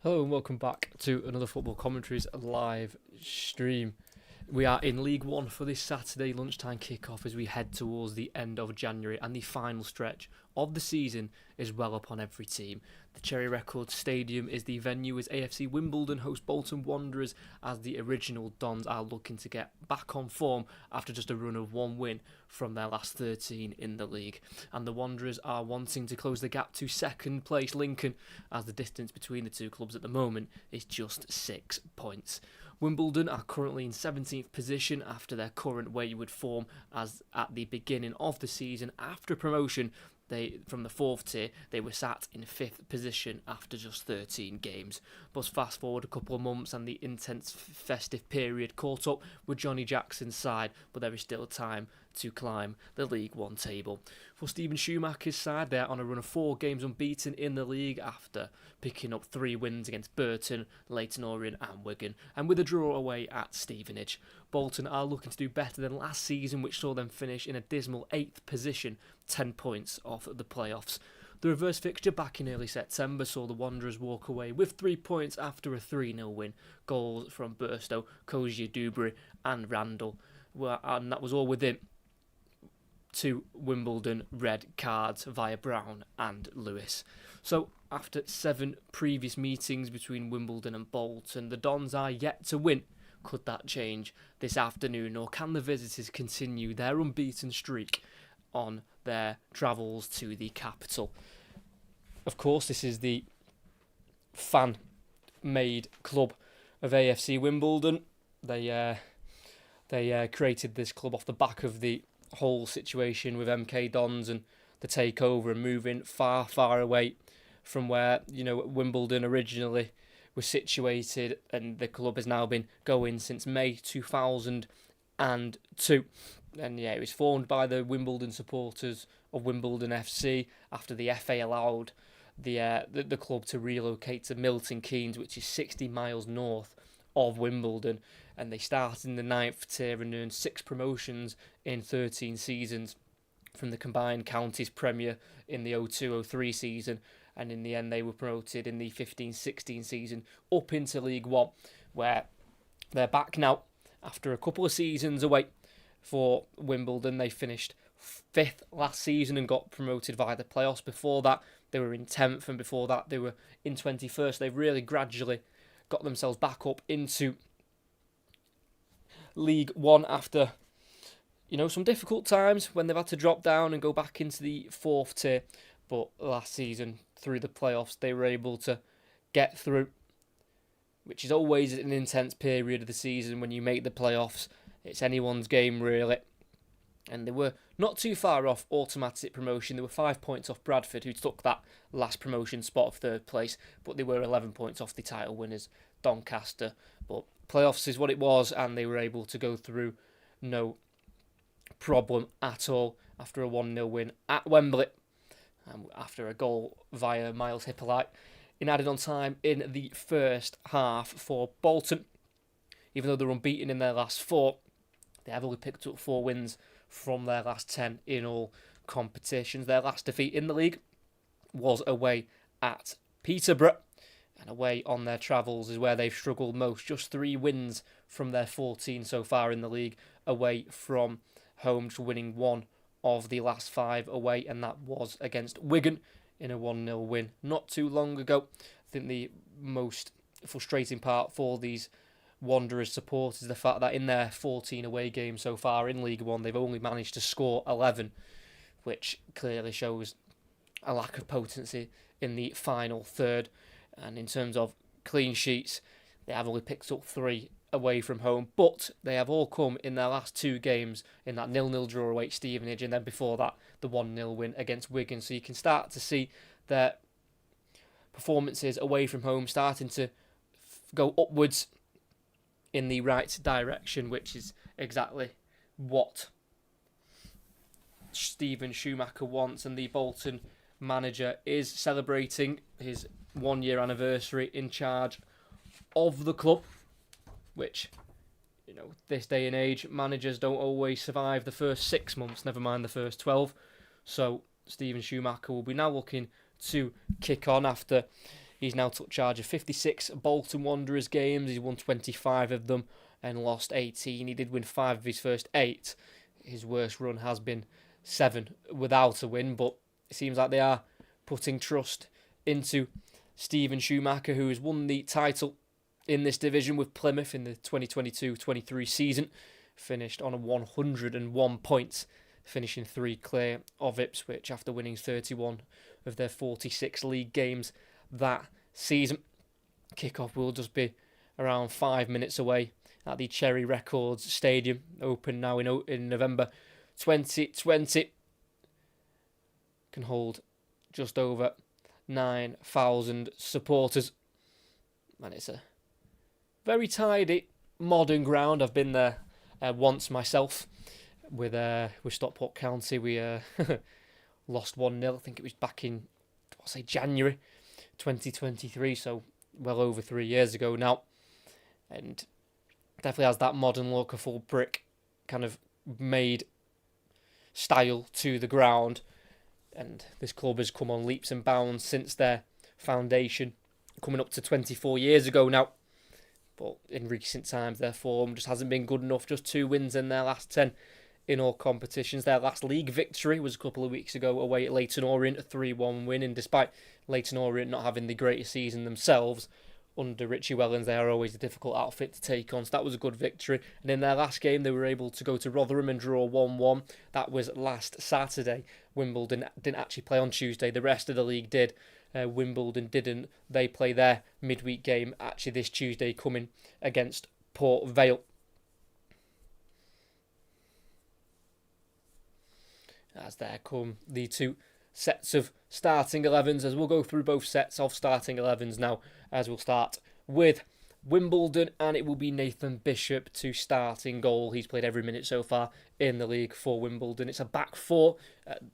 Hello and welcome back to another Football Commentaries live stream. We are in League One for this Saturday lunchtime kick-off as we head towards the end of January, and the final stretch of the season is well upon every team. The Cherry Records Stadium is the venue as AFC Wimbledon host Bolton Wanderers, as the original Dons are looking to get back on form after just a run of one win from their last 13 in the league. And the Wanderers are wanting to close the gap to second place Lincoln, as the distance between the two clubs at the moment is just 6 points. Wimbledon are currently in 17th position after their current wayward form, as at the beginning of the season after promotion from the 4th tier, they were sat in 5th position after just 13 games. But fast forward a couple of months and the intense festive period caught up with Johnny Jackson's side, but there is still time to climb the League One table. For Stephen Schumacher's side, they're on a run of 4 games unbeaten in the league after picking up 3 wins against Bolton, Leyton Orient and Wigan, and with a draw away at Stevenage. Bolton are looking to do better than last season, which saw them finish in a dismal 8th position, 10 points off the playoffs. The reverse fixture back in early September saw the Wanderers walk away with 3 points after a 3-0 win. Goals from Burstow, Cozier, Dubry and Randall, and that was all within 2 Wimbledon red cards via Brown and Lewis. So after 7 previous meetings between Wimbledon and Bolton, the Dons are yet to win. Could that change this afternoon, or can the visitors continue their unbeaten streak on their travels to the capital? Of course, this is the fan-made club of AFC Wimbledon. They created this club off the back of the whole situation with MK Dons and the takeover and moving far, far away from where Wimbledon originally was situated, and the club has now been going since May 2002. And it was formed by the Wimbledon supporters of Wimbledon FC after the FA allowed the club to relocate to Milton Keynes, which is 60 miles north of Wimbledon. And they started in the 9th tier and earned 6 promotions in 13 seasons from the combined counties Premier in the 02-03 season. And in the end, they were promoted in the 15-16 season up into League One, where they're back now after a couple of seasons away. For Wimbledon, they finished 5th last season and got promoted via the playoffs. Before that, they were in 10th, and before that, they were in 21st. They've really gradually got themselves back up into League One after some difficult times when they've had to drop down and go back into the 4th tier. But last season, through the playoffs, they were able to get through, which is always an intense period of the season when you make the playoffs. It's anyone's game, really. And they were not too far off automatic promotion. They were 5 points off Bradford, who took that last promotion spot of 3rd place, but they were 11 points off the title winners, Doncaster. But playoffs is what it was, and they were able to go through no problem at all after a 1-0 win at Wembley. After a goal via Miles Hippolyte in added on time in the first half for Bolton. Even though they're unbeaten in their last 4, they have only picked up 4 wins from their last 10 in all competitions. Their last defeat in the league was away at Peterborough, and away on their travels is where they've struggled most. Just 3 wins from their 14 so far in the league away from home, to winning 1 of the last 5 away, and that was against Wigan in a 1-0 win not too long ago. I think the most frustrating part for these Wanderers supporters is the fact that in their 14 away games so far in League One, they've only managed to score 11, which clearly shows a lack of potency in the final third. And in terms of clean sheets, they have only picked up 3 away from home, but they have all come in their last 2 games in that 0-0 draw away at Stevenage, and then before that the 1-0 win against Wigan. So you can start to see their performances away from home starting to go upwards in the right direction, which is exactly what Stephen Schumacher wants. And the Bolton manager is celebrating his 1-year anniversary in charge of the club, which, this day and age, managers don't always survive the first 6 months, never mind the first 12. So Stephen Schumacher will be now looking to kick on after He's now took charge of 56 Bolton Wanderers games. He's won 25 of them and lost 18. He did win 5 of his first 8. His worst run has been 7 without a win, but it seems like they are putting trust into Steven Schumacher, who has won the title in this division with Plymouth in the 2022-23 season. Finished on a 101 points, finishing 3 clear of Ipswich after winning 31 of their 46 league games that season. Kickoff will just be around 5 minutes away at the Cherry Records Stadium, open now in November 2020. Can hold just over 9,000 supporters. And it's a very tidy, modern ground. I've been there once myself with Stockport County. We lost 1-0. I think it was back in, January 2023, so well over 3 years ago now. And definitely has that modern look, a full brick kind of made style to the ground. And this club has come on leaps and bounds since their foundation, coming up to 24 years ago now. But in recent times, their form just hasn't been good enough. Just 2 wins in their last 10 in all competitions. Their last league victory was a couple of weeks ago away at Leyton Orient, a 3-1 win. And despite Leyton Orient not having the greatest season themselves, under Richie Wellens, they are always a difficult outfit to take on. So that was a good victory. And in their last game, they were able to go to Rotherham and draw 1-1. That was last Saturday. Wimbledon didn't actually play on Tuesday. The rest of the league did. Wimbledon didn't. They play their midweek game actually this Tuesday, coming against Port Vale. As there come the 2 sets of starting 11s, as we'll go through both sets of starting 11s now, as we'll start with Wimbledon, and it will be Nathan Bishop to start in goal. He's played every minute so far in the league for Wimbledon. It's a back 4.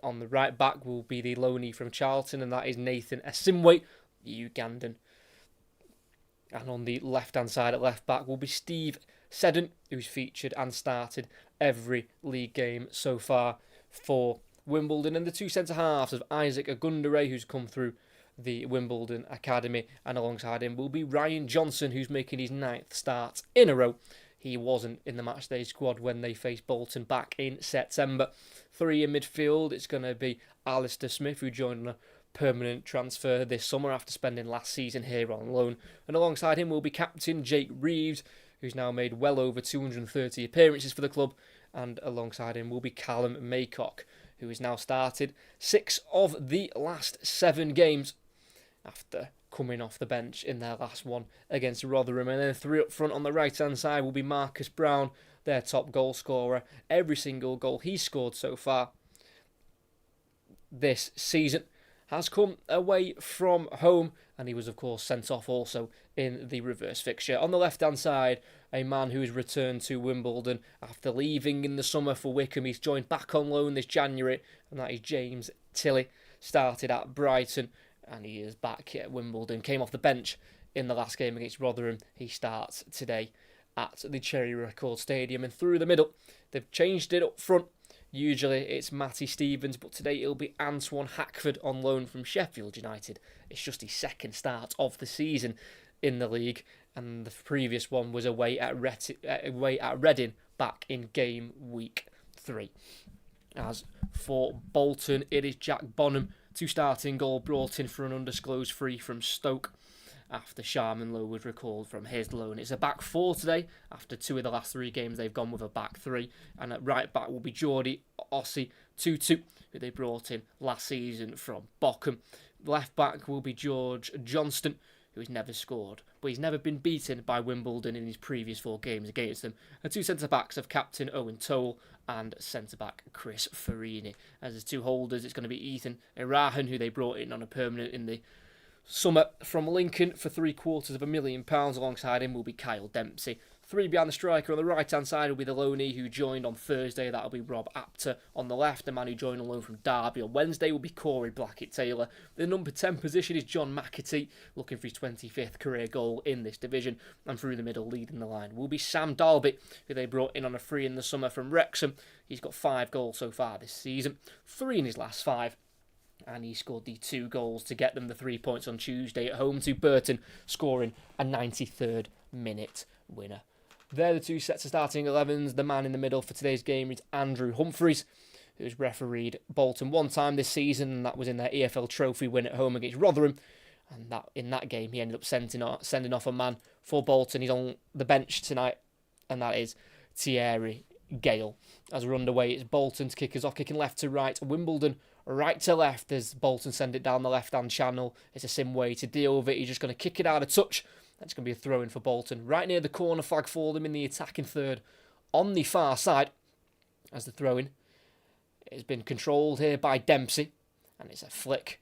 On the right back will be the loanee from Charlton, and that is Nathan Esimwe, the Ugandan. And on the left-hand side at left back will be Steve Seddon, who's featured and started every league game so far for Wimbledon. And the 2 centre-halves of Isaac Agundere, who's come through the Wimbledon Academy, and alongside him will be Ryan Johnson, who's making his 9th start in a row. He wasn't in the matchday squad when they faced Bolton back in September. 3 in midfield, it's going to be Alistair Smith, who joined on a permanent transfer this summer after spending last season here on loan. And alongside him will be captain Jake Reeves, who's now made well over 230 appearances for the club. And alongside him will be Callum Maycock, who has now started 6 of the last 7 games after coming off the bench in their last one against Rotherham. And then 3 up front on the right-hand side will be Marcus Brown, their top goal scorer. Every single goal he's scored so far this season has come away from home, and he was of course sent off also in the reverse fixture. On the left-hand side, a man who has returned to Wimbledon after leaving in the summer for Wickham. He's joined back on loan this January, and that is James Tilley. Started at Brighton, and he is back at Wimbledon. Came off the bench in the last game against Rotherham. He starts today at the Cherry Records Stadium. And through the middle, they've changed it up front. Usually it's Matty Stevens, but today it'll be Antoine Hackford on loan from Sheffield United. It's just his 2nd start of the season in the league, and the previous one was away at Reading back in game week 3. As for Bolton, it is Jack Bonham to start in goal, brought in for an undisclosed free from Stoke after Sharman Lowe was recalled from his loan. It's a back 4 today. After 2 of the last 3 games, they've gone with a back 3. And at right back will be Geordie Ossie Tutu, who they brought in last season from Bochum. Left back will be George Johnston, who has never scored, but he's never been beaten by Wimbledon in his previous 4 games against them. And 2 centre-backs of captain Owen Toll and centre-back Chris Farini. As his 2 holders, it's going to be Ethan Irahan, who they brought in on a permanent in the summer from Lincoln for £750,000. Alongside him will be Kyle Dempsey. 3 behind the striker. On the right-hand side will be the loanee who joined on Thursday. That'll be Rob Apter. On the left, the man who joined on loan from Derby. On Wednesday will be Corey Blackett-Taylor. The number 10 position is John McAtee, looking for his 25th career goal in this division. And through the middle, leading the line, will be Sam Dalby, who they brought in on a free in the summer from Wrexham. He's got 5 goals so far this season, 3 in his last 5. And he scored the 2 goals to get them the 3 points on Tuesday at home to Bolton, scoring a 93rd minute winner. They're the 2 sets of starting 11s. The man in the middle for today's game is Andrew Humphreys, who's refereed Bolton 1 time this season, and that was in their EFL Trophy win at home against Rotherham. And that in that game, he ended up sending off a man for Bolton. He's on the bench tonight, and that is Thierry Gale. As we're underway, it's Bolton to kick us off, kicking left to right. Wimbledon right to left as Bolton send it down the left-hand channel. It's a sim way to deal with it. He's just going to kick it out of touch. That's going to be a throw-in for Bolton. Right near the corner flag for them in the attacking third on the far side. As the throw-in has been controlled here by Dempsey. And it's a flick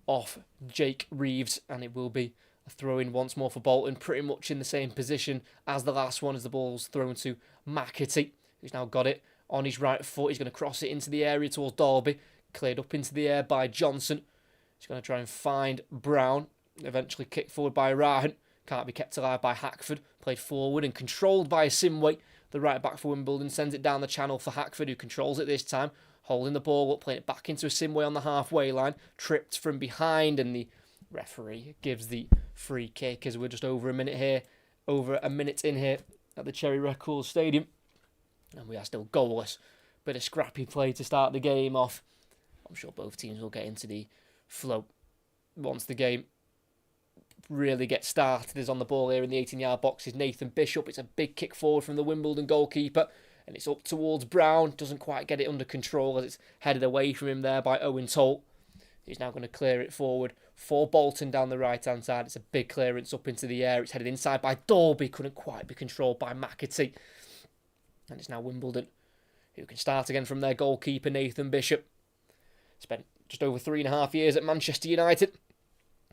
off Jake Reeves. And it will be a throw-in once more for Bolton. Pretty much in the same position as the last one as the ball's thrown to McAtee, who's now got it on his right foot. He's going to cross it into the area towards Dalby. Cleared up into the air by Johnson. He's going to try and find Brown. Eventually kicked forward by Rahan. Can't be kept alive by Hackford. Played forward and controlled by Simway. The right back for Wimbledon sends it down the channel for Hackford, who controls it this time. Holding the ball up, playing it back into a Simway on the halfway line. Tripped from behind, and the referee gives the free kick as we're just over a minute in here at the Cherry Records Stadium. And we are still goalless. Bit of scrappy play to start the game off. I'm sure both teams will get into the flow once the game really gets started. Is on the ball here in the 18-yard box is Nathan Bishop. It's a big kick forward from the Wimbledon goalkeeper, and it's up towards Brown. Doesn't quite get it under control as it's headed away from him there by Owen Toll. He's now going to clear it forward for Bolton down the right-hand side. It's a big clearance up into the air. It's headed inside by Dalby. Couldn't quite be controlled by McAtee. And it's now Wimbledon who can start again from their goalkeeper, Nathan Bishop. Spent just over 3.5 years at Manchester United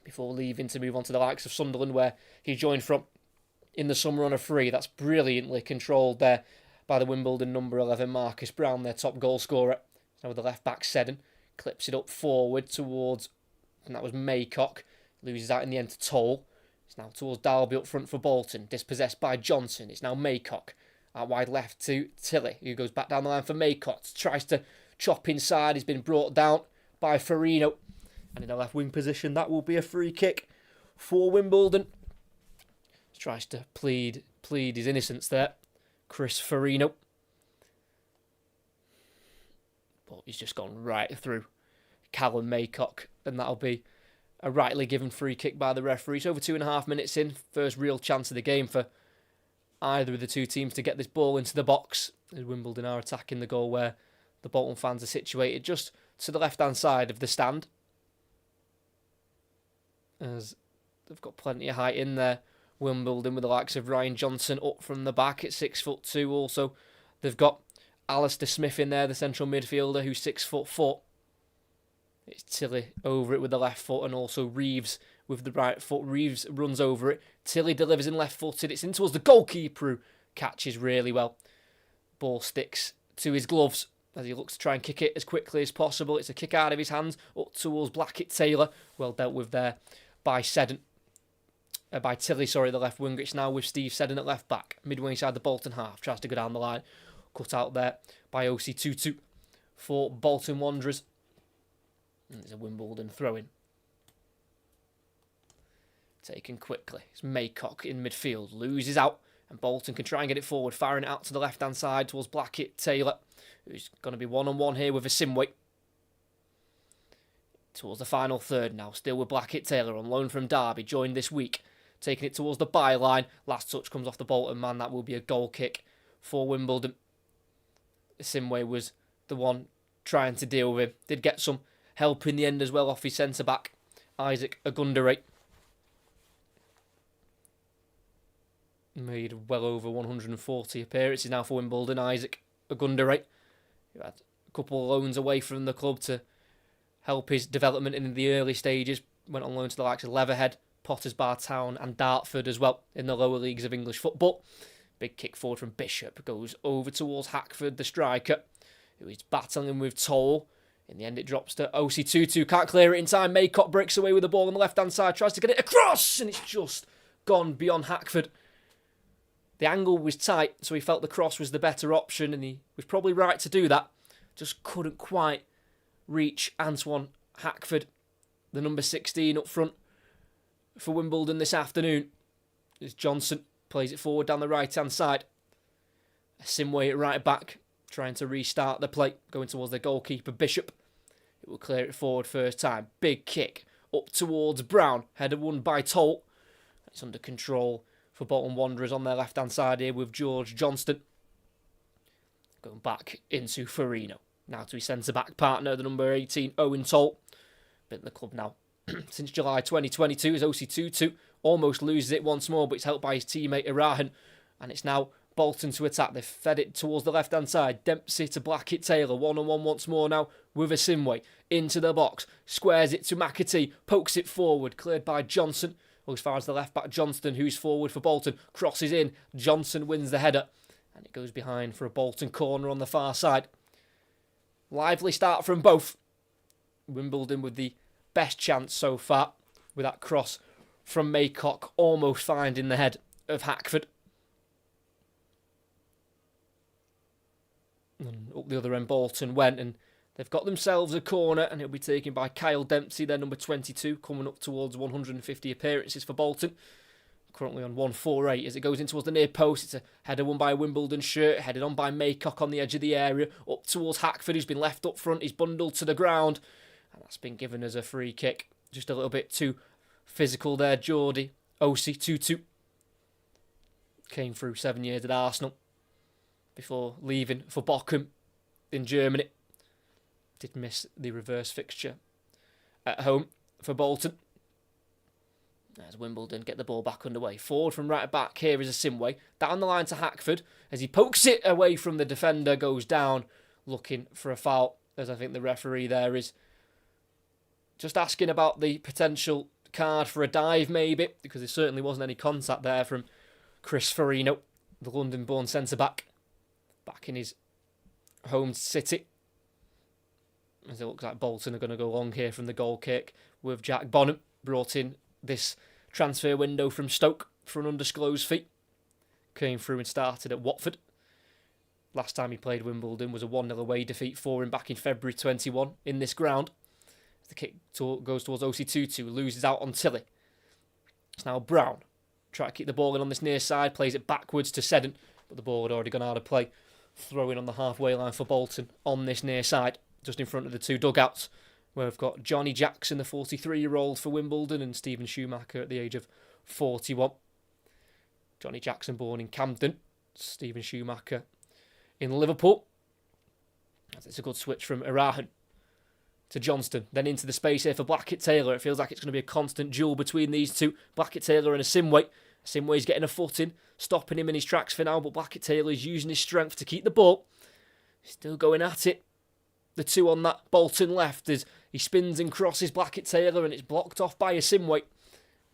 before leaving to move on to the likes of Sunderland, where he joined from in the summer on a free. That's brilliantly controlled there by the Wimbledon number 11, Marcus Brown, their top goal scorer. Now with the left-back, Seddon, clips it up forward towards, and that was Maycock. Loses out in the end to Toll. It's now towards Dalby up front for Bolton. Dispossessed by Johnson. It's now Maycock. Out wide left to Tilly, who goes back down the line for Maycock. Tries to chop inside. He's been brought down by Farino. And in the left wing position, that will be a free kick for Wimbledon. He tries to plead his innocence there. Chris Farino. But he's just gone right through Callum Maycock. And that'll be a rightly given free kick by the referee. It's over 2.5 minutes in. First real chance of the game for either of the two teams to get this ball into the box. As Wimbledon are attacking the goal where the Bolton fans are situated just to the left-hand side of the stand. As they've got plenty of height in there. Wimbledon with the likes of Ryan Johnson up from the back at 6'2". Also, they've got Alistair Smith in there, the central midfielder, who's 6'4". It's Tilly over it with the left foot, and also Reeves with the right foot. Reeves runs over it. Tilly delivers in left-footed. It's in towards the goalkeeper, who catches really well. Ball sticks to his gloves as he looks to try and kick it as quickly as possible. It's a kick out of his hands up towards Blackett-Taylor. Well dealt with there by Seddon. By Tilly, the left winger. It's now with Steve Seddon at left back. Midway inside the Bolton half. Tries to go down the line. Cut out there by OC Tutu for Bolton Wanderers. And there's a Wimbledon throw-in. Taken quickly. It's Maycock in midfield. Loses out. And Bolton can try and get it forward. Firing it out to the left-hand side towards Blackett-Taylor, who's going to be one-on-one here with a Simway. Towards the final third now. Still with Blackett-Taylor on loan from Derby. Joined this week. Taking it towards the byline. Last touch comes off the Bolton man. That will be a goal kick for Wimbledon. Simway was the one trying to deal with him. Did get some help in the end as well off his centre-back, Isaac Agundere. Made well over 140 appearances now for Wimbledon, Isaac Agundere, who had a couple of loans away from the club to help his development in the early stages. Went on loan to the likes of Leatherhead, Potters Bar Town and Dartford as well in the lower leagues of English football. Big kick forward from Bishop. Goes over towards Hackford, the striker, who is battling with Toll. In the end, it drops to OC Tutu. Can't clear it in time. Maycock breaks away with the ball on the left-hand side. Tries to get it across, and it's just gone beyond Hackford. The angle was tight, so he felt the cross was the better option, and he was probably right to do that. Just couldn't quite reach Antoine Hackford, the number 16 up front for Wimbledon this afternoon. As Johnson plays it forward down the right-hand side. Simway at right back, trying to restart the play, going towards the goalkeeper, Bishop. It will clear it forward first time. Big kick up towards Brown. Header won by Toll. It's under control for Bolton Wanderers on their left-hand side here with George Johnston. Going back into Farino. Now to his centre-back partner, the number 18, Owen Toll. Been in the club now since July 2022. His OC2-2 almost loses it once more, but it's helped by his teammate Irahan. And it's now Bolton to attack. They've fed it towards the left-hand side. Dempsey to Blackett-Taylor. One-on-one once more now with Asimwe. Into the box. Squares it to McAtee. Pokes it forward. Cleared by Johnson. Well, as far as the left-back Johnston, who's forward for Bolton. Crosses in. Johnson wins the header. And it goes behind for a Bolton corner on the far side. Lively start from both. Wimbledon with the best chance so far. With that cross from Maycock almost finding the head of Hackford. And up the other end, Bolton went, and they've got themselves a corner, and it'll be taken by Kyle Dempsey, their number 22, coming up towards 150 appearances for Bolton. Currently on 148 as it goes in towards the near post. It's a header won by a Wimbledon shirt, headed on by Maycock on the edge of the area, up towards Hackford, who's been left up front. He's bundled to the ground, and that's been given as a free kick. Just a little bit too physical there, Geordie. OC2-2. Came through 7 years at Arsenal before leaving for Bochum in Germany. Did miss the reverse fixture at home for Bolton. As Wimbledon get the ball back underway. Forward from right back, here is Asimwe. Down the line to Hackford. As he pokes it away from the defender, goes down, looking for a foul. As I think the referee there is just asking about the potential card for a dive, maybe, because there certainly wasn't any contact there from Chris Farino, the London-born centre-back, back in his home city. As it looks like Bolton are going to go long here from the goal kick with Jack Bonham, brought in this transfer window from Stoke for an undisclosed fee. Came through and started at Watford. Last time he played Wimbledon was a 1-0 away defeat for him back in February 21 in this ground. The kick goes towards OC2-2, loses out on Tilly. It's now Brown. Try to keep the ball in on this near side, plays it backwards to Seddon, but the ball had already gone out of play. Throwing on the halfway line for Bolton on this near side, just in front of the two dugouts, where we've got Johnny Jackson, the 43-year-old for Wimbledon, and Stephen Schumacher at the age of 41. Johnny Jackson born in Camden, Stephen Schumacher in Liverpool. It's a good switch from Irahan to Johnston, then into the space here for Blackett-Taylor. It feels like it's going to be a constant duel between these two, Blackett-Taylor and Asimwe. Asimwe's getting a foot in, stopping him in his tracks for now, but Blackett-Taylor is using his strength to keep the ball. He's still going at it. The two on that Bolton left as he spins and crosses Blackett-Taylor, and it's blocked off by Asimwe.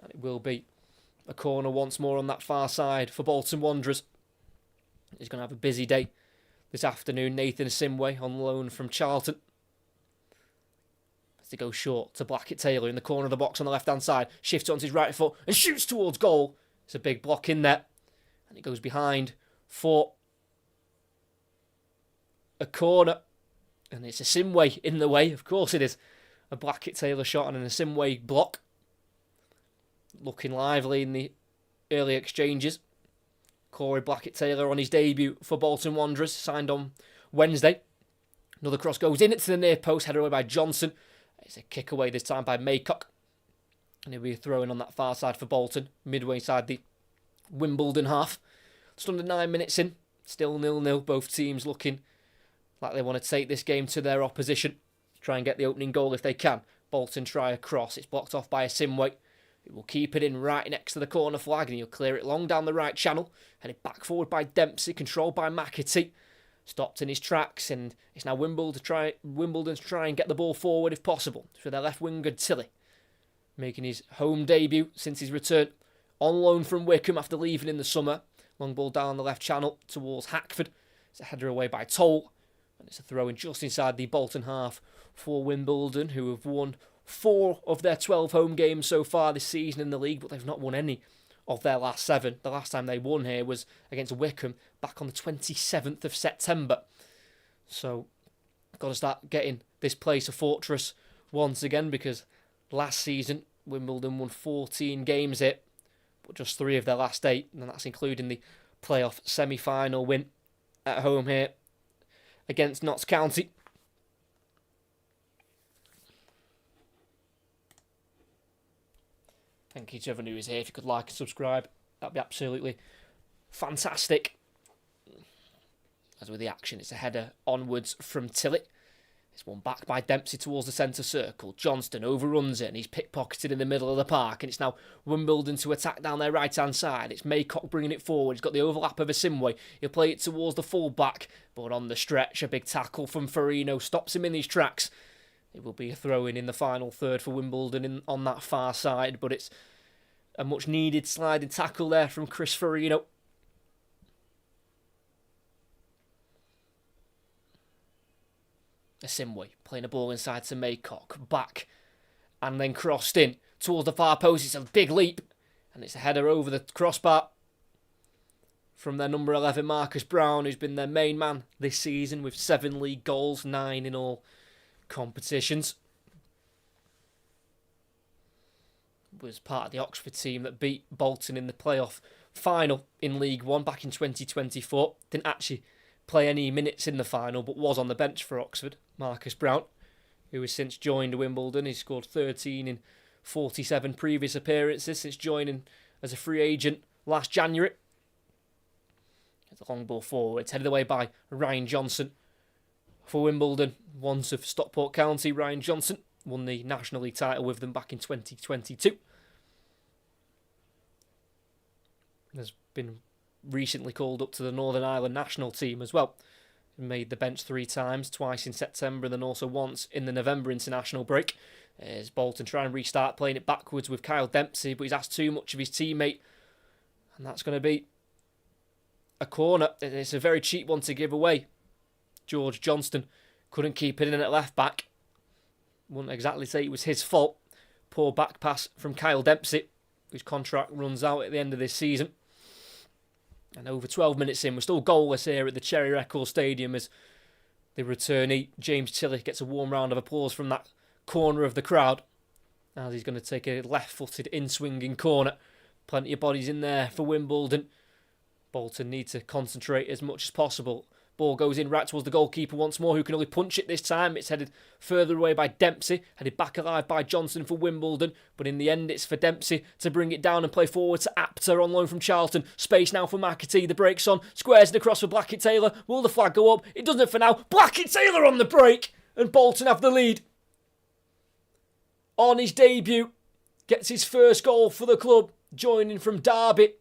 And it will be a corner once more on that far side for Bolton Wanderers. He's going to have a busy day this afternoon. Nathan Asimwe on loan from Charlton. As they go short to Blackett-Taylor in the corner of the box on the left-hand side. Shifts onto his right foot and shoots towards goal. It's a big block in there. And it goes behind for a corner. And it's Asimwe in the way. Of course it is. A Blackett-Taylor shot and an Asimwe block. Looking lively in the early exchanges. Corey Blackett-Taylor on his debut for Bolton Wanderers. Signed on Wednesday. Another cross goes in. It's to the near post. Headed away by Johnson. It's a kick away this time by Maycock. And he'll be throwing on that far side for Bolton. Midway side the Wimbledon half. Just under 9 minutes in. Still 0-0. Both teams looking like they want to take this game to their opposition. Try and get the opening goal if they can. Bolton try a cross. It's blocked off by Asimwe. It will keep it in right next to the corner flag, and he'll clear it long down the right channel. Headed back forward by Dempsey, controlled by McAtee. Stopped in his tracks, and it's now Wimbledon to try and get the ball forward if possible. For their left winger, Tilly, making his home debut since his return. On loan from Wickham after leaving in the summer. Long ball down the left channel towards Hackford. It's a header away by Toll. And it's a throw in just inside the Bolton half for Wimbledon, who have won 4 of their 12 home games so far this season in the league, but they've not won any of their last 7. The last time they won here was against Wickham back on the 27th of September. So, got to start getting this place a fortress once again, because last season Wimbledon won 14 games here, but just 3 of their last 8, and that's including the playoff semi-final win at home here against Notts County. Thank you to everyone who is here. If you could like and subscribe, that'd be absolutely fantastic. As with the action, it's a header onwards from Tillett. It's one back by Dempsey towards the centre circle. Johnston overruns it and he's pickpocketed in the middle of the park. And it's now Wimbledon to attack down their right-hand side. It's Maycock bringing it forward. He's got the overlap of Asimwe. He'll play it towards the full-back. But on the stretch, a big tackle from Farino stops him in his tracks. It will be a throw-in in the final third for Wimbledon on that far side. But it's a much-needed sliding tackle there from Chris Farino. Asimwe playing a ball inside to Maycock, back, and then crossed in towards the far post. It's a big leap, and it's a header over the crossbar from their number 11, Marcus Brown, who's been their main man this season with 7 league goals, 9 in all competitions. Was part of the Oxford team that beat Bolton in the playoff final in League One back in 2024. Didn't actually play any minutes in the final, but was on the bench for Oxford. Marcus Brown, who has since joined Wimbledon. He's scored 13 in 47 previous appearances since joining as a free agent last January. It's a long ball forward. It's headed away by Ryan Johnson for Wimbledon. Once of Stockport County, Ryan Johnson won the National League title with them back in 2022. Has been recently called up to the Northern Ireland national team as well. Made the bench 3 times, twice in September and then also once in the November international break. As Bolton try and restart playing it backwards with Kyle Dempsey, but he's asked too much of his teammate, and that's going to be a corner. It's a very cheap one to give away. George Johnston couldn't keep it in at left back. Wouldn't exactly say it was his fault. Poor back pass from Kyle Dempsey, whose contract runs out at the end of this season. And over 12 minutes in, we're still goalless here at the Cherry Record Stadium as the returnee, James Tillett, gets a warm round of applause from that corner of the crowd. As he's going to take a left-footed in-swinging corner. Plenty of bodies in there for Wimbledon. Bolton need to concentrate as much as possible. Ball goes in right towards the goalkeeper once more, who can only punch it this time. It's headed further away by Dempsey, headed back alive by Johnson for Wimbledon. But in the end, it's for Dempsey to bring it down and play forward to Apter on loan from Charlton. Space now for McAtee. The break's on. Squares it across for Blackett-Taylor. Will the flag go up? It doesn't for now. Blackett-Taylor on the break. And Bolton have the lead. On his debut, gets his first goal for the club, joining from Derby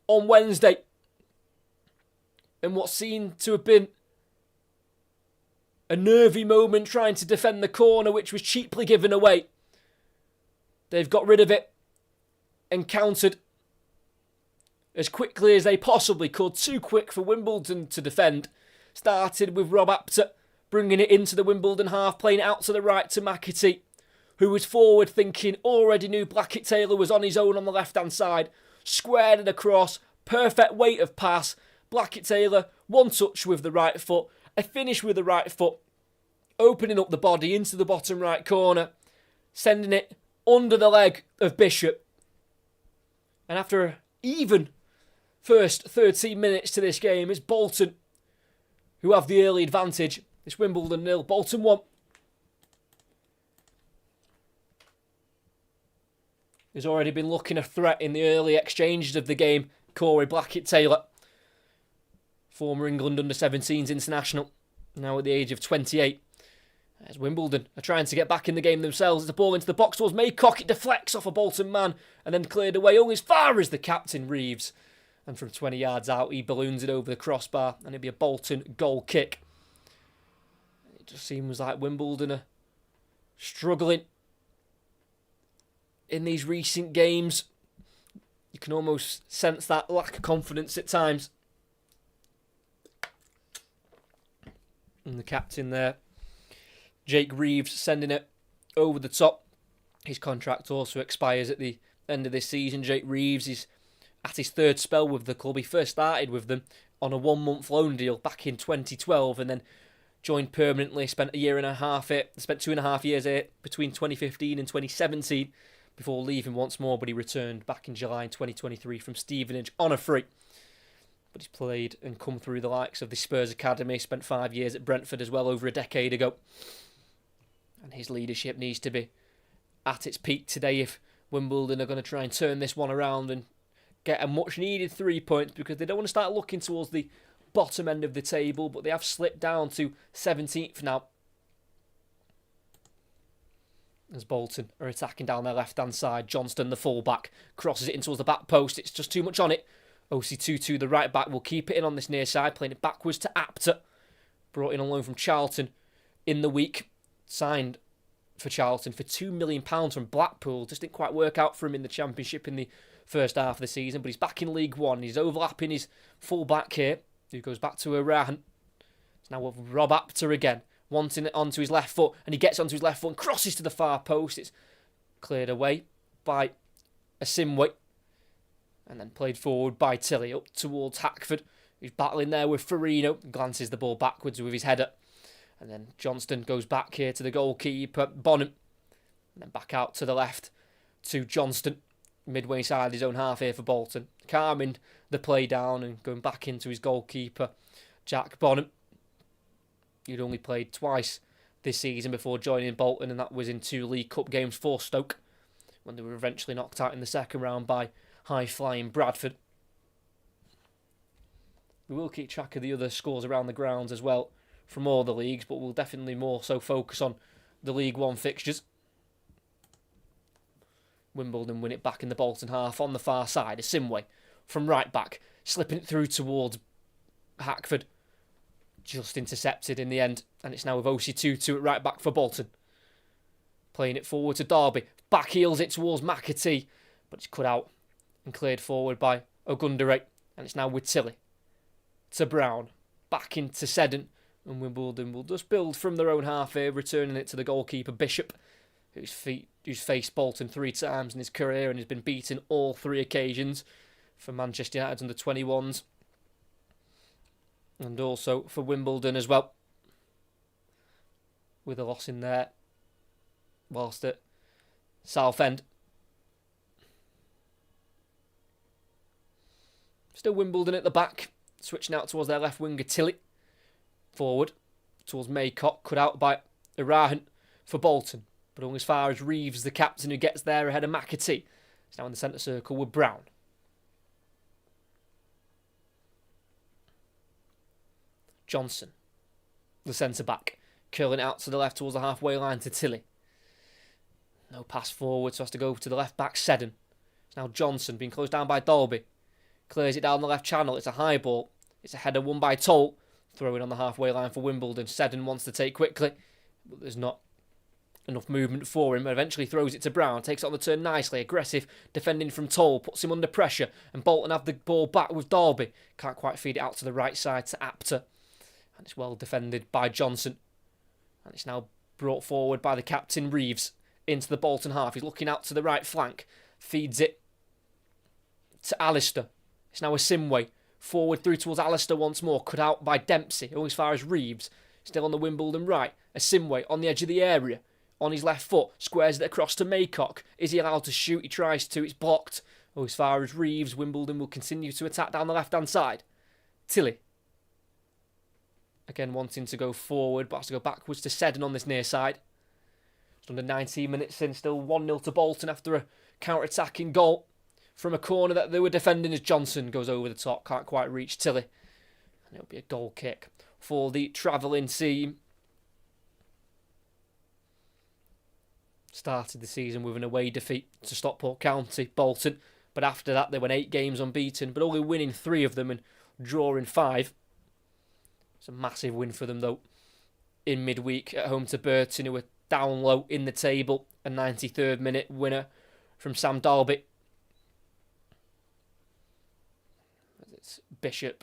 on Wednesday. And what seemed to have been a nervy moment trying to defend the corner, which was cheaply given away. They've got rid of it and countered as quickly as they possibly could. Too quick for Wimbledon to defend. Started with Rob Apter bringing it into the Wimbledon half, playing it out to the right to McAtee, who was forward thinking, already knew Blackett-Taylor was on his own on the left-hand side. Squared it across, perfect weight of pass. Blackett-Taylor, one touch with the right foot, a finish with the right foot, opening up the body into the bottom right corner, sending it under the leg of Bishop. And after an even first 13 minutes to this game, it's Bolton who have the early advantage. It's Wimbledon 0, Bolton 1. He's already been looking a threat in the early exchanges of the game, Corey Blackett-Taylor. Former England under-17s international, now at the age of 28. As Wimbledon are trying to get back in the game themselves. It's a ball into the box towards Maycock. It deflects off a Bolton man and then cleared away only as far as the captain, Reeves. And from 20 yards out, he balloons it over the crossbar and it'll be a Bolton goal kick. It just seems like Wimbledon are struggling in these recent games. You can almost sense that lack of confidence at times. And the captain there, Jake Reeves, sending it over the top. His contract also expires at the end of this season. Jake Reeves is at his 3rd spell with the club. He first started with them on a 1-month loan deal back in 2012 and then joined permanently, spent a year and a half here, spent 2.5 years here between 2015 and 2017 before leaving once more, but he returned back in July 2023 from Stevenage on a free. But he's played and come through the likes of the Spurs Academy, spent 5 years at Brentford as well over a decade ago. And his leadership needs to be at its peak today if Wimbledon are going to try and turn this one around and get a much needed 3 points, because they don't want to start looking towards the bottom end of the table, but they have slipped down to 17th now as Bolton are attacking down their left-hand side. Johnston, the full-back, crosses it in towards the back post. It's just too much on it. OC22, the right-back, will keep it in on this near side, playing it backwards to Apter. Brought in on loan from Charlton in the week. Signed for Charlton for £2 million from Blackpool. Just didn't quite work out for him in the Championship in the first half of the season, but he's back in League One. He's overlapping his full-back here, who goes back to Iran. It's now with Rob Apter again, wanting it onto his left foot, and he gets onto his left foot and crosses to the far post. It's cleared away by Asimwe, and then played forward by Tilly up towards Hackford, who's battling there with Farino, glances the ball backwards with his header, and then Johnston goes back here to the goalkeeper, Bonham, and then back out to the left to Johnston, midway side his own half here for Bolton, calming the play down and going back into his goalkeeper, Jack Bonham. He'd only played twice this season before joining Bolton, and that was in 2 League Cup games for Stoke, when they were eventually knocked out in the second round by high-flying Bradford. We will keep track of the other scores around the grounds as well from all the leagues, but we'll definitely more so focus on the League One fixtures. Wimbledon win it back in the Bolton half on the far side. Asimwe from right back, slipping it through towards Hackford. Just intercepted in the end, and it's now with OC22 at right back for Bolton. Playing it forward to Derby. Back heels it towards McAtee, but it's cut out and cleared forward by Ogundere, and it's now with Tilly to Brown. Back into Seddon, and Wimbledon will just build from their own half here, returning it to the goalkeeper Bishop, who's faced Bolton 3 times in his career and has been beaten all 3 occasions for Manchester United under 21s. And also for Wimbledon as well, with a loss in there whilst at Southend. Still Wimbledon at the back, switching out towards their left winger Tilly. Forward towards Maycock, cut out by Irahan for Bolton, but only as far as Reeves, the captain, who gets there ahead of McAtee. He's now in the centre circle with Brown. Johnson, the centre-back, curling out to the left towards the halfway line to Tilly. No pass forward, so has to go to the left-back Seddon. It's now Johnson, being closed down by Dolby. Clears it down the left channel, it's a high ball. It's a header won by Toll. Throwing on the halfway line for Wimbledon. Seddon wants to take quickly, but there's not enough movement for him. Eventually throws it to Brown, takes it on the turn nicely. Aggressive defending from Toll, puts him under pressure, and Bolton have the ball back with Dolby. Can't quite feed it out to the right side to Apter. And it's well defended by Johnson. And it's now brought forward by the captain Reeves into the Bolton half. He's looking out to the right flank. Feeds it to Alistair. It's now Asimwe. Forward through towards Alistair once more. Cut out by Dempsey. Only as far as Reeves. Still on the Wimbledon right. Asimwe on the edge of the area. On his left foot. Squares it across to Maycock. Is he allowed to shoot? He tries to. It's blocked. Only as far as Reeves. Wimbledon will continue to attack down the left-hand side. Tilly. Again wanting to go forward, but has to go backwards to Seddon on this near side. Just under 19 minutes in, still 1-0 to Bolton after a counter-attacking goal from a corner that they were defending as Johnson goes over the top. Can't quite reach Tilly. And it'll be a goal kick for the travelling team. Started the season with an away defeat to Stockport County, Bolton. But after that, they went 8 games unbeaten, but only winning 3 of them and drawing 5. It's a massive win for them, though, in midweek at home to Burton, who were down low in the table. A 93rd minute winner from Sam Dalby. It's Bishop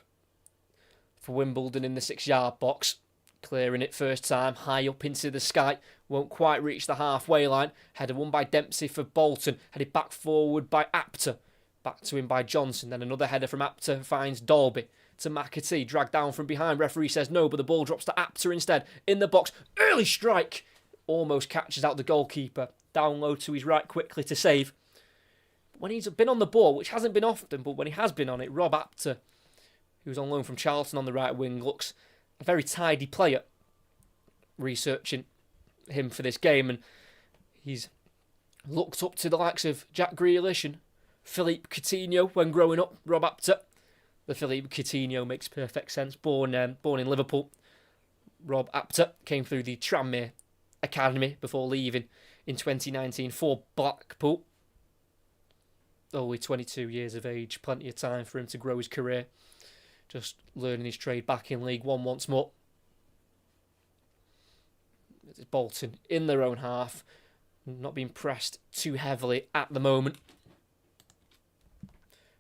for Wimbledon in the 6-yard box. Clearing it first time, high up into the sky. Won't quite reach the halfway line. Header won by Dempsey for Bolton. Headed back forward by Apter. Back to him by Johnson. Then another header from Apter finds Dalby. to McAtee. Dragged down from behind. Referee says no, but the ball drops to Apter instead. In the box. Early strike. Almost catches out the goalkeeper. Down low to his right quickly to save. When he's been on the ball, which hasn't been often, but when he has been on it, Rob Apter, who's on loan from Charlton on the right wing, looks a very tidy player. Researching him for this game, and he's looked up to the likes of Jack Grealish and Philippe Coutinho when growing up. Rob Apter, the Philippe Coutinho makes perfect sense. Born in Liverpool, Rob Apter came through the Tranmere Academy before leaving in 2019 for Blackpool. Only 22 years of age, plenty of time for him to grow his career. Just learning his trade back in League One once more. It's Bolton in their own half, not being pressed too heavily at the moment.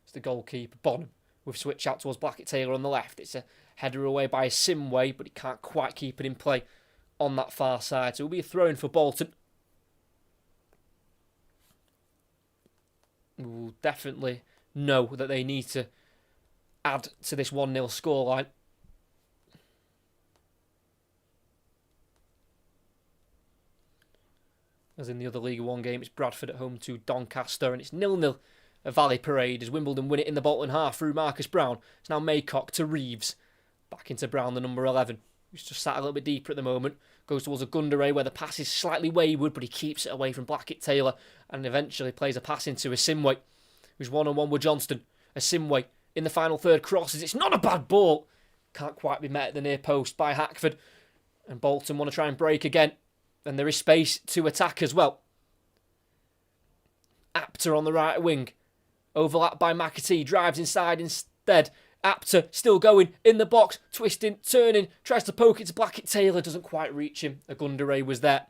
It's the goalkeeper, Bonham, with switch out towards Blackett-Taylor on the left. It's a header away by Simway, but he can't quite keep it in play on that far side. So it'll be a throw-in for Bolton. We will definitely know that they need to add to this 1-0 scoreline. As in the other League One game, it's Bradford at home to Doncaster, and it's 0-0 at Valley Parade as Wimbledon win it in the Bolton half through Marcus Brown. It's now Maycock to Reeves. Back into Brown, the number 11. He's just sat a little bit deeper at the moment. Goes towards a Gunderay where the pass is slightly wayward, but he keeps it away from Blackett-Taylor and eventually plays a pass into Asimwe, who's one-on-one with Johnston. Asimwe in the final third crosses. It's not a bad ball. Can't quite be met at the near post by Hackford. And Bolton want to try and break again. And there is space to attack as well. Apter on the right wing. Overlapped by McAtee. Drives inside instead. Apter still going in the box. Twisting, turning. Tries to poke it to Blackett-Taylor. Doesn't quite reach him. A Gunderay was there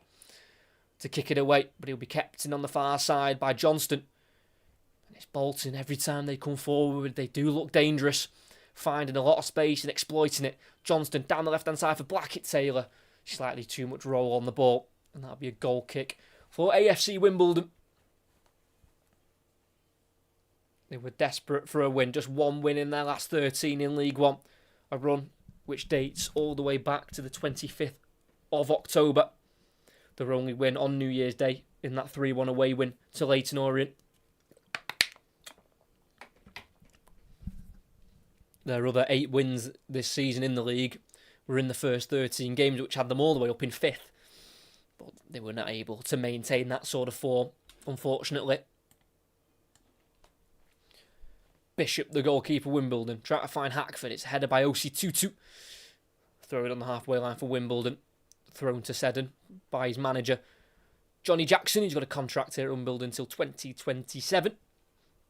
to kick it away. But he'll be kept in on the far side by Johnston. And it's Bolton. Every time they come forward, they do look dangerous. Finding a lot of space and exploiting it. Johnston down the left-hand side for Blackett-Taylor. Slightly too much roll on the ball. And that'll be a goal kick for AFC Wimbledon. They were desperate for a win. Just one win in their last 13 in League One. A run which dates all the way back to the 25th of October. Their only win on New Year's Day in that 3-1 away win to Leyton Orient. Their other 8 wins this season in the league were in the first 13 games, which had them all the way up in 5th. But they were not able to maintain that sort of form, unfortunately. Bishop, the goalkeeper, Wimbledon, trying to find Hackford. It's headed by Osi Tutu. Throw it on the halfway line for Wimbledon. Thrown to Seddon by his manager, Johnny Jackson. He's got a contract here at Wimbledon until 2027.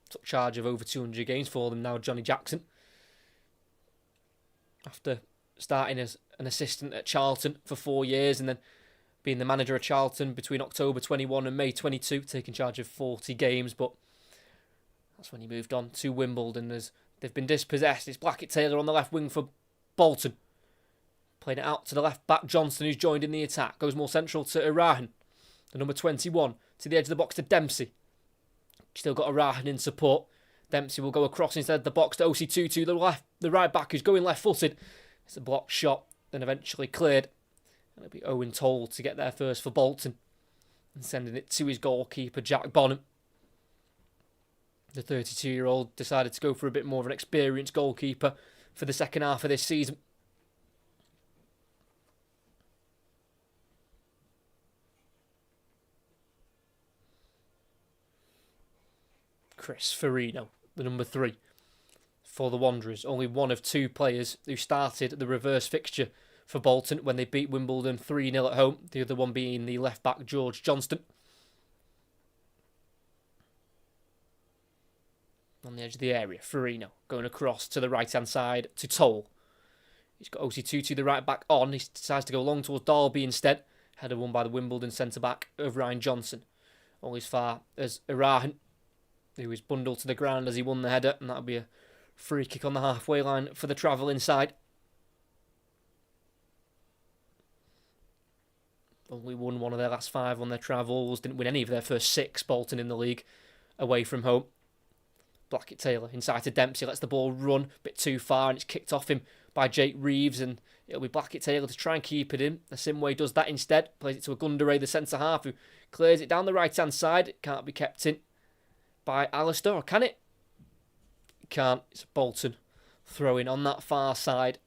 Took charge of over 200 games for them now, Johnny Jackson. After starting as an assistant at Charlton for 4 years and then being the manager of Charlton between October 21 and May 22, taking charge of 40 games, but that's when he moved on to Wimbledon as they've been dispossessed. It's Blackett-Taylor on the left wing for Bolton. Playing it out to the left back, Johnston, who's joined in the attack. Goes more central to Irahan, the number 21, to the edge of the box to Dempsey. Still got Irahan in support. Dempsey will go across instead of the box to Osi Tutu, the right back who's going left-footed. It's a blocked shot, then eventually cleared. And it'll be Owen Toll to get there first for Bolton. And sending it to his goalkeeper, Jack Bonham. The 32-year-old decided to go for a bit more of an experienced goalkeeper for the second half of this season. Chris Farino, the number 3 for the Wanderers. Only one of 2 players who started the reverse fixture for Bolton when they beat Wimbledon 3-0 at home. The other one being the left-back George Johnston. On the edge of the area, Farino going across to the right-hand side to Toll. He's got Osi Tutu, the right-back, on. He decides to go long towards Dalby instead. Header won by the Wimbledon centre-back of Ryan Johnson. Only as far as Irahan, who was bundled to the ground as he won the header, and that'll be a free kick on the halfway line for the travel inside. Only won one of their last 5 on their travels. Didn't win any of their first 6, Bolton, in the league, away from home. Blackett-Taylor inside to Dempsey, lets the ball run a bit too far, and it's kicked off him by Jake Reeves, and it'll be Blackett-Taylor to try and keep it in. Asimwe does that instead, plays it to Agundere, the centre-half, who clears it down the right-hand side. It can't be kept in by Alistair, or can it? It can't. It's Bolton throwing on that far side.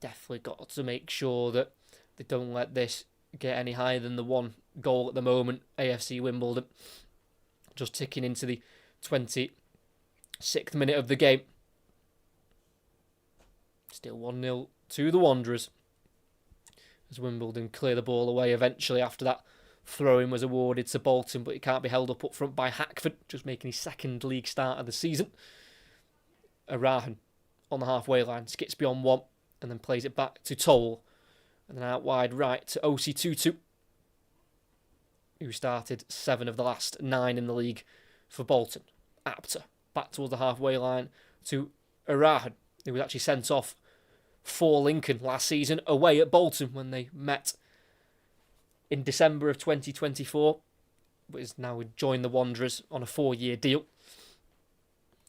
Definitely got to make sure that they don't let this get any higher than the 1 goal at the moment. AFC Wimbledon just ticking into the 26th minute of the game. Still 1-0 to the Wanderers, as Wimbledon clear the ball away eventually after that throw-in was awarded to Bolton, but it can't be held up front by Hackford, just making his 2nd league start of the season. Arahan on the halfway line, skips beyond 1, and then plays it back to Toll, and then out wide right to Osi Tutu, who started 7 of the last 9 in the league for Bolton. Apter back towards the halfway line to Arahan, who was actually sent off for Lincoln last season away at Bolton when they met in December of 2024, but is now joined the Wanderers on a 4-year deal.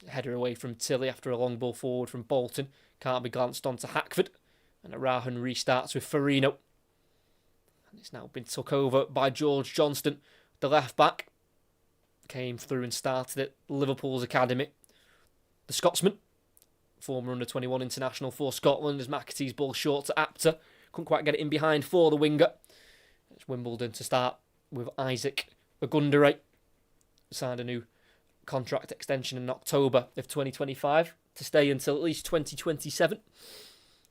Header away from Tilly after a long ball forward from Bolton. Can't be glanced on to Hackford, and Arahan restarts with Farino. And it's now been took over by George Johnston, the left back. Came through and started at Liverpool's academy. The Scotsman, former under-21 international for Scotland, as McAtee's ball short to Apter. Couldn't quite get it in behind for the winger. It's Wimbledon to start with Isaac Agundere. Signed a new contract extension in October of 2025 to stay until at least 2027.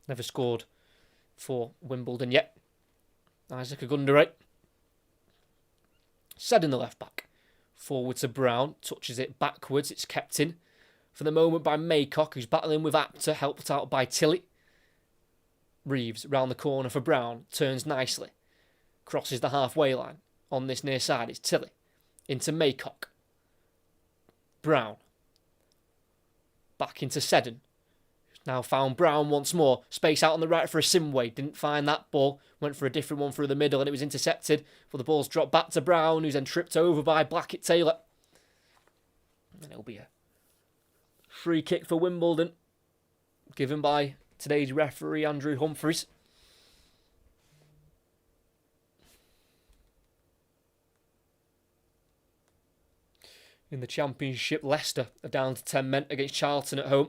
Never scored for Wimbledon yet. Isaac Agundere. Said in the left back. Forward to Brown. Touches it backwards. It's kept in for the moment by Maycock, who's battling with Apter, helped out by Tilly. Reeves round the corner for Brown. Turns nicely. Crosses the halfway line. On this near side, it's Tilly. Into Maycock. Brown. Back into Seddon. Now found Brown once more. Space out on the right for Asimwe. Didn't find that ball. Went for a different one through the middle and it was intercepted. But the ball's dropped back to Brown, who's then tripped over by Blackett-Taylor. And it'll be a free kick for Wimbledon, given by today's referee, Andrew Humphreys. In the Championship, Leicester are down to 10 men against Charlton at home,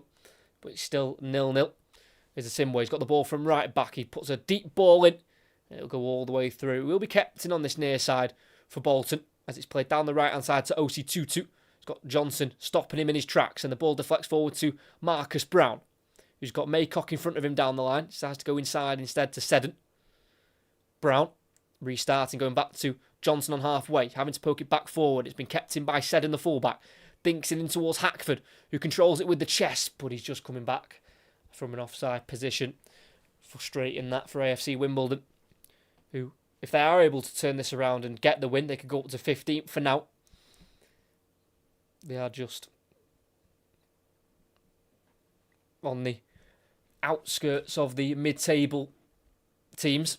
but it's still 0-0. There's Asimwe. He's got the ball from right back. He puts a deep ball in, and it'll go all the way through. It will be kept in on this near side for Bolton, as it's played down the right-hand side to Osi Tutu. He's got Johnson stopping him in his tracks, and the ball deflects forward to Marcus Brown, who's got Maycock in front of him down the line. Decides to go inside instead to Seddon. Brown restarting, going back to Johnson on halfway, having to poke it back forward. It's been kept in by Seddon, the fullback. Dinks it in towards Hackford, who controls it with the chest, but he's just coming back from an offside position. Frustrating that for AFC Wimbledon, who, if they are able to turn this around and get the win, they could go up to 15th for now. They are just on the outskirts of the mid-table teams.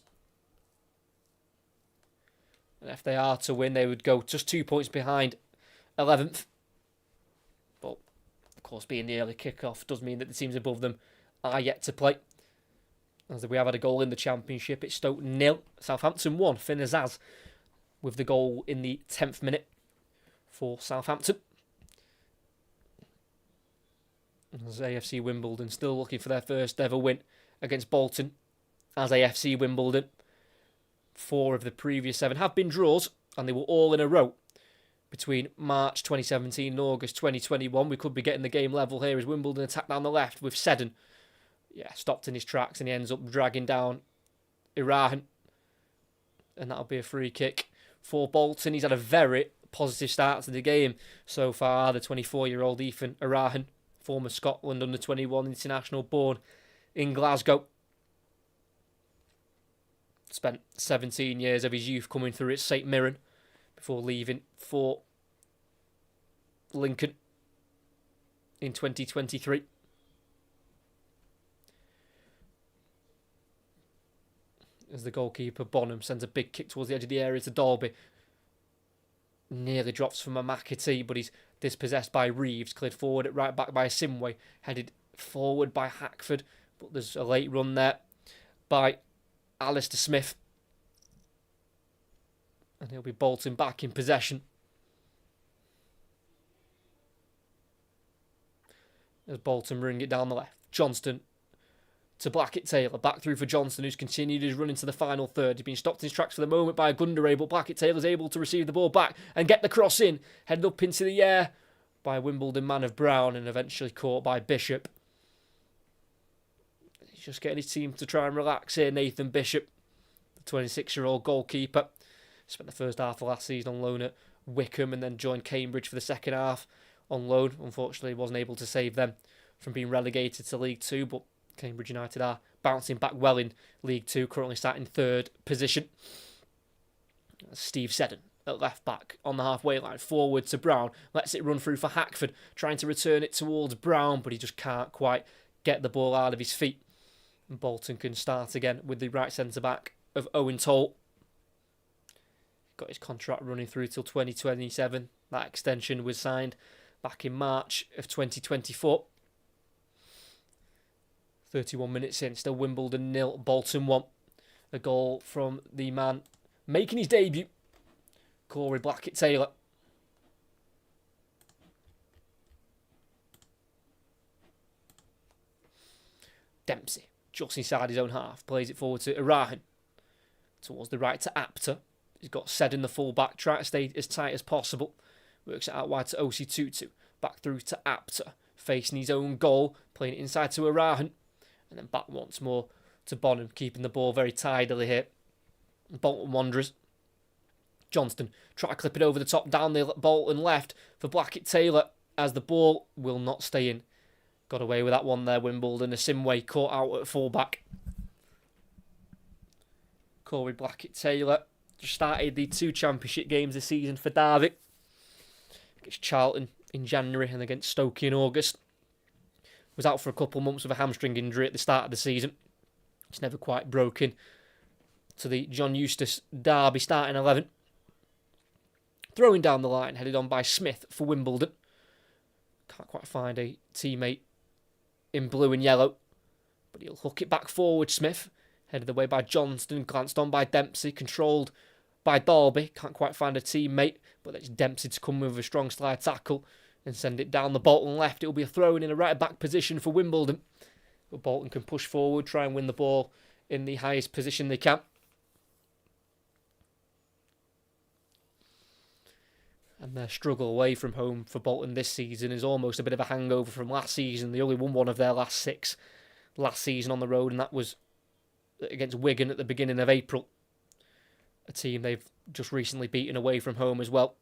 And if they are to win, they would go just 2 points behind 11th. But, of course, being the early kick-off does mean that the teams above them are yet to play. As we have had a goal in the Championship, it's Stoke 0, Southampton 1. Finn Azaz with the goal in the 10th minute for Southampton. As AFC Wimbledon still looking for their first ever win against Bolton as AFC Wimbledon. 4 of the previous 7 have been draws, and they were all in a row between March 2017 and August 2021. We could be getting the game level here as Wimbledon attack down the left with Seddon. Stopped in his tracks, and he ends up dragging down Arahan. And that'll be a free kick for Bolton. He's had a very positive start to the game so far, the 24-year-old Ethan Arahan, former Scotland under-21 international, born in Glasgow. Spent 17 years of his youth coming through at St Mirren before leaving for Lincoln in 2023. As the goalkeeper, Bonham, sends a big kick towards the edge of the area to Dalby. nearly drops from a McAtee, but he's dispossessed by Reeves, cleared forward at right back by Simway, headed forward by Hackford, but there's a late run there by Alistair Smith, and he'll be Bolton back in possession. As Bolton ring it down the left, Johnston to Blackett-Taylor, back through for Johnston, who's continued his run into the final third. He's been stopped in his tracks for the moment by a Gunderay, but Blackett-Taylor's able to receive the ball back and get the cross in, headed up into the air by Wimbledon man of Brown, and eventually caught by Bishop. He's just getting his team to try and relax here, Nathan Bishop, the 26-year-old goalkeeper. Spent the first half of last season on loan at Wickham and then joined Cambridge for the second half on loan. Unfortunately, wasn't able to save them from being relegated to League Two, but Cambridge United are bouncing back well in League Two, currently sat in third position. Steve Seddon at left back on the halfway line, forward to Brown, lets it run through for Hackford, trying to return it towards Brown, but he just can't quite get the ball out of his feet. And Bolton can start again with the right centre back of Owen Toll. Got his contract running through till 2027. That extension was signed back in March of 2024. 31 minutes in, still Wimbledon 0, Bolton 1. A goal from the man making his debut, Corey Blackett-Taylor. Dempsey, just inside his own half, plays it forward to Irahan. Towards the right to Apter. He's got Seddon the full-back, trying to stay as tight as possible. Works it out wide to Osi Tutu. Back through to Apter, facing his own goal, playing it inside to Irahan. And then back once more to Bonham, keeping the ball very tidily here. Bolton Wanderers. Johnston try to clip it over the top down the Bolton left for Blackett-Taylor, as the ball will not stay in. Got away with that one there, Wimbledon. A Simway caught out at full-back. Corey Blackett-Taylor just started the 2 championship games this season for Derby. Against Charlton in January and against Stoke in August. Was out for a couple of months with a hamstring injury at the start of the season. It's never quite broken to the John Eustace Derby starting 11. Throwing down the line, headed on by Smith for Wimbledon. Can't quite find a teammate in blue and yellow, but he'll hook it back forward, Smith. Headed away by Johnston, glanced on by Dempsey, controlled by Dalby. Can't quite find a teammate, but it's Dempsey to come with a strong slide tackle and send it down the Bolton left. It'll be a throw in a right-back position for Wimbledon. But Bolton can push forward, try and win the ball in the highest position they can. And their struggle away from home for Bolton this season is almost a bit of a hangover from last season. They only won one of their last 6 last season on the road, and that was against Wigan at the beginning of April. A team they've just recently beaten away from home as well.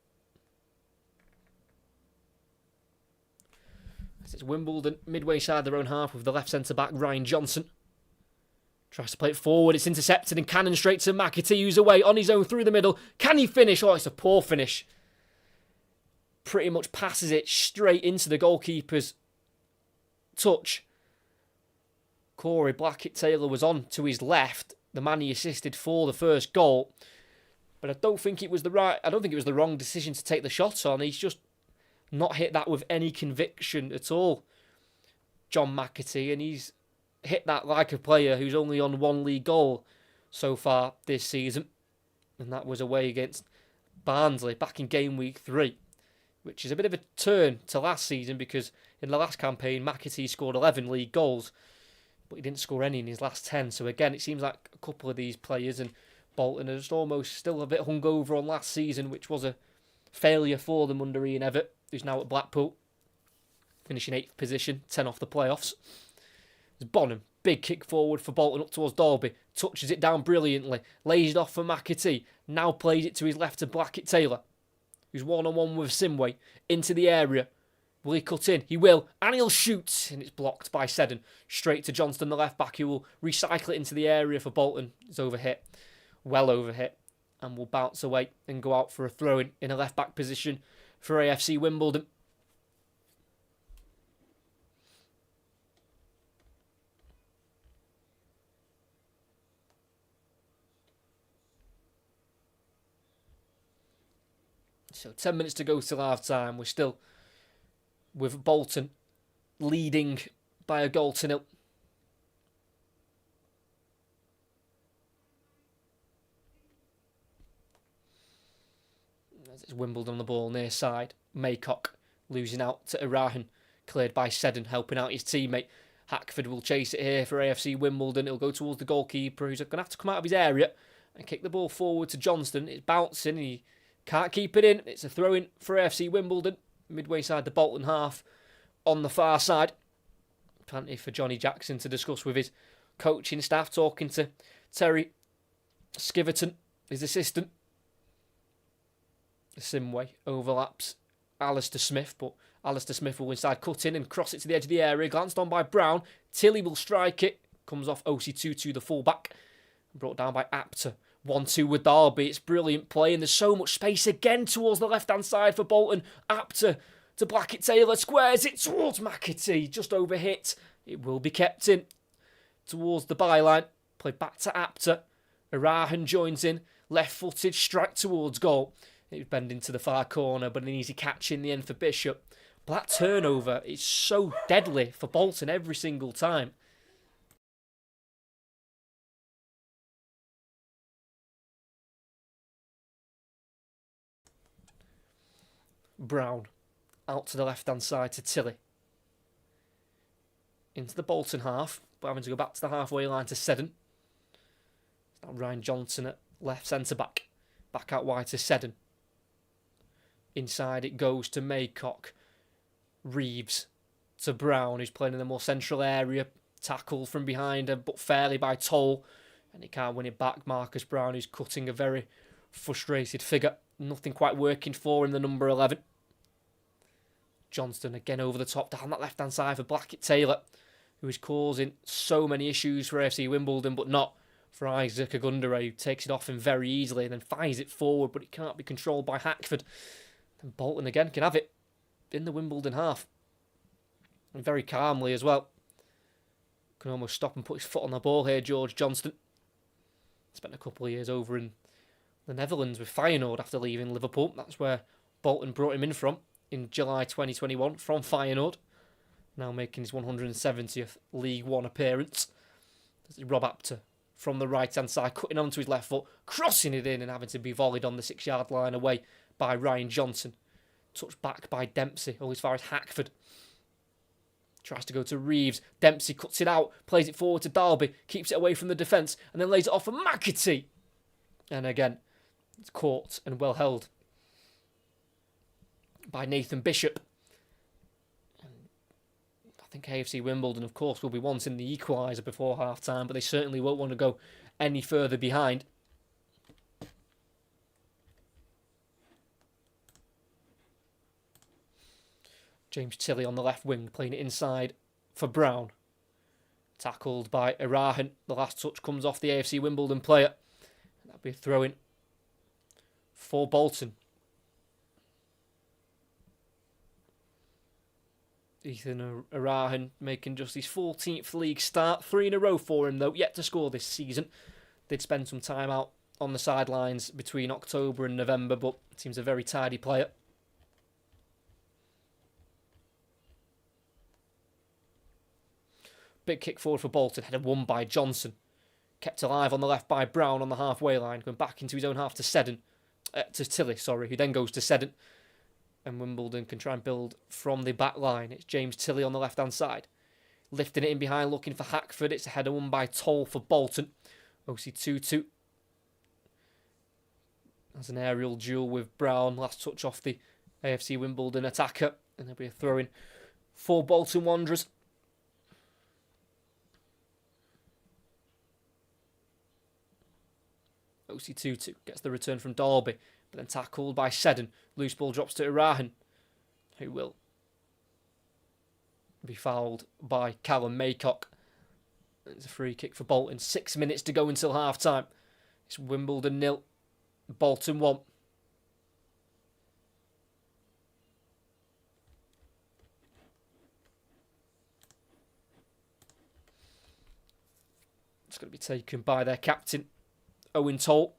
It's Wimbledon midway side their own half with the left centre-back Ryan Johnson. Tries to play it forward, it's intercepted and cannon straight to McAtee, who's away on his own through the middle. Can he finish? Oh, it's a poor finish. Pretty much passes it straight into the goalkeeper's touch. Corey Blackett-Taylor was on to his left, the man he assisted for the first goal. But I don't think it was the wrong decision to take the shot on. He's just not hit that with any conviction at all, John McAtee, and he's hit that like a player who's only on 1 league goal so far this season, and that was away against Barnsley back in game week 3, which is a bit of a turn to last season because in the last campaign McAtee scored 11 league goals, but he didn't score any in his last 10. So again, it seems like a couple of these players and Bolton are just almost still a bit hungover on last season, which was a failure for them under Ian Evatt, who's now at Blackpool, finishing 8th position, 10 off the playoffs. There's Bonham, big kick forward for Bolton up towards Dalby, touches it down brilliantly, lays it off for McAtee, now plays it to his left to Blackett-Taylor, who's one-on-one with Simway, into the area. Will he cut in? He will, and he'll shoot, and it's blocked by Seddon. Straight to Johnston, the left-back, who will recycle it into the area for Bolton. It's overhit, well overhit, and will bounce away and go out for a throw-in in a left-back position for AFC Wimbledon. So 10 minutes to go till half time. We're still with Bolton leading by a goal to nil. As it's Wimbledon on the ball near side. Maycock losing out to Irahan. Cleared by Seddon, helping out his teammate. Hackford will chase it here for AFC Wimbledon. It'll go towards the goalkeeper, who's going to have to come out of his area and kick the ball forward to Johnston. It's bouncing, and he can't keep it in. It's a throw-in for AFC Wimbledon. Midway side the Bolton half on the far side. Plenty for Johnny Jackson to discuss with his coaching staff, talking to Terry Skiverton, his assistant. Simway overlaps Alistair Smith, but Alistair Smith will inside cut in and cross it to the edge of the area. Glanced on by Brown. Tilly will strike it. Comes off OC2 the full-back. Brought down by Apter. 1-2 with Derby. It's brilliant play, and there's so much space again towards the left-hand side for Bolton. Apter to Blackett-Taylor. Squares it towards McAtee. Just overhit. It will be kept in towards the byline. Played back to Apter. Irahan joins in. Left-footed strike towards goal. It was bending to the far corner, but an easy catch in the end for Bishop. But that turnover is so deadly for Bolton every single time. Brown out to the left-hand side to Tilly. Into the Bolton half, but having to go back to the halfway line to Seddon. It's now Ryan Johnson at left centre-back. Back out wide to Seddon. Inside it goes to Maycock. Reeves to Brown, who's playing in the more central area. Tackled from behind him, but fairly by Toll. And he can't win it back. Marcus Brown, who's cutting a very frustrated figure. Nothing quite working for him, the number 11. Johnston again over the top down that left-hand side for Blackett-Taylor, who is causing so many issues for AFC Wimbledon, but not for Isaac Agundere, who takes it off him very easily and then fires it forward, but it can't be controlled by Hackford. And Bolton again can have it in the Wimbledon half. And very calmly as well. Can almost stop and put his foot on the ball here, George Johnston. Spent a couple of years over in the Netherlands with Feyenoord after leaving Liverpool. That's where Bolton brought him in from in July 2021 from Feyenoord. Now making his 170th League One appearance. Rob Apter from the right-hand side, cutting onto his left foot, crossing it in and having to be volleyed on the 6-yard line away by Ryan Johnson. Touched back by Dempsey, all as far as Hackford. Tries to go to Reeves. Dempsey cuts it out, plays it forward to Derby, keeps it away from the defence, and then lays it off for McAtee. And again, it's caught and well held by Nathan Bishop. And I think AFC Wimbledon, of course, will be wanting the equaliser before half-time, but they certainly won't want to go any further behind. James Tilley on the left wing, playing it inside for Brown. Tackled by Irahan. The last touch comes off the AFC Wimbledon player. That'll be a throw-in for Bolton. Ethan Irahan making just his 14th league start. 3 in a row for him, though, yet to score this season. Did spend some time out on the sidelines between October and November, but seems a very tidy player. Big kick forward for Bolton, headed won by Johnson. Kept alive on the left by Brown on the halfway line, going back into his own half to Tilly, who then goes to Seddon. And Wimbledon can try and build from the back line. It's James Tilley on the left-hand side. Lifting it in behind, looking for Hackford. It's a header won by Toll for Bolton. OC2-2. That's an aerial duel with Brown. Last touch off the AFC Wimbledon attacker. And there'll be a throw-in for Bolton Wanderers. OC2-2 gets the return from Derby, but then tackled by Seddon. Loose ball drops to Irahan, who will be fouled by Callum Maycock. It's a free kick for Bolton. 6 minutes to go until half-time. It's Wimbledon 0, Bolton 1. It's going to be taken by their captain, Owen Toll,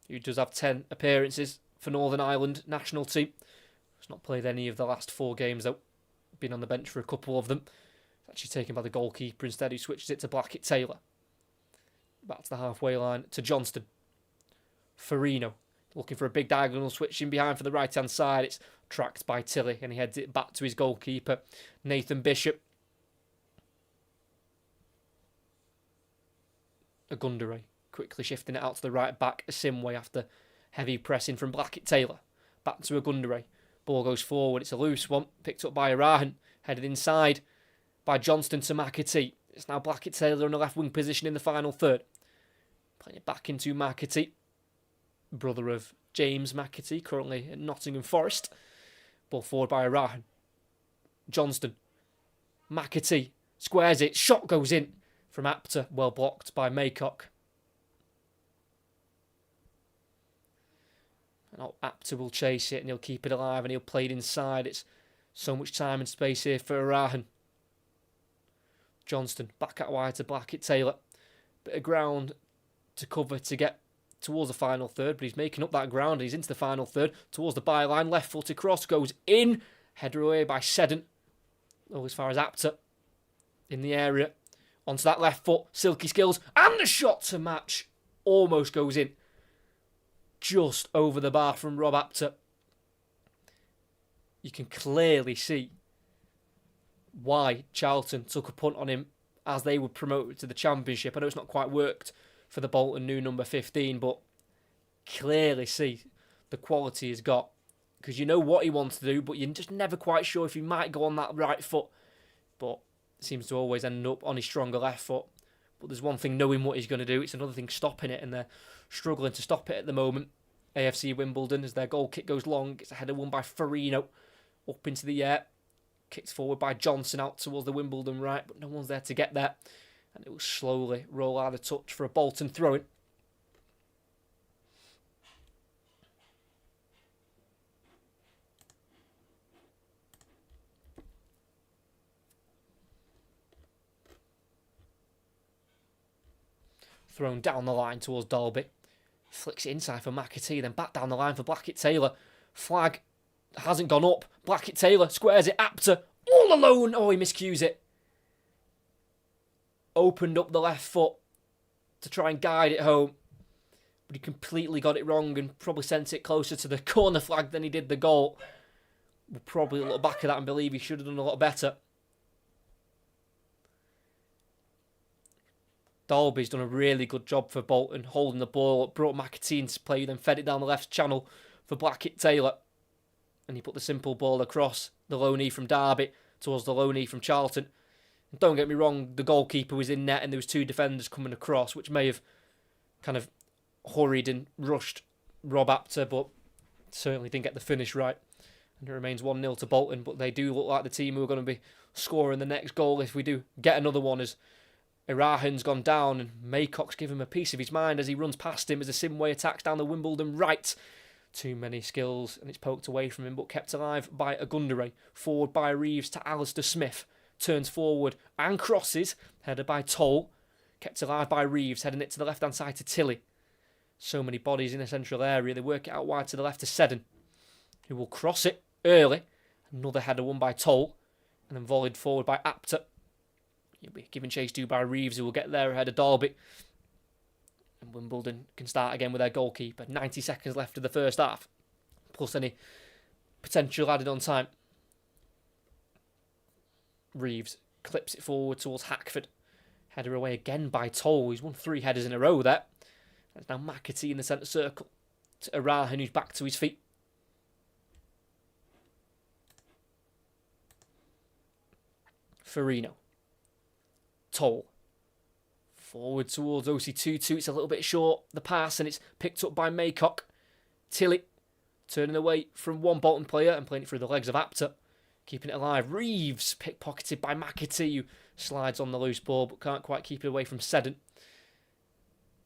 who does have 10 appearances for Northern Ireland national team. He's not played any of the last 4 games though. Been on the bench for a couple of them. It's actually taken by the goalkeeper instead, who switches it to Blackett-Taylor. Back to the halfway line to Johnston. Farino looking for a big diagonal switch in behind for the right hand side. It's tracked by Tilly and he heads it back to his goalkeeper, Nathan Bishop. Agundere quickly shifting it out to the right back, Asimwe after heavy pressing from Blackett-Taylor. Back to Agundere. Ball goes forward, it's a loose one, picked up by Irahan, headed inside by Johnston to McAtee. It's now Blackett-Taylor in the left wing position in the final third. Playing it back into McAtee, brother of James McAtee, currently at Nottingham Forest. Ball forward by Irahan. Johnston. McAtee squares it, shot goes in from Apter, well blocked by Maycock. And Apter will chase it and he'll keep it alive and he'll play it inside. It's so much time and space here for Irahan. Johnston back out wide to Blackett-Taylor. Bit of ground to cover to get towards the final third, but he's making up that ground. He's into the final third towards the byline. Left footed cross goes in. Header away by Seddon. Oh, as far as Apter in the area. Onto that left foot. Silky skills and the shot to match. Almost goes in. Just over the bar from Rob Apter. You can clearly see why Charlton took a punt on him as they were promoted to the Championship. I know it's not quite worked for the Bolton new number 15, but clearly see the quality he's got. Because you know what he wants to do, but you're just never quite sure if he might go on that right foot. But seems to always end up on his stronger left foot. But there's one thing knowing what he's going to do, it's another thing stopping it, and they're struggling to stop it at the moment. AFC Wimbledon, as their goal kick goes long, it's a header won by Farino up into the air. Kicked forward by Johnson out towards the Wimbledon right, but no one's there to get there. And it will slowly roll out of touch for a Bolton throw-in. Thrown down the line towards Dalby. Flicks it inside for McAtee, then back down the line for Blackett-Taylor. Flag hasn't gone up. Blackett-Taylor squares it. Apter all alone. Oh, he miscues it. Opened up the left foot to try and guide it home. But he completely got it wrong and probably sent it closer to the corner flag than he did the goal. We'll probably look back at that and believe he should have done a lot better. Dalby's done a really good job for Bolton, holding the ball, brought McAtee into play, then fed it down the left channel for Blackett-Taylor. And he put the simple ball across the low knee from Derby towards the low knee from Charlton. And don't get me wrong, the goalkeeper was in net and there was 2 defenders coming across, which may have kind of hurried and rushed Rob Apter, but certainly didn't get the finish right. And it remains 1-0 to Bolton, but they do look like the team who are going to be scoring the next goal if we do get another one, as Irahan's gone down and Maycock's given him a piece of his mind as he runs past him as Asimwe attacks down the Wimbledon right. Too many skills and it's poked away from him, but kept alive by Agundere. Forward by Reeves to Alistair Smith. Turns forward and crosses. Headed by Toll. Kept alive by Reeves, heading it to the left-hand side to Tilly. So many bodies in the central area. They work it out wide to the left to Seddon, who will cross it early. Another header won by Toll. And then volleyed forward by Apter. He'll be given chase to by Reeves, who will get there ahead of Dalby. And Wimbledon can start again with their goalkeeper. 90 seconds left of the first half, plus any potential added on time. Reeves clips it forward towards Hackford. Header away again by Toll. He's won 3 headers in a row there. That's now McAtee in the centre circle. To Irahan, who's back to his feet. Farino. Toll. Forward towards OC22. It's a little bit short, the pass, and it's picked up by Maycock. Tilly turning away from one Bolton player and playing it through the legs of Apter. Keeping it alive. Reeves pickpocketed by McAtee, who slides on the loose ball but can't quite keep it away from Seddon.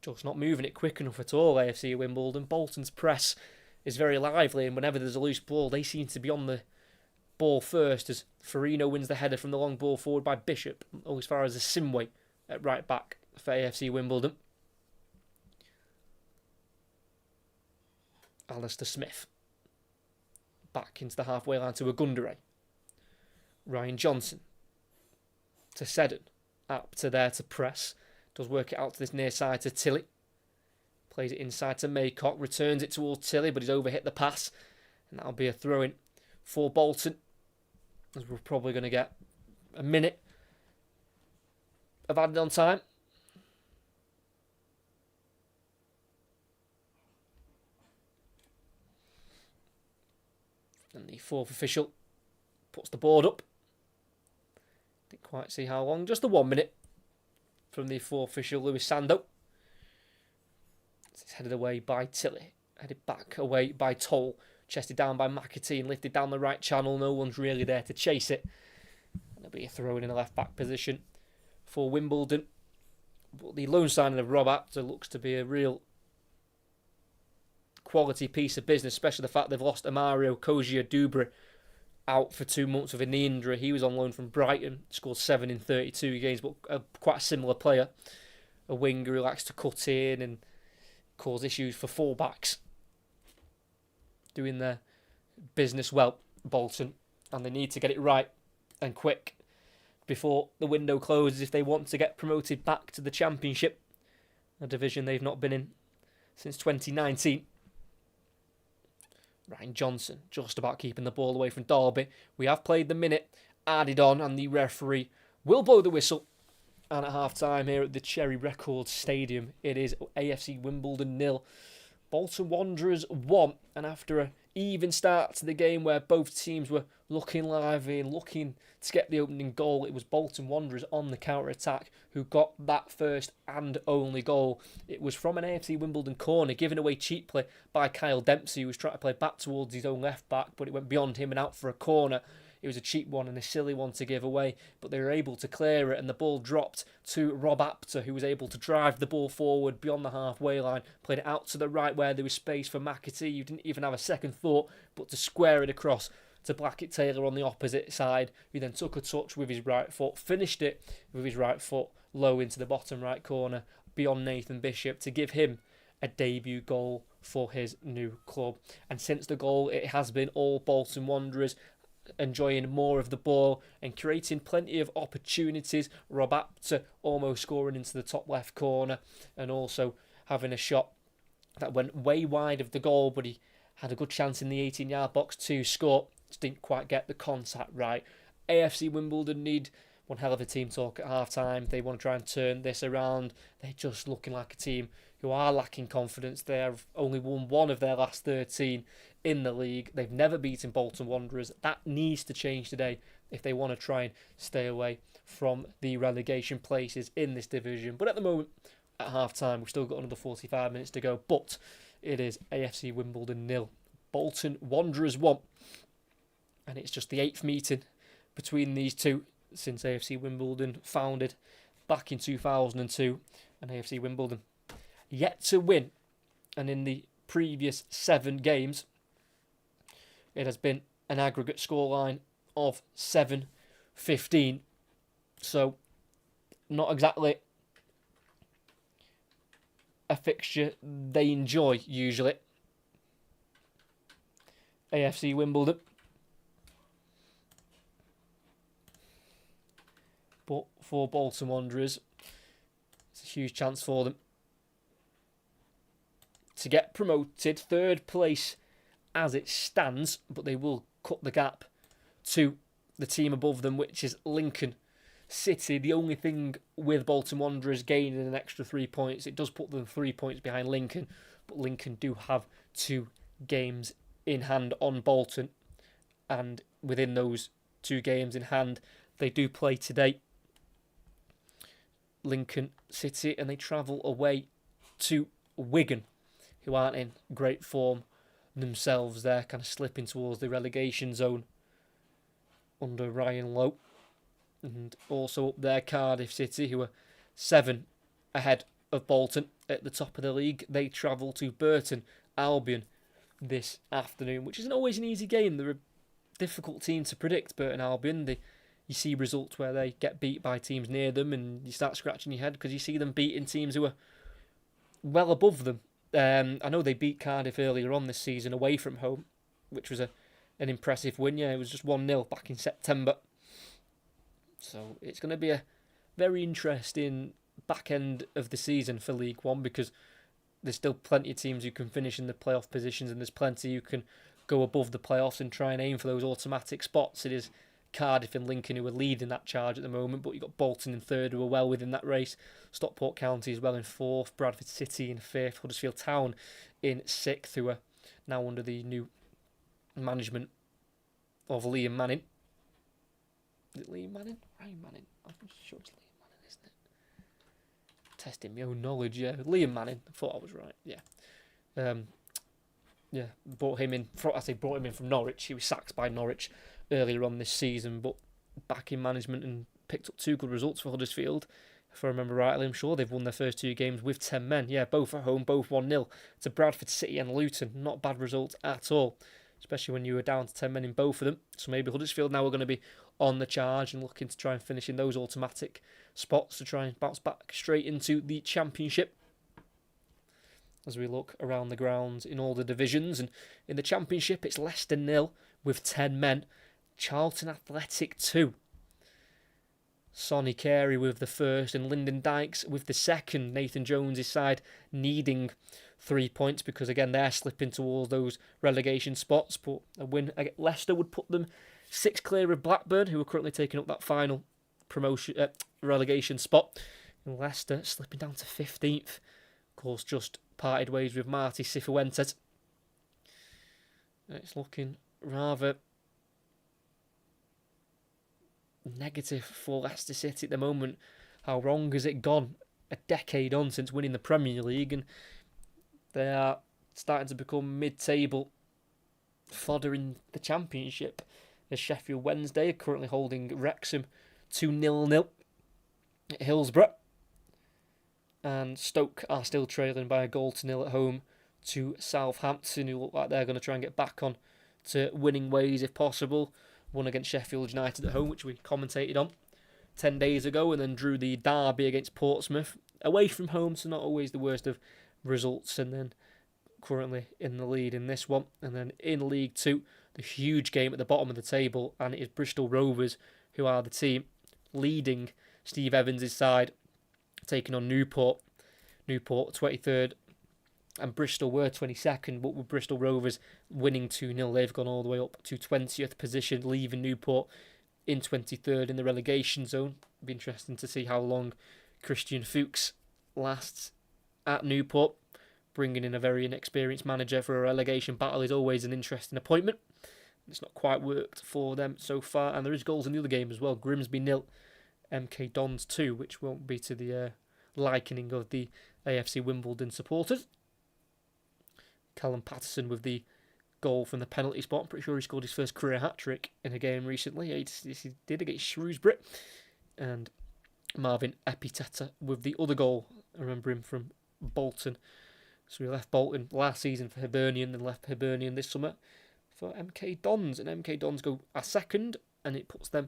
Just not moving it quick enough at all, AFC Wimbledon. Bolton's press is very lively, and whenever there's a loose ball, they seem to be on the ball first, as Farino wins the header from the long ball forward by Bishop, as far as Asimwe at right back for AFC Wimbledon. Alistair Smith. Back into the halfway line to Agundere. Ryan Johnson to Seddon. Up to there to press. Does work it out to this near side to Tilley. Plays it inside to Maycock. Returns it towards Tilley, but he's overhit the pass. And that'll be a throw-in for Bolton. As we're probably going to get a minute of added on time. And the fourth official puts the board up. Didn't quite see how long. Just the 1 minute from the fourth official, Lewis Sando. It's headed away by Tilley. Headed back away by Toll. Chested down by McAtee and lifted down the right channel. No one's really there to chase it. And there'll be a throw-in a left-back position for Wimbledon. But the loan signing of Rob Apter looks to be a real quality piece of business, especially the fact they've lost Amario Cogia-Dubre out for 2 months with a knee injury. He was on loan from Brighton, scored 7 in 32 games, but quite a similar player. A winger who likes to cut in and cause issues for fullbacks. Doing their business well, Bolton, and they need to get it right and quick before the window closes if they want to get promoted back to the Championship, a division they've not been in since 2019. Ryan Johnson just about keeping the ball away from Derby. We have played the minute added on, and the referee will blow the whistle. And at half-time here at the Cherry Records Stadium, it is AFC Wimbledon 0, Bolton Wanderers 1. And after an even start to the game where both teams were looking lively and looking to get the opening goal, it was Bolton Wanderers on the counter-attack who got that first and only goal. It was from an AFC Wimbledon corner, given away cheaply by Kyle Dempsey, who was trying to play back towards his own left-back, but it went beyond him and out for a corner. It was a cheap one and a silly one to give away, but they were able to clear it, and the ball dropped to Rob Apter, who was able to drive the ball forward beyond the halfway line, played it out to the right where there was space for McAtee, who didn't even have a second thought, but to square it across to Blackett-Taylor on the opposite side, who then took a touch with his right foot, finished it with his right foot low into the bottom right corner beyond Nathan Bishop to give him a debut goal for his new club. And since the goal, it has been all Bolton Wanderers enjoying more of the ball and creating plenty of opportunities. Rob Apter almost scoring into the top left corner and also having a shot that went way wide of the goal, but he had a good chance in the 18-yard box to score. Just didn't quite get the contact right. AFC Wimbledon need one hell of a team talk at half-time. They want to try and turn this around. They're just looking like a team who are lacking confidence. They have only won 1 of their last 13 in the league. They've never beaten Bolton Wanderers. That needs to change today if they want to try and stay away from the relegation places in this division. But at the moment, at half-time, we've still got another 45 minutes to go. But it is AFC Wimbledon 0, Bolton Wanderers 1. And it's just the 8th meeting between these two since AFC Wimbledon founded back in 2002. And AFC Wimbledon yet to win. And in the previous 7 games, it has been an aggregate scoreline of 7-15. So, not exactly a fixture they enjoy usually. AFC Wimbledon. But for Bolton Wanderers, it's a huge chance for them to get promoted. 3rd place as it stands, but they will cut the gap to the team above them, which is Lincoln City. The only thing with Bolton Wanderers gaining an extra 3 points, it does put them 3 points behind Lincoln, but Lincoln do have 2 games in hand on Bolton, and within those 2 games in hand, they do play today, Lincoln City, and they travel away to Wigan, who aren't in great form themselves. They're kind of slipping towards the relegation zone under Ryan Lowe. And also up there, Cardiff City, who are 7 ahead of Bolton at the top of the league. They travel to Burton Albion this afternoon, which isn't always an easy game. They're a difficult team to predict, Burton Albion. You see results where they get beat by teams near them and you start scratching your head because you see them beating teams who are well above them I know they beat Cardiff earlier on this season away from home, which was an impressive win. Yeah, it was just 1-0 back in September. So it's going to be a very interesting back end of the season for League One, because there's still plenty of teams who can finish in the playoff positions, and there's plenty who can go above the playoffs and try and aim for those automatic spots. It is Cardiff and Lincoln who are leading that charge at the moment, but you've got Bolton in third who are well within that race. Stockport County as well in fourth, Bradford City in fifth, Huddersfield Town in sixth, who are now under the new management of Liam Manning. Is it Liam Manning? Ryan Manning? I'm sure it's Liam Manning, isn't it? Testing my own knowledge, yeah. Liam Manning. I thought I was right, yeah. Yeah, brought him in from Norwich. He was sacked by Norwich earlier on this season, but back in management and picked up 2 good results for Huddersfield. If I remember rightly, I'm sure they've won their first 2 games with 10 men. Yeah, both at home, both 1-0 to Bradford City and Luton. Not bad results at all, especially when you were down to 10 men in both of them. So maybe Huddersfield now are going to be on the charge and looking to try and finish in those automatic spots to try and bounce back straight into the Championship. As we look around the grounds in all the divisions, and in the Championship it's Leicester 0 with 10 men, Charlton Athletic 2. Sonny Carey with the first and Lyndon Dykes with the second. Nathan Jones' side needing 3 points because again they're slipping towards those relegation spots, but a win against Leicester would put them 6 clear of Blackburn, who are currently taking up that final relegation spot. And Leicester slipping down to 15th. Of course, just parted ways with Marty Cifuentes. It's looking rather negative for Leicester City at the moment. How wrong has it gone? A decade on since winning the Premier League, and they are starting to become mid-table fodder in the Championship. As Sheffield Wednesday are currently holding Wrexham 2-0 at Hillsborough. And Stoke are still trailing by a goal to 0 at home to Southampton, who look like they're going to try and get back on to winning ways if possible. Won against Sheffield United at home, which we commentated on 10 days ago, and then drew the derby against Portsmouth away from home, so not always the worst of results. And then currently in the lead in this one. And then in League Two, the huge game at the bottom of the table, and it is Bristol Rovers, who are the team leading Steve Evans' side, taking on Newport. Newport 23rd and Bristol were 22nd, but with Bristol Rovers winning 2-0, they've gone all the way up to 20th position, leaving Newport in 23rd in the relegation zone. It'll be interesting to see how long Christian Fuchs lasts at Newport. Bringing in a very inexperienced manager for a relegation battle is always an interesting appointment. It's not quite worked for them so far, and there is goals in the other game as well. Grimsby 0, MK Dons 2, which won't be to the likening of the AFC Wimbledon supporters. Callum Patterson with the goal from the penalty spot. I'm pretty sure he scored his first career hat-trick in a game recently. He did against Shrewsbury. And Marvin Epiteta with the other goal. I remember him from Bolton. So he left Bolton last season for Hibernian and left Hibernian this summer for MK Dons. And MK Dons go a second, and it puts them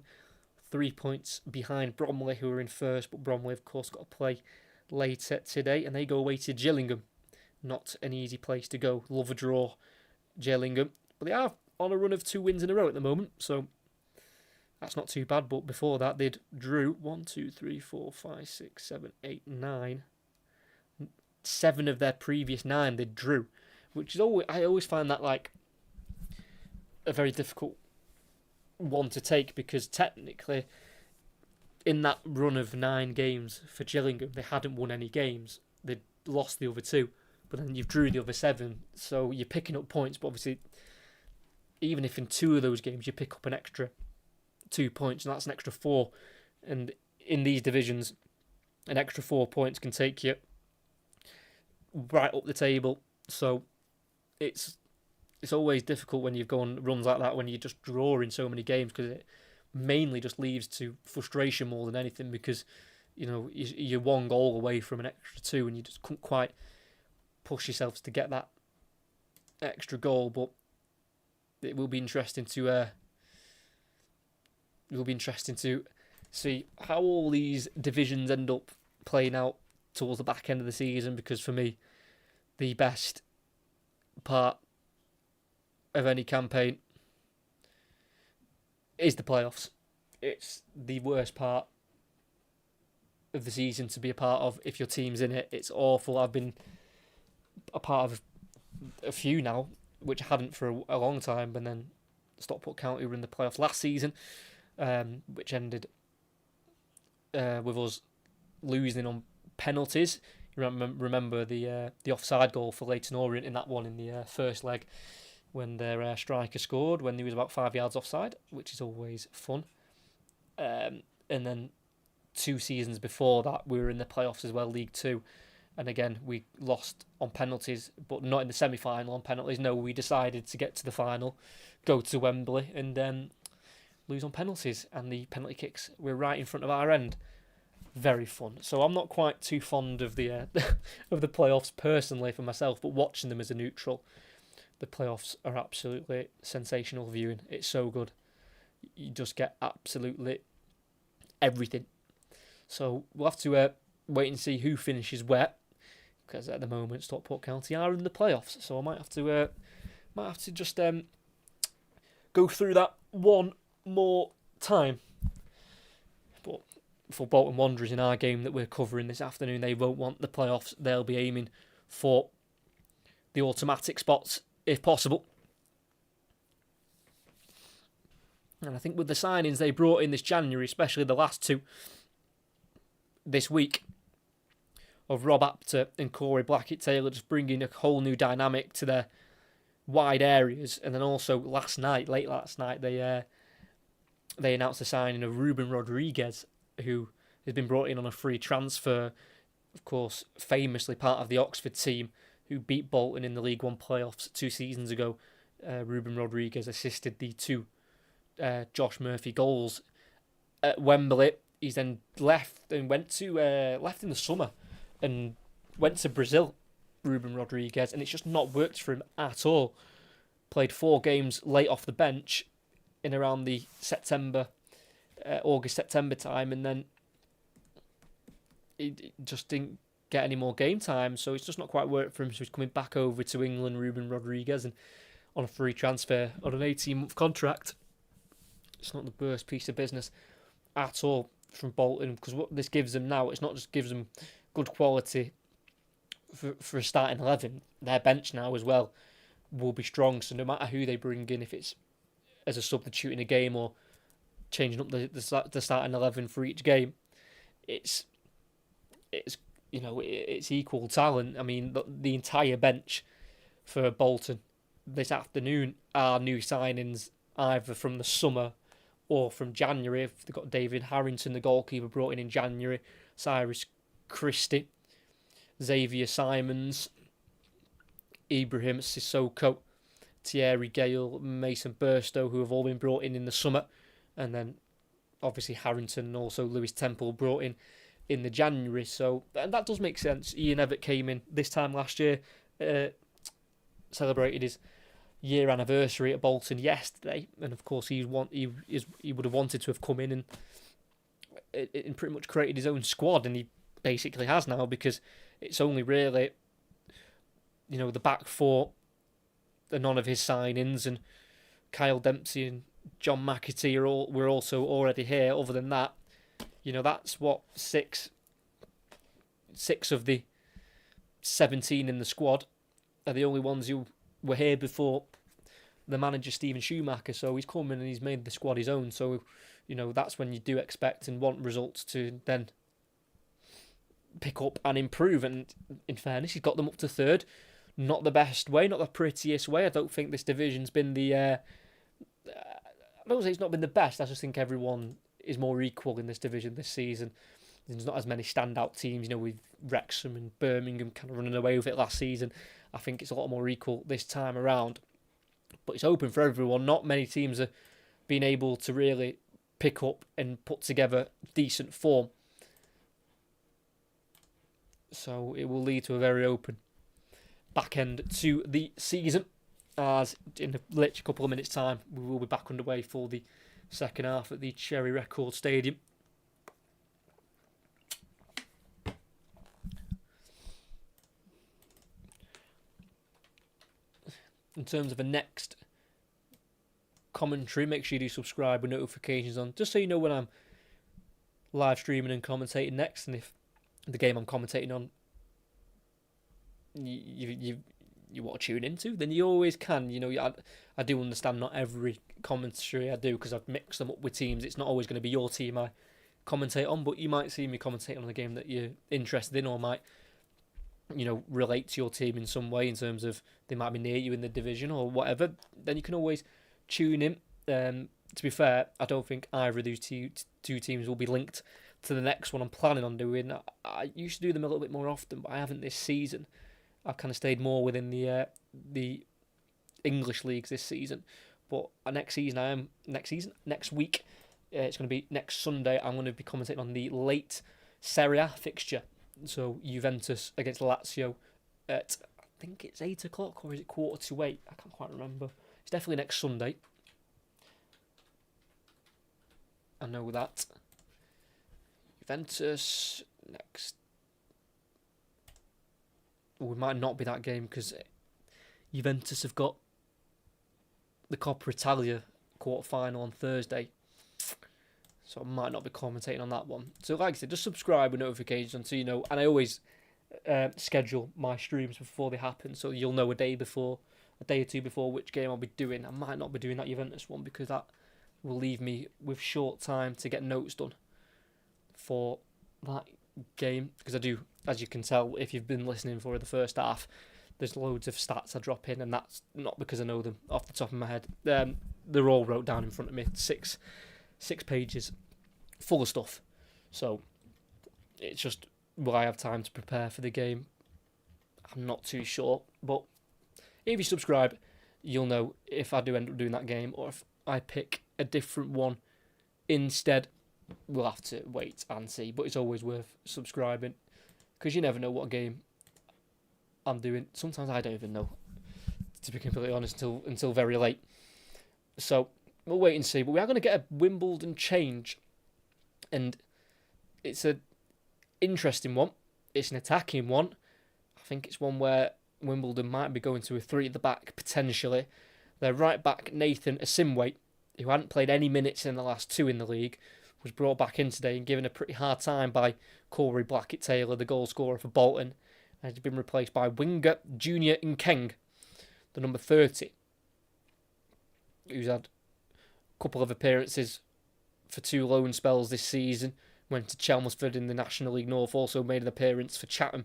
3 points behind Bromley, who are in first. But Bromley, of course, got to play later today, and they go away to Gillingham. Not an easy place to go. Love a draw, Gillingham. But they are on a run of 2 wins in a row at the moment, so that's not too bad. But before that, they'd drew 1, 2, 3, 4, 5, 6, 7, 8, 9. 7 of their previous 9 they drew, which is always, I always find that like a very difficult one to take, because technically in that run of 9 games for Gillingham, they hadn't won any games. They'd lost the other 2, but then you've drew the other 7, so you're picking up points. But obviously, even if in 2 of those games you pick up an extra 2 points, and that's an extra 4, and in these divisions, an extra 4 points can take you right up the table. So it's always difficult when you've gone runs like that, when you just draw in so many games, because it mainly just leads to frustration more than anything, because you know you're 1 goal away from an extra 2 and you just couldn't quite push yourselves to get that extra goal. But it will be interesting to see how all these divisions end up playing out towards the back end of the season, because for me, the best part of any campaign is the playoffs. It's the worst part of the season to be a part of if your team's in it. It's awful. I've been a part of a few now, which I hadn't for a long time, and then Stockport County were in the playoffs last season, which ended with us losing on penalties. You remember the offside goal for Leyton Orient in that one in the first leg when their striker scored when he was about 5 yards offside, which is always fun. And then 2 seasons before that, we were in the playoffs as well, League Two. And again, we lost on penalties, but not in the semi-final on penalties. No, we decided to get to the final, go to Wembley, and then lose on penalties. And the penalty kicks were right in front of our end. Very fun. So I'm not quite too fond of the of the playoffs personally for myself, but watching them as a neutral, the playoffs are absolutely sensational viewing. It's so good. You just get absolutely everything. So we'll have to wait and see who finishes where, because at the moment Stockport County are in the playoffs. So I might have to just go through that one more time. But for Bolton Wanderers in our game that we're covering this afternoon, they won't want the playoffs. They'll be aiming for the automatic spots if possible. And I think with the signings they brought in this January, especially the last 2 this week, of Rob Apter and Corey Blackett-Taylor, just bringing a whole new dynamic to their wide areas. And then also late last night, they announced the signing of Ruben Rodriguez, who has been brought in on a free transfer. Of course, famously part of the Oxford team who beat Bolton in the League One playoffs 2 seasons ago. Ruben Rodriguez assisted the 2 Josh Murphy goals at Wembley. He's then left in the summer and went to Brazil, Ruben Rodriguez, and it's just not worked for him at all. Played 4 games late off the bench in around the August-September time, and then he just didn't get any more game time, so it's just not quite worked for him. So he's coming back over to England, Ruben Rodriguez, and on a free transfer on an 18-month contract. It's not the worst piece of business at all from Bolton, because what this gives them now, it's not just gives them good quality for a starting 11. Their bench now as well will be strong, so no matter who they bring in, if it's as a substitute in a game or changing up the starting 11 for each game, it's equal talent. I mean, the entire bench for Bolton this afternoon are new signings, either from the summer or from January. They've got David Harrington, the goalkeeper, brought in January, Cyrus Christie, Xavier Simons, Ibrahim Sissoko, Thierry Gale, Mason Burstow, who have all been brought in the summer, and then obviously Harrington and also Lewis Temple brought in the January. So, and that does make sense. Ian Evatt came in this time last year, celebrated his year anniversary at Bolton yesterday, and of course he would have wanted to have come in and pretty much created his own squad, and he basically has now, because it's only really the back 4 are none of his signings, and Kyle Dempsey and John McAtee were also already here. Other than that, that's what six of the 17 in the squad are the only ones who were here before the manager Stephen Schumacher. So he's come in and he's made the squad his own. So that's when you do expect and want results to then pick up and improve. And in fairness, he's got them up to 3rd. Not the best way, not the prettiest way. I don't think this division's been I don't say it's not been the best. I just think everyone is more equal in this division this season. There's not as many standout teams, with Wrexham and Birmingham kind of running away with it last season. I think it's a lot more equal this time around. But it's open for everyone. Not many teams are being able to really pick up and put together decent form. So it will lead to a very open back end to the season, as in a couple of minutes' time we will be back underway for the second half at the Cherry Record Stadium. in terms of a next commentary, make sure you do subscribe with notifications on, just so you know when I'm live streaming and commentating next, and if the game I'm commentating on you want to tune into, then you always can. I do understand not every commentary I do, because I've mixed them up with teams. It's not always going to be your team I commentate on, but you might see me commentate on a game that you're interested in, or might relate to your team in some way, in terms of they might be near you in the division or whatever. Then you can always tune in. To be fair, I don't think either of these two teams will be linked to the next one I'm planning on doing. I used to do them a little bit more often, but I haven't this season. I've kind of stayed more within the English leagues this season. But next week, it's going to be next Sunday, I'm going to be commentating on the late Serie A fixture. So Juventus against Lazio at, I think it's 8 o'clock, or is it 7:45? I can't quite remember. It's definitely next Sunday. I know that. Juventus next. It might not be that game, because Juventus have got the Coppa Italia quarter-final on Thursday. So I might not be commentating on that one. So like I said, just subscribe with notifications so you know. And I always schedule my streams before they happen, so you'll know a day or two before which game I'll be doing. I might not be doing that Juventus one, because that will leave me with short time to get notes done for that game. Because I do, as you can tell if you've been listening for the first half, there's loads of stats I drop in, and that's not because I know them off the top of my head. They're all wrote down in front of me. Six pages full of stuff. So it's just, will I have time to prepare for the game? I'm not too sure. But if you subscribe, you'll know if I do end up doing that game, or if I pick a different one instead. We'll have to wait and see. But it's always worth subscribing, because you never know what game I'm doing. Sometimes I don't even know, to be completely honest, until very late. So we'll wait and see. But we are going to get a Wimbledon change, and it's an interesting one. It's an attacking one. I think it's one where Wimbledon might be going to a 3 at the back, potentially. Their right back, Nathan Asimwe, who hadn't played any minutes in the last 2 in the league, was brought back in today and given a pretty hard time by Corey Blackett-Taylor, the goal scorer for Bolton, and he's been replaced by winger Junior Nkeng, the number 30, who's had a couple of appearances for 2 loan spells this season. Went to Chelmsford in the National League North, also made an appearance for Chatham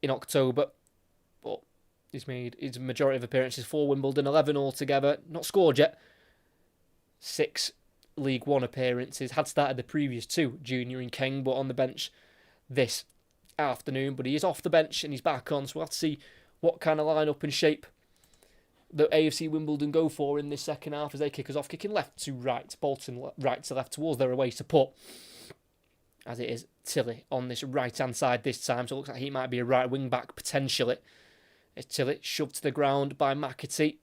in October, but he's made his majority of appearances for Wimbledon, 11 altogether, not scored yet. 6 League One appearances, had started the previous 2, Junior Nkeng, but on the bench this afternoon. But he is off the bench and he's back on, so we'll have to see what kind of lineup and shape the AFC Wimbledon go for in this second half as they kick us off, kicking left to right, Bolton right to left towards their away support, as it is Tilly on this right hand side this time, so it looks like he might be a right wing back potentially. It's Tilly shoved to the ground by McAtee,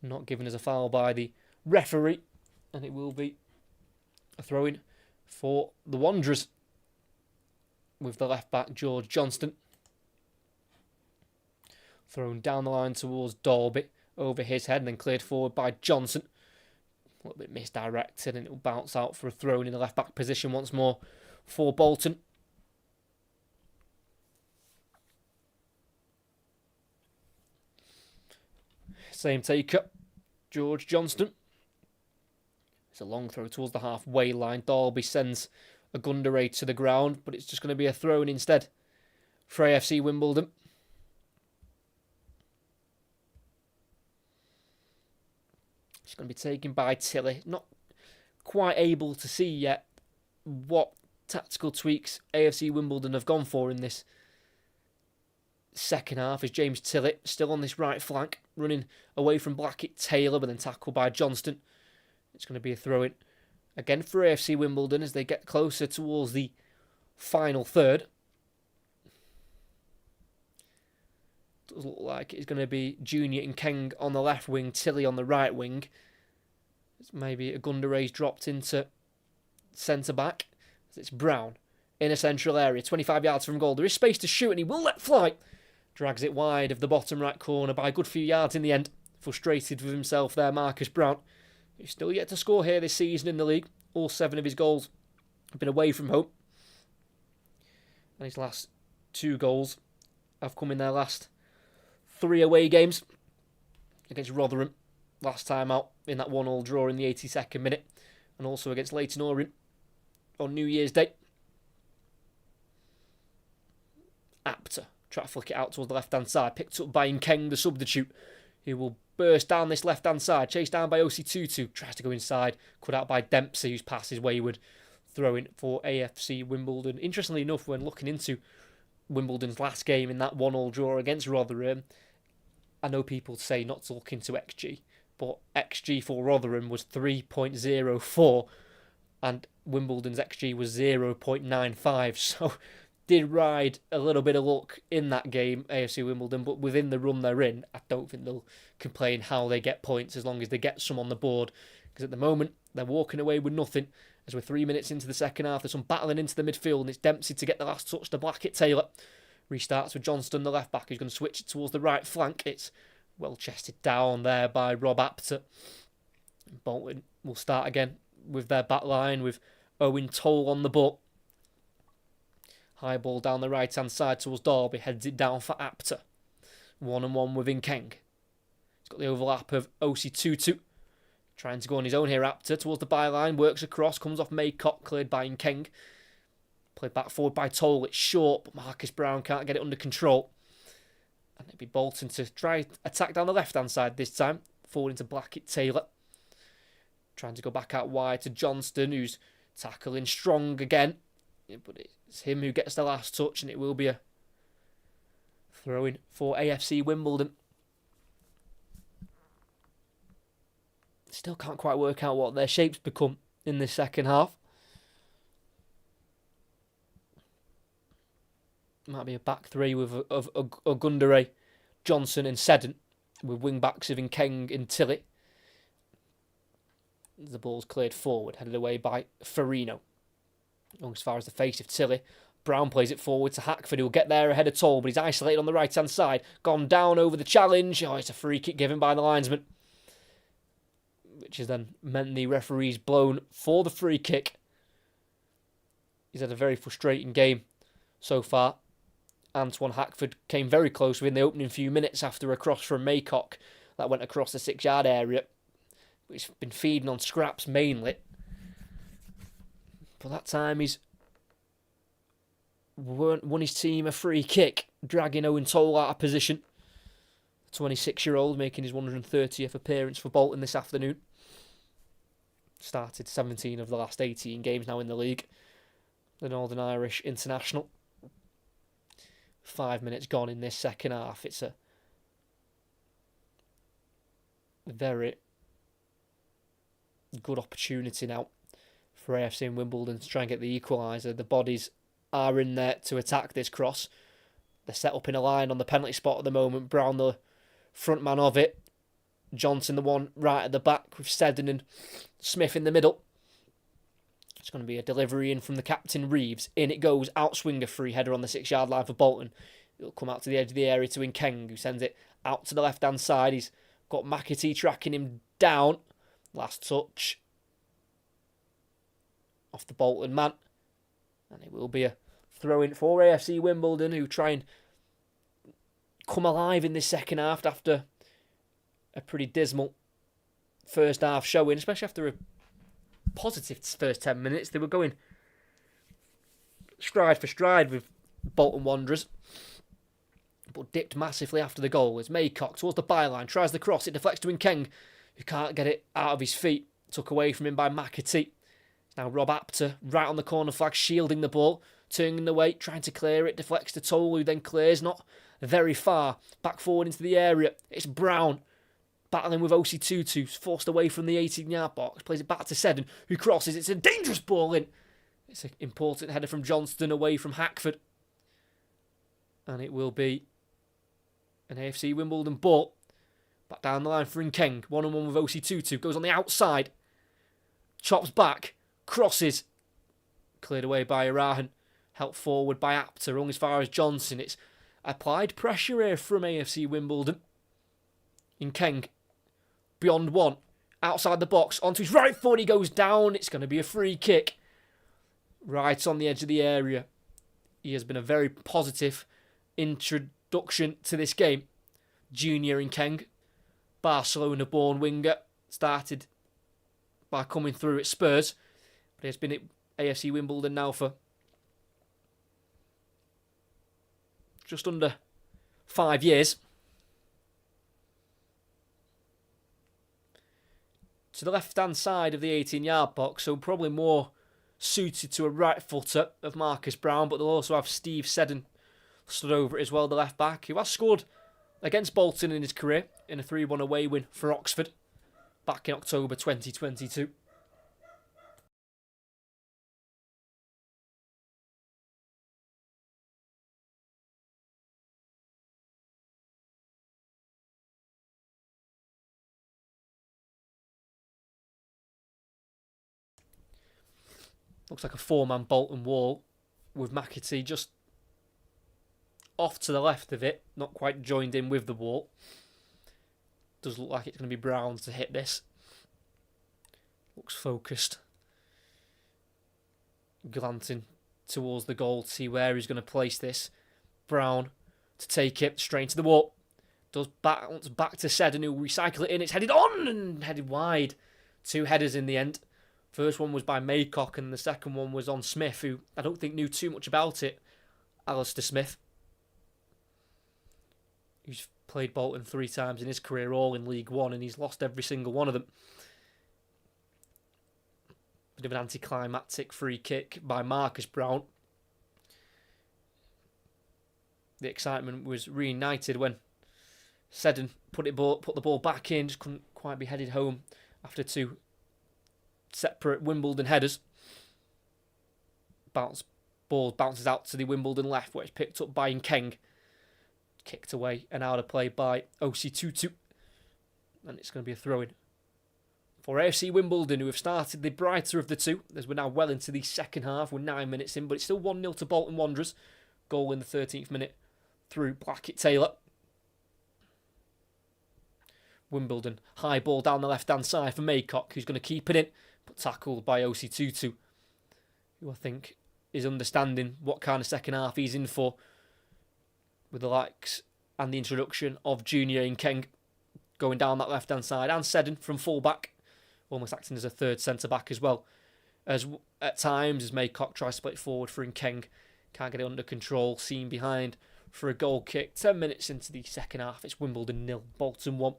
not given as a foul by the referee, and it will be a throw-in for the Wanderers with the left back George Johnston. Thrown down the line towards Dalby, over his head, and then cleared forward by Johnson. A little bit misdirected, and it will bounce out for a throw-in in the left back position once more for Bolton. Same taker, George Johnston. It's a long throw towards the halfway line. Dalby sends a Gunderay to the ground, but it's just going to be a throw-in instead for AFC Wimbledon. It's going to be taken by Tilly. Not quite able to see yet what tactical tweaks AFC Wimbledon have gone for in this second half. Is James Tillett still on this right flank, running away from Blackett-Taylor, but then tackled by Johnston. It's going to be a throw-in again for AFC Wimbledon as they get closer towards the final third. Does look like it's going to be Junior Nkeng on the left wing, Tilly on the right wing. Maybe a Gunderay's dropped into centre-back. It's Brown in a central area, 25 yards from goal. There is space to shoot and he will let fly. Drags it wide of the bottom right corner by a good few yards in the end frustrated with himself there, Marcus Brown. He's still yet to score here this season in the league. All 7 of his goals have been away from home. And his last 2 goals have come in their last 3 away games. Against Rotherham, last time out in that 1-1 draw in the 82nd minute. And also against Leyton Orient on New Year's Day. Apter, try to flick it out towards the left-hand side. Picked up by Nkeng, the substitute, who will burst down this left-hand side. Chased down by Osei-Tutu. Tries to go inside. Cut out by Dempsey, whose pass is wayward. Throw-in for AFC Wimbledon. Interestingly enough, when looking into Wimbledon's last game in that 1-1 draw against Rotherham, I know people say not to look into XG, but XG for Rotherham was 3.04 and Wimbledon's XG was 0.95. So did ride a little bit of luck in that game, AFC Wimbledon, but within the run they're in, I don't think they'll complain how they get points as long as they get some on the board. Because at the moment, they're walking away with nothing. As we're 3 minutes into the second half, there's some battling into the midfield, and it's Dempsey to get the last touch to Blackett-Taylor. Restarts with Johnston, the left-back, who's going to switch it towards the right flank. It's well chested down there by Rob Apter. Bolton will start again with their back line, with Owen Toll on the ball. High ball down the right-hand side towards Derby, heads it down for Apter. 1-on-1 with Nkeng. He's got the overlap of Osei-Tutu. Trying to go on his own here, Apter, towards the byline, works across, comes off Maycock, cleared by Nkeng. Played back forward by Toll, it's short, but Marcus Brown can't get it under control. And it'll be Bolton to try attack down the left-hand side this time, forward into Blackett-Taylor. Trying to go back out wide to Johnston, who's tackling strong again. But it's him who gets the last touch, and it will be a throw-in for AFC Wimbledon. Still can't quite work out what their shapes become in this second half. Might be a back 3 with Ogundere, Johnson and Seddon, with wing-backs of Nkeng and Tilly. The ball's cleared forward, headed away by Farino. As far as the face of Tilly, Brown plays it forward to Hackford, who will get there ahead of Toll, but he's isolated on the right-hand side. Gone down over the challenge. Oh, it's a free kick given by the linesman, which has then meant the referee's blown for the free kick. He's had a very frustrating game so far. Antoine Hackford came very close within the opening few minutes after a cross from Maycock that went across the 6-yard area. He's been feeding on scraps mainly. But that time he's won his team a free kick, dragging Owen Toll out of position. The 26-year-old making his 130th appearance for Bolton this afternoon. Started 17 of the last 18 games now in the league. The Northern Irish international. 5 minutes gone in this second half. It's a very good opportunity now for AFC and Wimbledon to try and get the equaliser. The bodies are in there to attack this cross. They're set up in a line on the penalty spot at the moment. Brown, the front man of it. Johnson, the one right at the back, with Seddon and Smith in the middle. It's going to be a delivery in from the captain, Reeves. In it goes, outswinger free header on the 6-yard line for Bolton. It'll come out to the edge of the area to Nkeng, who sends it out to the left-hand side. He's got McAtee tracking him down. Last touch off the Bolton man. And it will be a throw-in for AFC Wimbledon, who try and come alive in this second half after a pretty dismal first half showing, especially after a positive first 10 minutes. They were going stride for stride with Bolton Wanderers, but dipped massively after the goal as Maycock towards the byline, tries the cross, it deflects to Nkeng, who can't get it out of his feet, took away from him by McAtee. Now Rob Apter, right on the corner flag, shielding the ball, turning the weight, trying to clear it, deflects to Toll, who then clears, not very far, back forward into the area. It's Brown, battling with Osei-Tutu, forced away from the 18-yard box, plays it back to Seddon, who crosses. It's a dangerous ball in. It's an important header from Johnston away from Hackford. And it will be an AFC Wimbledon ball. Back down the line for Nkeng, 1-on-1 with Osei-Tutu, goes on the outside, chops back, crosses, cleared away by Irahan, helped forward by Apter, wrong as far as Johnson. It's applied pressure here from AFC Wimbledon. Nkeng beyond one. Outside the box, onto his right foot, he goes down. It's going to be a free kick. Right on the edge of the area. He has been a very positive introduction to this game. Junior Nkeng, Barcelona-born winger, started by coming through at Spurs, but he's been at AFC Wimbledon now for just under 5 years. To the left-hand side of the 18-yard box, so probably more suited to a right footer of Marcus Brown, but they'll also have Steve Seddon stood over it as well, the left-back, who has scored against Bolton in his career in a 3-1 away win for Oxford back in October 2022. Looks like a 4-man Bolton wall with McAtee just off to the left of it, not quite joined in with the wall. Does look like it's going to be Brown to hit this. Looks focused. Glancing towards the goal to see where he's going to place this. Brown to take it straight into the wall. Does bounce back to Seddon, who recycle it in. It's headed on and headed wide. 2 headers in the end. First one was by Maycock and the second one was on Smith, who I don't think knew too much about it. Alistair Smith, who's played Bolton 3 times in his career, all in League One, and he's lost every single one of them. Bit of an anticlimactic free kick by Marcus Brown. The excitement was reunited when Seddon put the ball back in, just couldn't quite be headed home after 2 separate Wimbledon headers. Ball bounces out to the Wimbledon left, where it's picked up by Nkeng. Kicked away and out of play by OC22. And it's going to be a throw-in for AFC Wimbledon, who have started the brighter of the two, as we're now well into the second half. We're 9 minutes in, but it's still 1-0 to Bolton Wanderers. Goal in the 13th minute through Blackett-Taylor. Wimbledon, high ball down the left-hand side for Maycock, who's going to keep it in, but tackled by OC22, who I think is understanding what kind of second half he's in for, with the likes and the introduction of Junior Nkeng going down that left-hand side, and Seddon from full-back, almost acting as a third centre-back as well. As at times, as Maycock tries to play it forward for Nkeng, can't get it under control, seen behind for a goal kick. 10 minutes into the second half, it's Wimbledon 0, Bolton 1.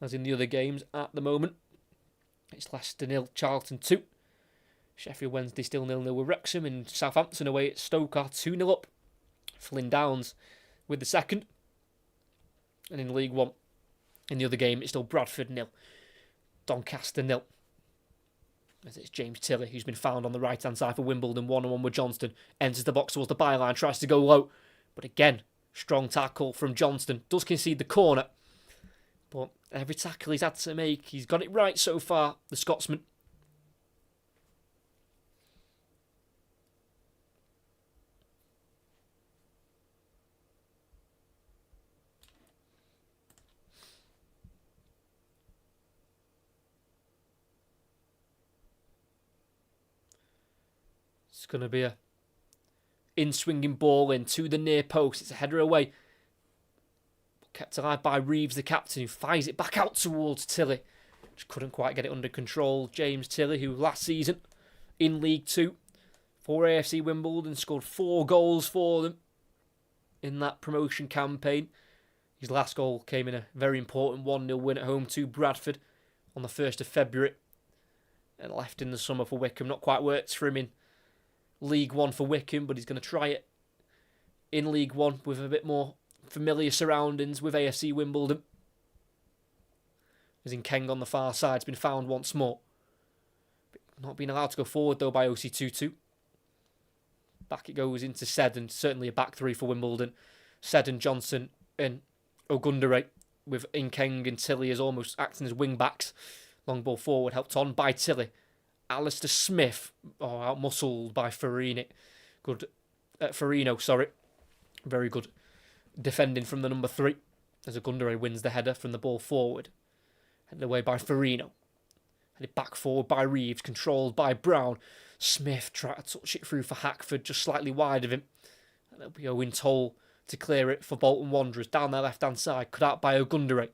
As in the other games at the moment, it's Leicester 0, Charlton 2. Sheffield Wednesday still 0-0 with Wrexham, and Southampton away at Stoke are 2-0 up. Flynn Downs with the second. And in League One, in the other game, it's still Bradford 0, Doncaster 0. As it's James Tilley, who's been found on the right-hand side for Wimbledon, 1-on-1 with Johnston. Enters the box towards the byline, tries to go low. But again, strong tackle from Johnston. Does concede the corner. But every tackle he's had to make, he's got it right so far, the Scotsman. It's going to be a in-swinging ball into the near post. It's a header away. Kept alive by Reeves, the captain, who fires it back out towards Tilley. Just couldn't quite get it under control. James Tilley, who last season in League 2 for AFC Wimbledon scored 4 goals for them in that promotion campaign. His last goal came in a very important 1-0 win at home to Bradford on the 1st of February. And left in the summer for Wycombe. Not quite worked for him in League 1 for Wycombe, but he's going to try it in League 1 with a bit more familiar surroundings with AFC Wimbledon. As Nkeng on the far side has been found once more. Not being allowed to go forward though by OC22. Back it goes into Seddon, certainly a back three for Wimbledon. Seddon, Johnson and Ogundere, with Nkeng and Tilley as almost acting as wing backs. Long ball forward, helped on by Tilley. Alistair Smith, out-muscled by Farino. Very good defending from the number 3. as Ogundere wins the header from the ball forward. Headed away by Firino. Headed back forward by Reeves, controlled by Brown. Smith tried to touch it through for Hackford, just slightly wide of him. And it'll be Owen Toll to clear it for Bolton Wanderers. Down their left-hand side, cut out by Ogundere.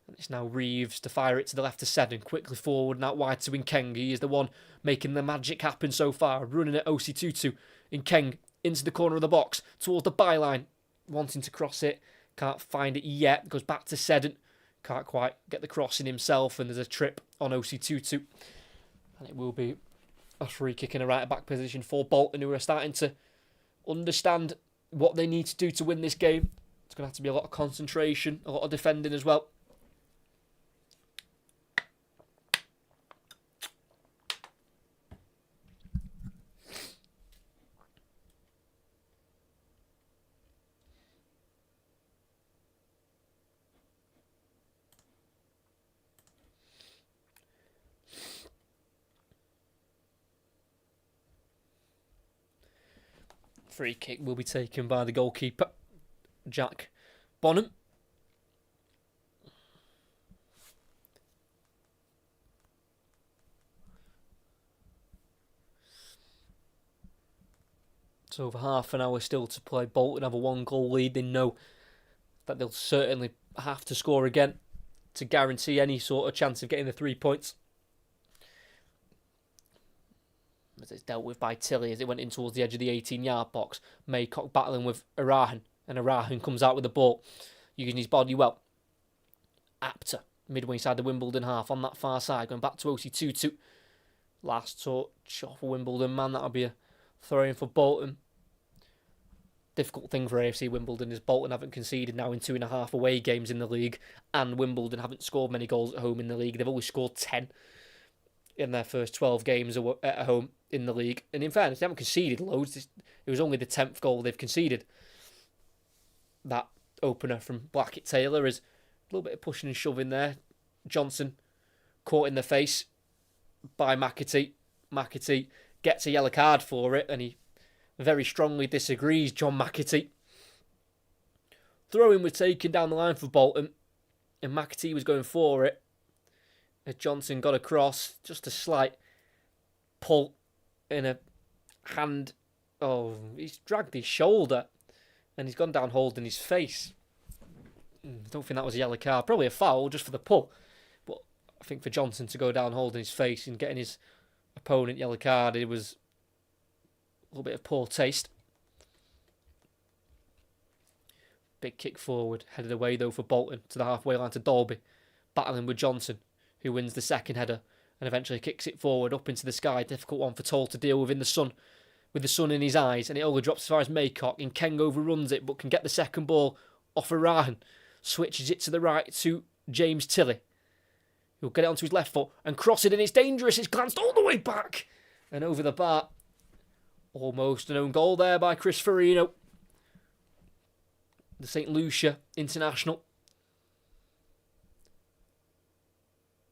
And it's now Reeves to fire it to the left to Seddon. Quickly forward and out wide to Nkeng. He is the one making the magic happen so far. Running at OC22. Nkeng into the corner of the box, towards the byline. Wanting to cross it. Can't find it yet. Goes back to Seddon. Can't quite get the cross in himself, and there's a trip on OC22. And it will be a free kick in a right-back position for Bolton, who are starting to understand what they need to do to win this game. It's going to have to be a lot of concentration, a lot of defending as well. Free kick will be taken by the goalkeeper, Jack Bonham. So over half an hour still to play. Bolton have a 1-goal lead. They know that they'll certainly have to score again to guarantee any sort of chance of getting the 3 points. As it's dealt with by Tilly as it went in towards the edge of the 18-yard box. Maycock battling with Arahan, and Arahan comes out with the ball, using his body well. Apter, midway side the Wimbledon half, on that far side, going back to OC22. Last touch off for Wimbledon, man, that'll be a throw-in for Bolton. Difficult thing for AFC Wimbledon is Bolton haven't conceded now in 2.5 away games in the league, and Wimbledon haven't scored many goals at home in the league. They've only scored 10 in their first 12 games at home in the league. And in fairness, they haven't conceded loads. It was only the 10th goal they've conceded. That opener from Blackett-Taylor is a little bit of pushing and shoving there. Johnson caught in the face by McAtee. McAtee gets a yellow card for it, and he very strongly disagrees, John McAtee. Throw-in was taken down the line for Bolton, and McAtee was going for it. As Johnson got across, just a slight pull in a hand. Oh, he's dragged his shoulder, and he's gone down holding his face. I don't think that was a yellow card. Probably a foul just for the pull. But I think for Johnson to go down holding his face and getting his opponent yellow card, it was a little bit of poor taste. Big kick forward. Headed away though for Bolton to the halfway line to Dalby. Battling with Johnson, who wins the second header and eventually kicks it forward up into the sky. Difficult one for Toll to deal with in the sun, with the sun in his eyes, and it only drops as far as Maycock. And Nkeng overruns it, but can get the second ball off Arahan. Switches it to the right to James Tilley. He'll get it onto his left foot and cross it, and it's dangerous. It's glanced all the way back and over the bar. Almost an own goal there by Chris Firino, the St. Lucia international.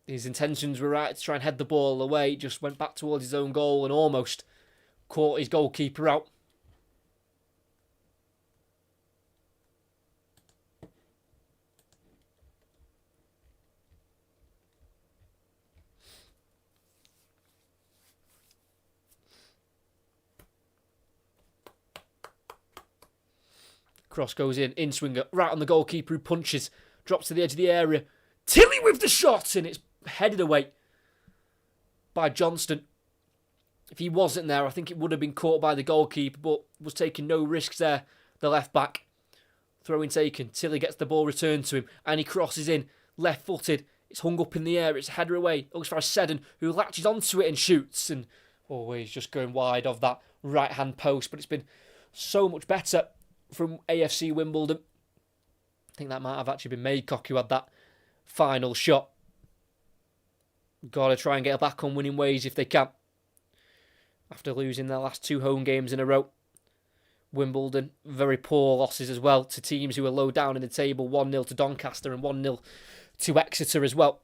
His intentions were right to try and head the ball away. Just went back towards his own goal and almost caught his goalkeeper out. Cross goes in swinger, right on the goalkeeper who punches, drops to the edge of the area. Tilly with the shot, and it's headed away by Johnston. If he wasn't there, I think it would have been caught by the goalkeeper, but was taking no risks there, the left back. Throw-in taken. Tilly gets the ball returned to him, and he crosses in, left-footed. It's hung up in the air. It's a header away. Looks for Seddon, who latches onto it and shoots, and always just going wide of that right-hand post. But it's been so much better from AFC Wimbledon. I think that might have actually been Maycock who had that final shot. Got to try and get back on winning ways if they can. After losing their last 2 home games in a row. Wimbledon, very poor losses as well to teams who are low down in the table. 1-0 to Doncaster and 1-0 to Exeter as well.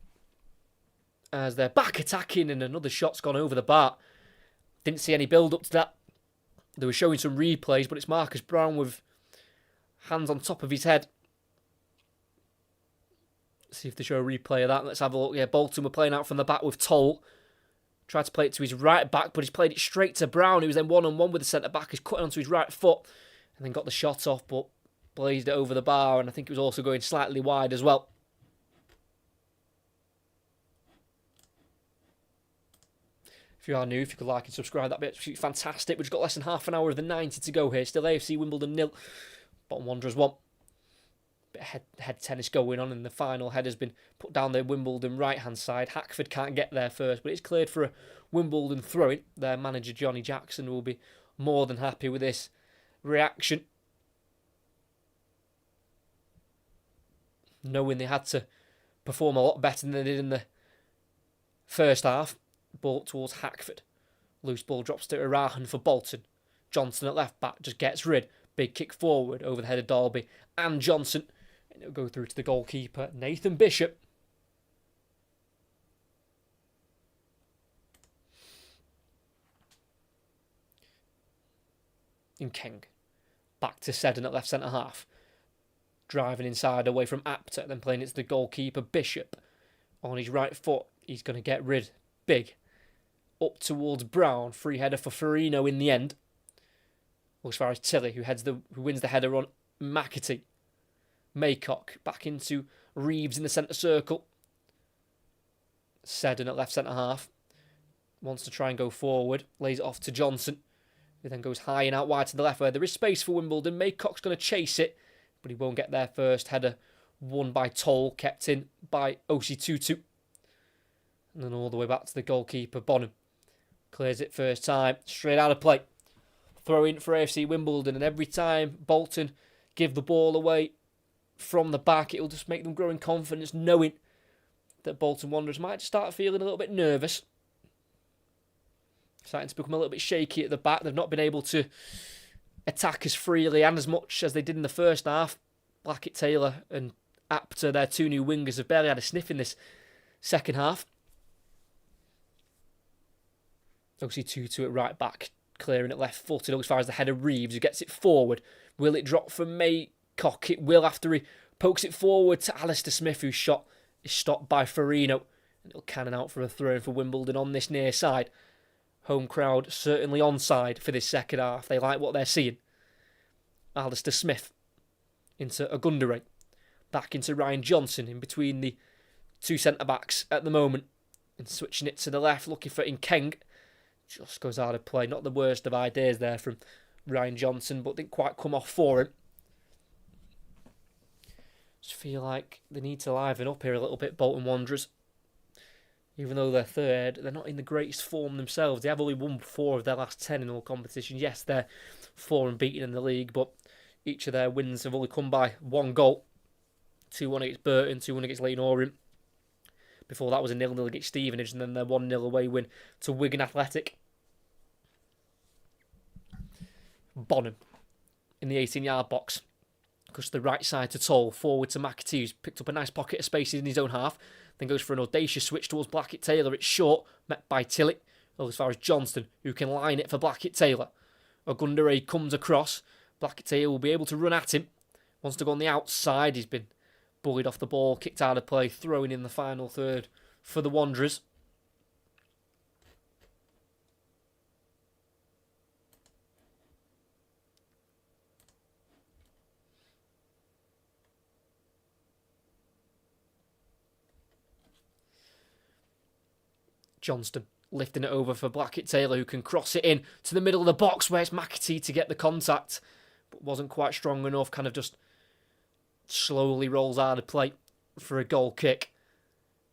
As they're back attacking and another shot's gone over the bar. Didn't see any build up to that. They were showing some replays, but it's Marcus Brown with hands on top of his head See if they show a replay of that. Let's have a look. Yeah, Bolton were playing out from the back with Toll. Tried to play it to his right back, but he's played it straight to Brown, who was then one-on-one with the centre-back. He's cutting onto his right foot and then got the shot off, but blazed it over the bar, and I think it was also going slightly wide as well. If you are new, if you could like and subscribe, that'd be absolutely fantastic. We've just got less than half an hour of the 90 to go here. Still AFC Wimbledon 0, Bolton Wanderers 1. Bit of head tennis going on, and the final head has been put down the Wimbledon right-hand side. Hackford can't get there first, but it's cleared for a Wimbledon throw-in. Their manager, Johnny Jackson, will be more than happy with this reaction, knowing they had to perform a lot better than they did in the first half. Ball towards Hackford. Loose ball drops to Irahan for Bolton. Johnson at left back just gets rid. Big kick forward over the head of Dalby and Johnson. And it'll go through to the goalkeeper, Nathan Bishop. In Keng. Back to Seddon at left centre half. Driving inside away from Apter, then playing it to the goalkeeper, Bishop. On his right foot, he's going to get rid. Big. Up towards Brown. Free header for Farino in the end. Well, as far as Tilly, who wins the header on McAtee. Maycock back into Reeves in the centre circle. Seddon at left centre half. Wants to try and go forward. Lays it off to Johnson. Who then goes high and out wide to the left where there is space for Wimbledon. Maycock's going to chase it, but he won't get there first. Header won by Toll, kept in by Osei-Tutu. And then all the way back to the goalkeeper, Bonham. Clears it first time, straight out of play. Throw in for AFC Wimbledon, and every time Bolton give the ball away from the back, it'll just make them grow in confidence, knowing that Bolton Wanderers might start feeling a little bit nervous. Starting to become a little bit shaky at the back. They've not been able to attack as freely and as much as they did in the first half. Blackett-Taylor and Apter, their two new wingers, have barely had a sniff in this second half. Osei-Tutu at right back, clearing it left-footed as far as the header Reeves, who gets it forward. Will it drop from Maycock? It will after he pokes it forward to Alistair Smith, whose shot is stopped by Farino. And it'll cannon out for a throw for Wimbledon on this near side. Home crowd certainly onside for this second half. They like what they're seeing. Alistair Smith into Ogundere. Back into Ryan Johnson in between the two centre-backs at the moment. And switching it to the left, looking for Nkeng. Just goes out of play. Not the worst of ideas there from Ryan Johnson, but didn't quite come off for him. Just feel like they need to liven up here a little bit, Bolton Wanderers. Even though they're third, they're not in the greatest form themselves. They have only won 4 of their last 10 in all competitions. Yes, they're 4 unbeaten in the league, but each of their wins have only come by 1 goal. 2-1 against Burton, 2-1 against Leyton Orient. Before that was a 0-0 against Stevenage, and then their 1-0 away win to Wigan Athletic. Bonham in the 18-yard box. Goes to the right side to Toll, forward to McAtee, who's picked up a nice pocket of space in his own half. Then goes for an audacious switch towards Blackett-Taylor. It's short, met by Tilly. As far as Johnston, who can line it for Blackett-Taylor. Ogundere comes across. Blackett-Taylor will be able to run at him. Wants to go on the outside. He's been bullied off the ball, kicked out of play, throwing in the final third for the Wanderers. Johnston lifting it over for Blackett-Taylor, who can cross it in to the middle of the box where it's McAtee to get the contact, but wasn't quite strong enough, kind of just slowly rolls out of play for a goal kick.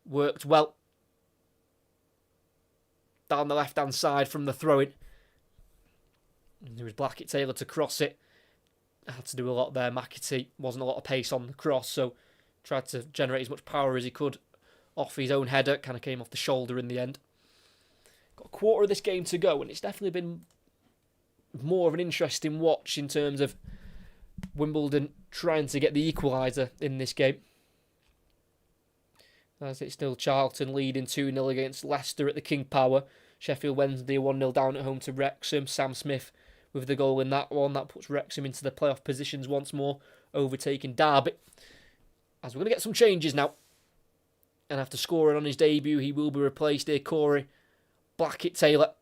Worked well down the left-hand side from the throw-in. There was Blackett-Taylor to cross it. Had to do a lot there. McAtee wasn't a lot of pace on the cross, so tried to generate as much power as he could off his own header. Kind of came off the shoulder in the end. Got a quarter of this game to go, and it's definitely been more of an interesting watch in terms of Wimbledon trying to get the equaliser in this game. As it's still Charlton leading 2-0 against Leicester at the King Power. Sheffield Wednesday 1-0 down at home to Wrexham. Sam Smith with the goal in that one. That puts Wrexham into the playoff positions once more, overtaking Derby. As we're going to get some changes now. And after scoring on his debut, he will be replaced here, Corey Blackett-Taylor.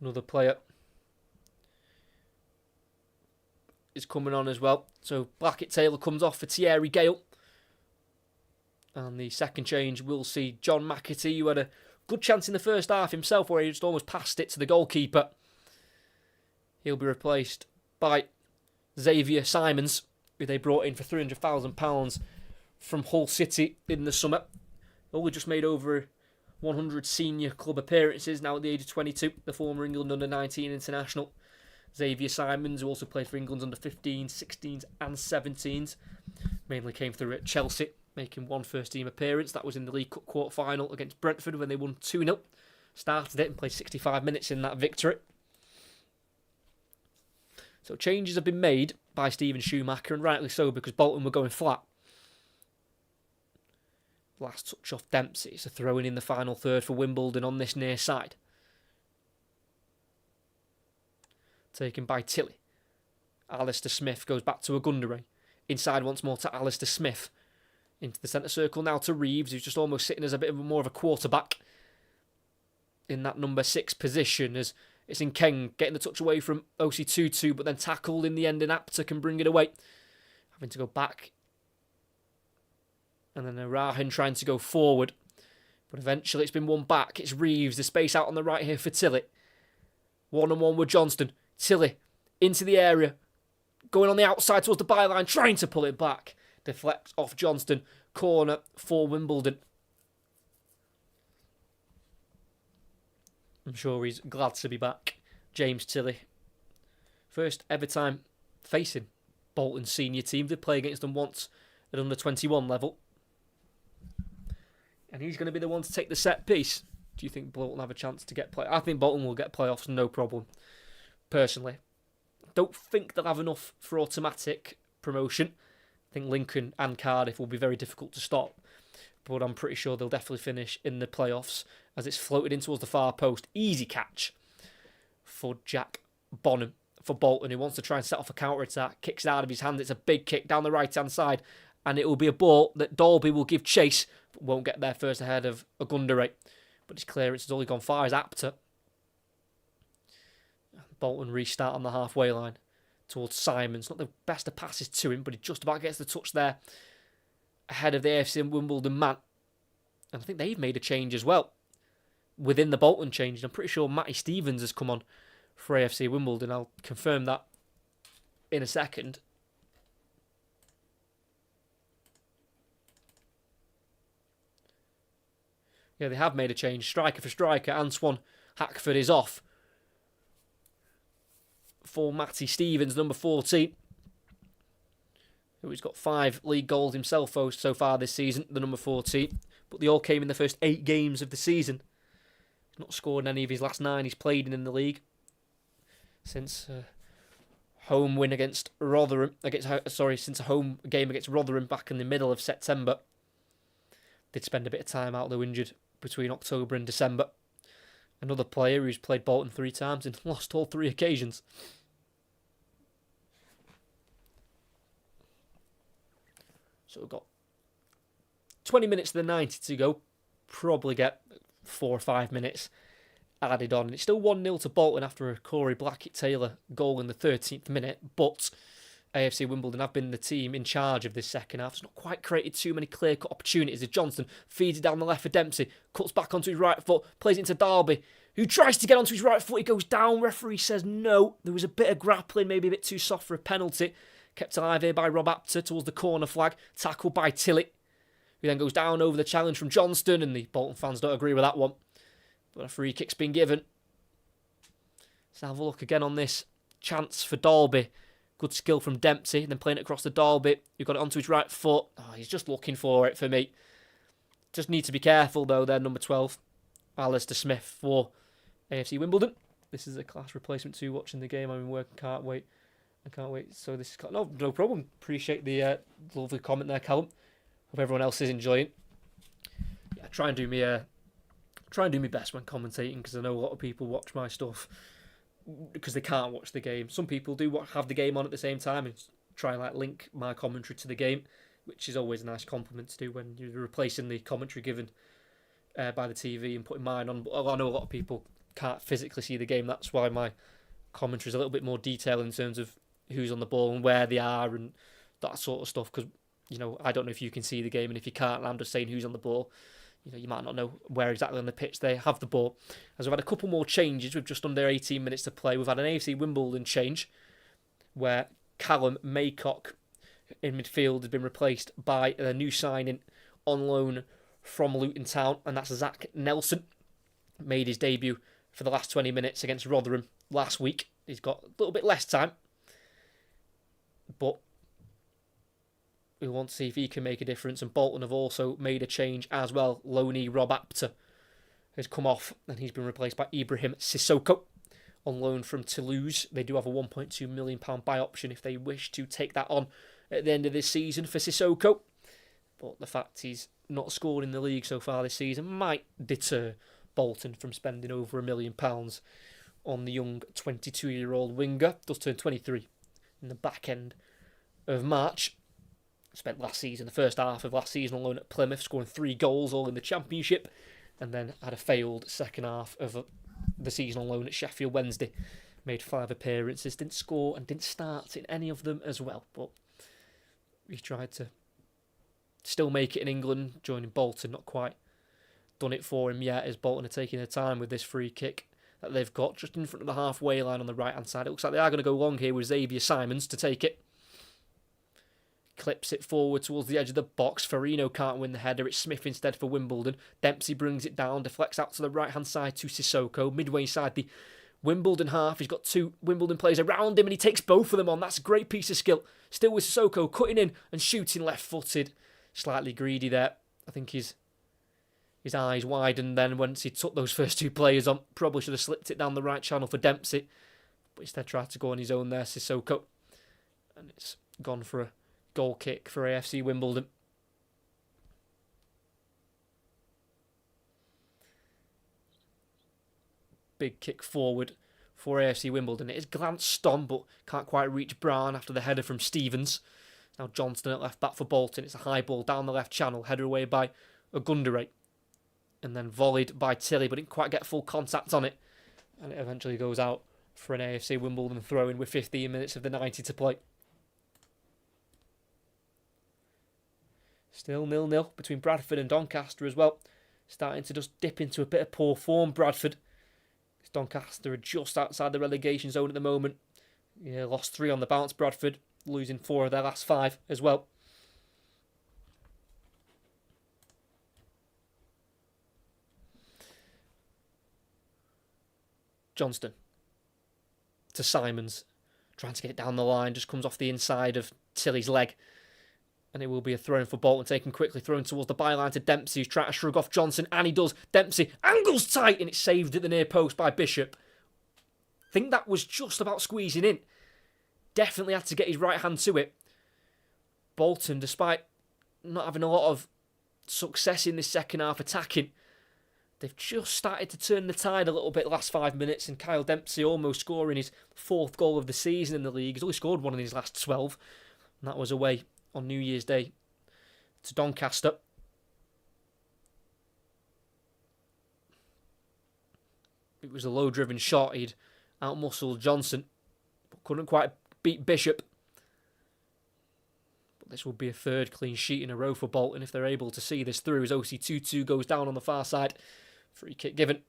Another player is coming on as well. So Blackett-Taylor comes off for Thierry Gale. And the second change, we'll see John McAtee, who had a good chance in the first half himself, where he just almost passed it to the goalkeeper. He'll be replaced by Xavier Simons, who they brought in for £300,000 from Hull City in the summer. Only just made over 100 senior club appearances now at the age of 22, the former England under-19 international. Xavier Simons, who also played for England's under-15s, 16s and 17s, mainly came through at Chelsea, making one first-team appearance. That was in the League Cup quarter-final against Brentford when they won 2-0. Started it and played 65 minutes in that victory. So changes have been made by Steven Schumacher, and rightly so, because Bolton were going flat. Last touch off Dempsey, so throwing in the final third for Wimbledon on this near side. Taken by Tilly. Alistair Smith goes back to Agundere. Inside once more to Alistair Smith. Into the centre circle now to Reeves, who's just almost sitting as a bit more of a quarterback in that number 6 position, as it's in Keng getting the touch away from OC Tutu, but then tackled in the end, and Apter can bring it away. Having to go back. And then Arahan trying to go forward. But eventually it's been won back. It's Reeves, the space out on the right here for Tilly. 1-on-1 with Johnston. Tilly into the area. Going on the outside towards the byline, trying to pull it back. Deflects off Johnston. Corner for Wimbledon. I'm sure he's glad to be back. James Tilly. First ever time facing Bolton's senior team. They play against them once at under 21 level. And he's going to be the one to take the set piece. Do you think Bolton have a chance to get play? I think Bolton will get playoffs, no problem. Personally. Don't think they'll have enough for automatic promotion. I think Lincoln and Cardiff will be very difficult to stop. But I'm pretty sure they'll definitely finish in the playoffs, as it's floated in towards the far post. Easy catch for Jack Bonham for Bolton, who wants to try and set off a counter-attack. Kicks it out of his hand. It's a big kick down the right-hand side. And it will be a ball that Dalby will give chase, but won't get there first ahead of Agundere. But his clearance has only gone far as Apter. Bolton restart on the halfway line towards Simons. Not the best of passes to him, but he just about gets the touch there ahead of the AFC and Wimbledon man. And I think they've made a change as well within the Bolton change. I'm pretty sure Matty Stevens has come on for AFC Wimbledon. I'll confirm that in a second. Yeah, they have made a change. Striker for striker. Antoine Hackford is off for Matty Stevens, number 14. Who's got 5 league goals himself so far this season, the number 14. But they all came in the first 8 games of the season. He's not scored in any of his last 9 he's played in the league. Since home win against Rotherham. Since a home game against Rotherham back in the middle of September. Did spend a bit of time out though injured between October and December. Another player who's played Bolton 3 times and lost all 3 occasions. So we've got 20 minutes to the 90 to go. Probably get 4 or 5 minutes added on. And it's still 1-0 to Bolton after a Corey Blackett-Taylor goal in the 13th minute. But AFC Wimbledon have been the team in charge of this second half. It's not quite created too many clear-cut opportunities as Johnston feeds it down the left for Dempsey. Cuts back onto his right foot. Plays it into Derby, who tries to get onto his right foot. He goes down. Referee says no. There was a bit of grappling, maybe a bit too soft for a penalty. Kept alive here by Rob Apter towards the corner flag. Tackled by Tilly, who then goes down over the challenge from Johnston, and the Bolton fans don't agree with that one. But a free kick's been given. Let's have a look again on this chance for Dalby. Good skill from Dempsey, then playing it across the Dalby, who got it onto his right foot. Oh, he's just looking for it for me. Just need to be careful though there, number 12. Alistair Smith for AFC Wimbledon. This is a class replacement too, watching the game. I'm in work, can't wait. I can't wait. So this is... No problem. Appreciate the lovely comment there, Callum. Hope everyone else is enjoying. Yeah, try and do me try and do my best when commentating, because I know a lot of people watch my stuff because they can't watch the game. Some people do have the game on at the same time and try and link my commentary to the game, which is always a nice compliment to do when you're replacing the commentary given by the TV and putting mine on. But I know a lot of people can't physically see the game. That's why my commentary is a little bit more detailed in terms of who's on the ball and where they are and that sort of stuff. Because I don't know if you can see the game, and if you can't, I'm just saying who's on the ball. You might not know where exactly on the pitch they have the ball. As we've had a couple more changes with just under 18 minutes to play. We've had an AFC Wimbledon change where Callum Maycock in midfield has been replaced by a new signing on loan from Luton Town, and that's Zach Nelson. Made his debut for the last 20 minutes against Rotherham last week. He's got a little bit less time, but we want to see if he can make a difference. And Bolton have also made a change as well. Loney Rob Apter has come off and he's been replaced by Ibrahim Sissoko on loan from Toulouse. They do have a £1.2 million buy option if they wish to take that on at the end of this season for Sissoko. But the fact he's not scored in the league so far this season might deter Bolton from spending over £1 million on the young 22-year-old winger. Does turn 23 in the back end of March. Spent the first half of last season on loan at Plymouth, scoring 3 goals, all in the Championship, and then had a failed second half of the season on loan at Sheffield Wednesday. Made 5 appearances, didn't score and didn't start in any of them as well, but he tried to still make it in England, joining Bolton. Not quite done it for him yet, as Bolton are taking their time with this free kick that they've got just in front of the halfway line on the right-hand side. It looks like they are going to go long here with Xavier Simons to take it. Clips it forward towards the edge of the box. Farino can't win the header. It's Smith instead for Wimbledon. Dempsey brings it down, deflects out to the right-hand side to Sissoko. Midway inside the Wimbledon half. He's got 2 Wimbledon players around him and he takes both of them on. That's a great piece of skill. Still with Sissoko cutting in and shooting left-footed. Slightly greedy there. I think his eyes widened then once he took those first 2 players on. Probably should have slipped it down the right channel for Dempsey. But instead tried to go on his own there, Sissoko. And it's gone for a goal kick for AFC Wimbledon. Big kick forward for AFC Wimbledon. It is glanced on but can't quite reach Brown after the header from Stevens. Now Johnston at left back for Bolton. It's a high ball down the left channel, header away by Ogundere. And then volleyed by Tilly, but didn't quite get full contact on it. And it eventually goes out for an AFC Wimbledon throw-in with 15 minutes of the 90 to play. Still 0-0 between Bradford and Doncaster as well. Starting to just dip into a bit of poor form, Bradford. Doncaster are just outside the relegation zone at the moment. Yeah, lost 3 on the bounce, Bradford. Losing 4 of their last 5 as well. Johnston to Simons. Trying to get it down the line. Just comes off the inside of Tilly's leg. And it will be a throw-in for Bolton, taken quickly, thrown towards the byline to Dempsey, who's trying to shrug off Johnson, and he does. Dempsey angles tight, and it's saved at the near post by Bishop. I think that was just about squeezing in. Definitely had to get his right hand to it. Bolton, despite not having a lot of success in this second half attacking, they've just started to turn the tide a little bit the last 5 minutes, and Kyle Dempsey almost scoring his 4th goal of the season in the league. He's only scored 1 in his last 12, and that was away on New Year's Day to Doncaster. It was a low-driven shot. He'd out-muscled Johnson, but couldn't quite beat Bishop. But this will be a 3rd clean sheet in a row for Bolton if they're able to see this through, as OC2-2 goes down on the far side. Free kick given.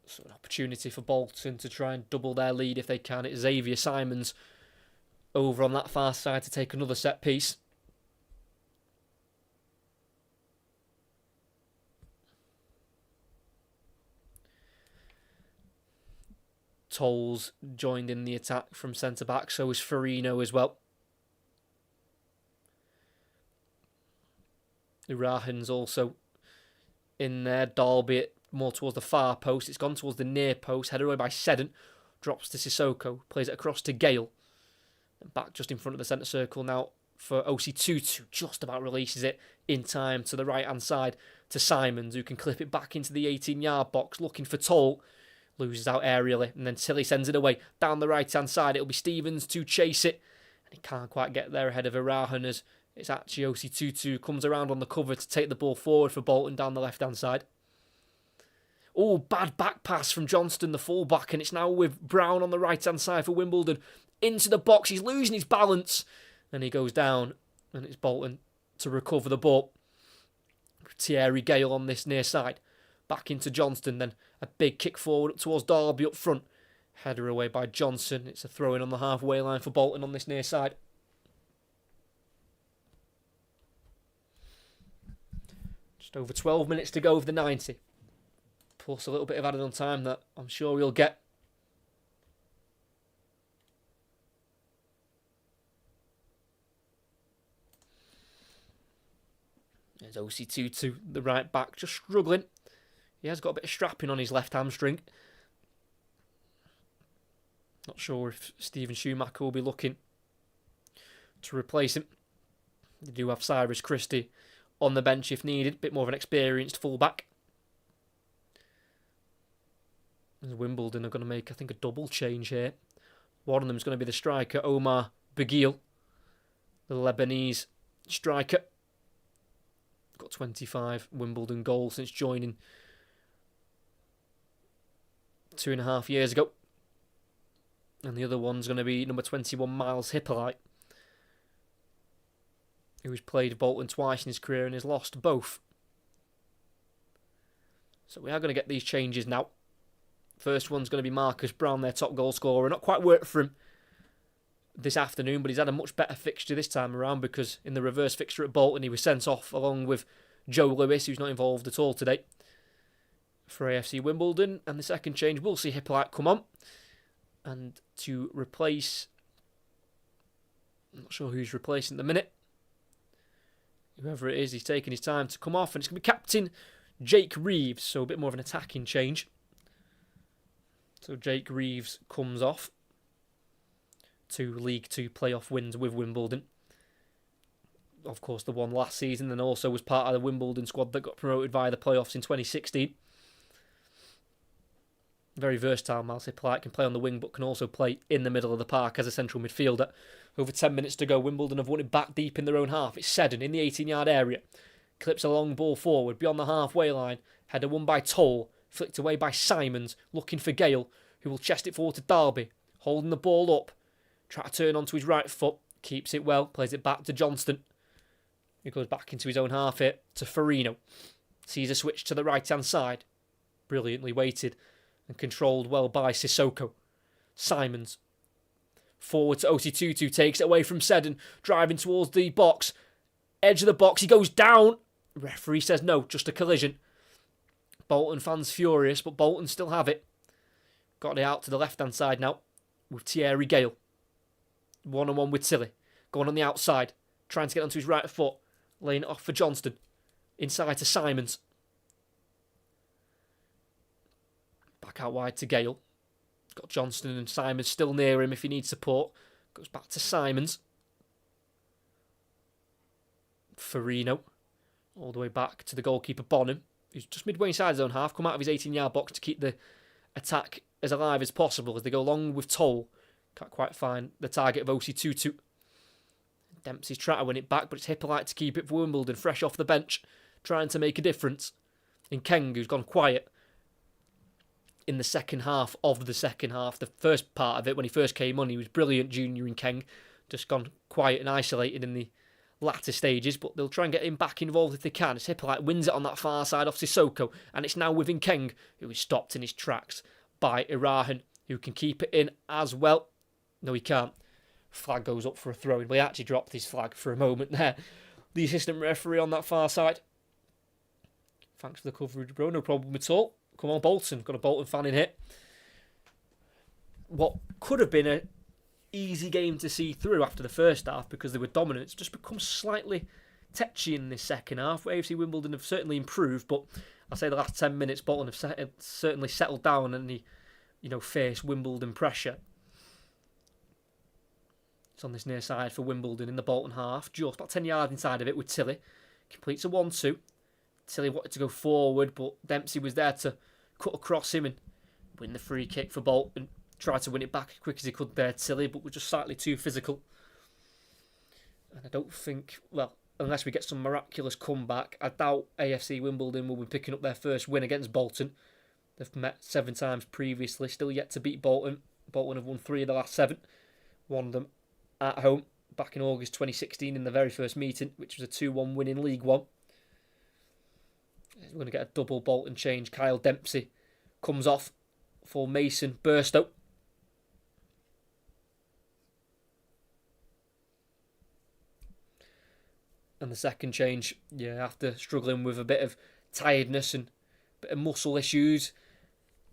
So an opportunity for Bolton to try and double their lead if they can. It's Xavier Simons over on that far side to take another set piece. Tolls joined in the attack from centre-back, so is Farino as well. Irahan's also in there. Dalby more towards the far post. It's gone towards the near post. Headed away by Seddon. Drops to Sissoko. Plays it across to Gale. And back just in front of the centre circle now for OC22. Just about releases it in time to the right-hand side to Simons, who can clip it back into the 18-yard box, looking for Toll. Loses out aerially, and then Tilly sends it away down the right-hand side. It'll be Stevens to chase it. And he can't quite get there ahead of Irahan, as it's actually OC22 comes around on the cover to take the ball forward for Bolton down the left-hand side. Oh, bad back pass from Johnston, the full-back, and it's now with Brown on the right-hand side for Wimbledon. Into the box, he's losing his balance, and he goes down, and it's Bolton to recover the ball. Thierry Gale on this near side. Back into Johnston, then a big kick forward up towards Derby up front. Header away by Johnson. It's a throw-in on the halfway line for Bolton on this near side. Just over 12 minutes to go of the 90. Plus a little bit of added on time that I'm sure we'll get. There's OC22, the right back, just struggling. He has got a bit of strapping on his left hamstring. Not sure if Stephen Schumacher will be looking to replace him. They do have Cyrus Christie on the bench if needed. A bit more of an experienced fullback. And Wimbledon are going to make, I think, a double change here. One of them is going to be the striker, Omar Begil, the Lebanese striker. Got 25 Wimbledon goals since joining 2.5 years ago. And the other one's going to be number 21, Miles Hippolyte, who's played Bolton twice in his career and has lost both. So we are going to get these changes now. First one's going to be Marcus Brown, their top goal scorer. Not quite worked for him this afternoon, but he's had a much better fixture this time around, because in the reverse fixture at Bolton he was sent off along with Joe Lewis, who's not involved at all today for AFC Wimbledon. And the second change, we'll see Hippolyte come on. And to replace, I'm not sure who he's replacing at the minute. Whoever it is, he's taking his time to come off. And it's going to be Captain Jake Reeves, so a bit more of an attacking change. So Jake Reeves comes off to League 2 playoff wins with Wimbledon. Of course, the one last season, and also was part of the Wimbledon squad that got promoted via the playoffs in 2016. Very versatile, Miles Hippolyte. Can play on the wing, but can also play in the middle of the park as a central midfielder. Over 10 minutes to go, Wimbledon have won it back deep in their own half. It's Seddon in the 18-yard area. Clips a long ball forward beyond the halfway line. Header won by Toll. Flicked away by Simons, looking for Gale, who will chest it forward to Derby. Holding the ball up. Try to turn onto his right foot. Keeps it well. Plays it back to Johnston. He goes back into his own half here to Farino. Sees a switch to the right-hand side. Brilliantly weighted and controlled well by Sissoko. Simons. Forward to OC22. Takes it away from Seddon. Driving towards the box. Edge of the box. He goes down. Referee says no. Just a collision. Bolton fans furious, but Bolton still have it. Got it out to the left-hand side now with Thierry Gale. One-on-one with Tilly. Going on the outside. Trying to get onto his right foot. Laying it off for Johnston. Inside to Simons. Back out wide to Gale. Got Johnston and Simons still near him if he needs support. Goes back to Simons. Farino. All the way back to the goalkeeper Bonham, who's just midway inside his own half. Come out of his 18-yard box to keep the attack as alive as possible as they go long with Toll. Can't quite find the target of OC22. Dempsey's trying to win it back, but it's Hippolyte to keep it for Wimbledon, fresh off the bench, trying to make a difference. In Keng, who's gone quiet in the second half of the second half. The first part of it, when he first came on, he was brilliant, Junior in Keng. Just gone quiet and isolated in the latter stages, but they'll try and get him back involved if they can. As Hippolyte wins it on that far side off Sissoko, and it's now within Keng, who is stopped in his tracks by Irahan, who can keep it in as well. No, he can't. Flag goes up for a throw-in. Well, he actually dropped his flag for a moment there. The assistant referee on that far side. Thanks for the coverage, bro. No problem at all. Come on, Bolton. Got a Bolton fan in here. What could have been an easy game to see through after the first half because they were dominant. It's just become slightly tetchy in this second half. AFC Wimbledon have certainly improved, but I'd say the last 10 minutes, Bolton have certainly settled down and face Wimbledon pressure. It's on this near side for Wimbledon in the Bolton half, just about 10 yards inside of it with Tilly. Completes a 1-2. Tilly wanted to go forward, but Dempsey was there to cut across him and win the free kick for Bolton. Tried to win it back as quick as he could there, Tilly, but was just slightly too physical. And I don't think, unless we get some miraculous comeback, I doubt AFC Wimbledon will be picking up their first win against Bolton. They've met 7 times previously, still yet to beat Bolton. Bolton have won 3 of the last 7. Won them at home back in August 2016 in the very first meeting, which was a 2-1 win in League One. We're going to get a double Bolton change. Kyle Dempsey comes off for Mason Burstow. And the second change, after struggling with a bit of tiredness and a bit of muscle issues,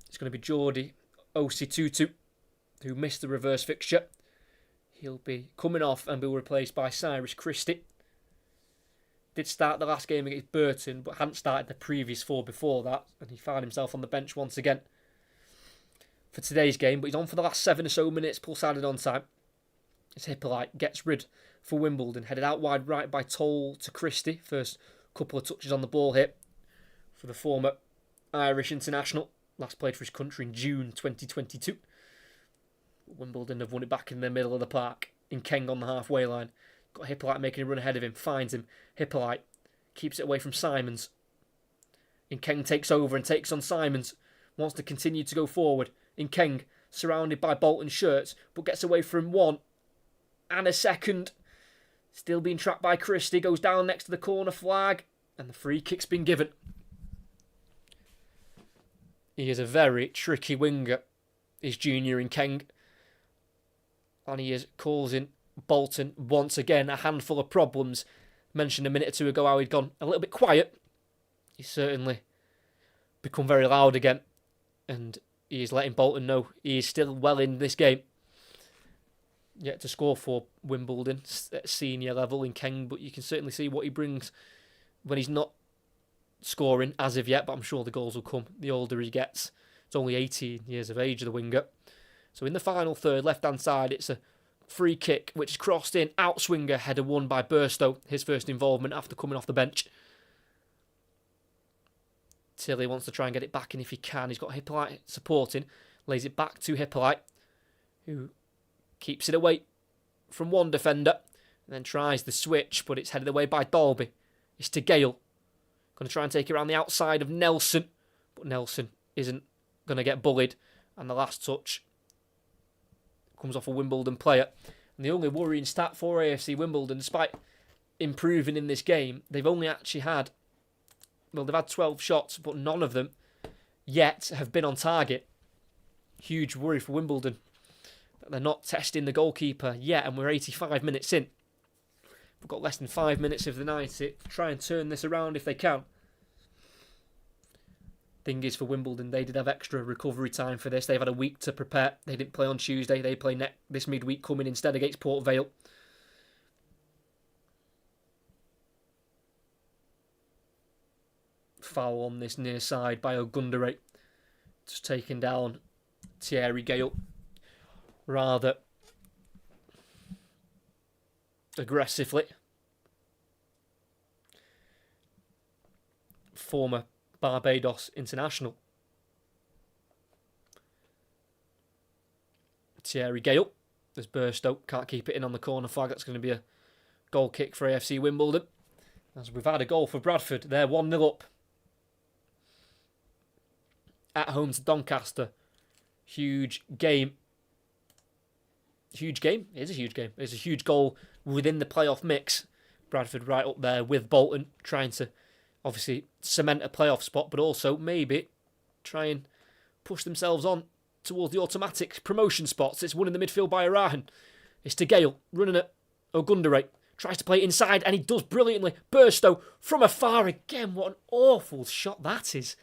it's going to be Geordie Osei-Tutu, who missed the reverse fixture. He'll be coming off and be replaced by Cyrus Christie. Did start the last game against Bolton, but hadn't started the previous 4 before that, and he found himself on the bench once again for today's game. But he's on for the last 7 or so minutes, plus added on time. As Hippolyte gets rid for Wimbledon, headed out wide right by Toll to Christie. First couple of touches on the ball here for the former Irish international. Last played for his country in June 2022. Wimbledon have won it back in the middle of the park. In Keng on the halfway line. Got Hippolyte making a run ahead of him. Finds him. Hippolyte keeps it away from Simons. In Keng takes over and takes on Simons. Wants to continue to go forward. In Keng, surrounded by Bolton shirts, but gets away from 1 and a second. Still being trapped by Christie. Goes down next to the corner flag. And the free kick's been given. He is a very tricky winger. He's junior in Keng. And he is causing Bolton once again a handful of problems. Mentioned a minute or 2 ago how he'd gone a little bit quiet. He's certainly become very loud again. And he is letting Bolton know he is still well in this game. Yet to score for Wimbledon at senior level in Keng, but you can certainly see what he brings when he's not scoring as of yet, but I'm sure the goals will come the older he gets. It's only 18 years of age, the winger. So in the final third, left-hand side, it's a free kick, which is crossed in, outswinger, header won by Burstow, his first involvement after coming off the bench. Tilly wants to try and get it back in if he can. He's got Hippolyte supporting, lays it back to Hippolyte, who keeps it away from one defender, and then tries the switch, but it's headed away by Dalby. It's to Gale. Going to try and take it around the outside of Nelson, but Nelson isn't going to get bullied, and the last touch comes off a Wimbledon player. And the only worrying stat for AFC Wimbledon, despite improving in this game, they've only actually had, they've had 12 shots, but none of them yet have been on target. Huge worry for Wimbledon. They're not testing the goalkeeper yet, and we're 85 minutes in. We've got less than 5 minutes of the 90. Try and turn this around if they can. Thing is, for Wimbledon, they did have extra recovery time for this. They've had a week to prepare. They didn't play on Tuesday. They play this midweek coming instead against Port Vale. Foul on this near side by Ogundere. Just taking down Thierry Gale. Rather aggressively. Former Barbados international. Thierry Gale. There's Burstow. Can't keep it in on the corner flag. That's going to be a goal kick for AFC Wimbledon. As we've had a goal for Bradford. They're 1-0 up. At home to Doncaster. Huge game. Huge game? It is a huge game. It's a huge goal within the playoff mix. Bradford right up there with Bolton, trying to obviously cement a playoff spot, but also maybe try and push themselves on towards the automatic promotion spots. It's won in the midfield by Arahan. It's to Gale, running at Ogundere. Tries to play inside, and he does brilliantly. Burstow from afar again. What an awful shot that is.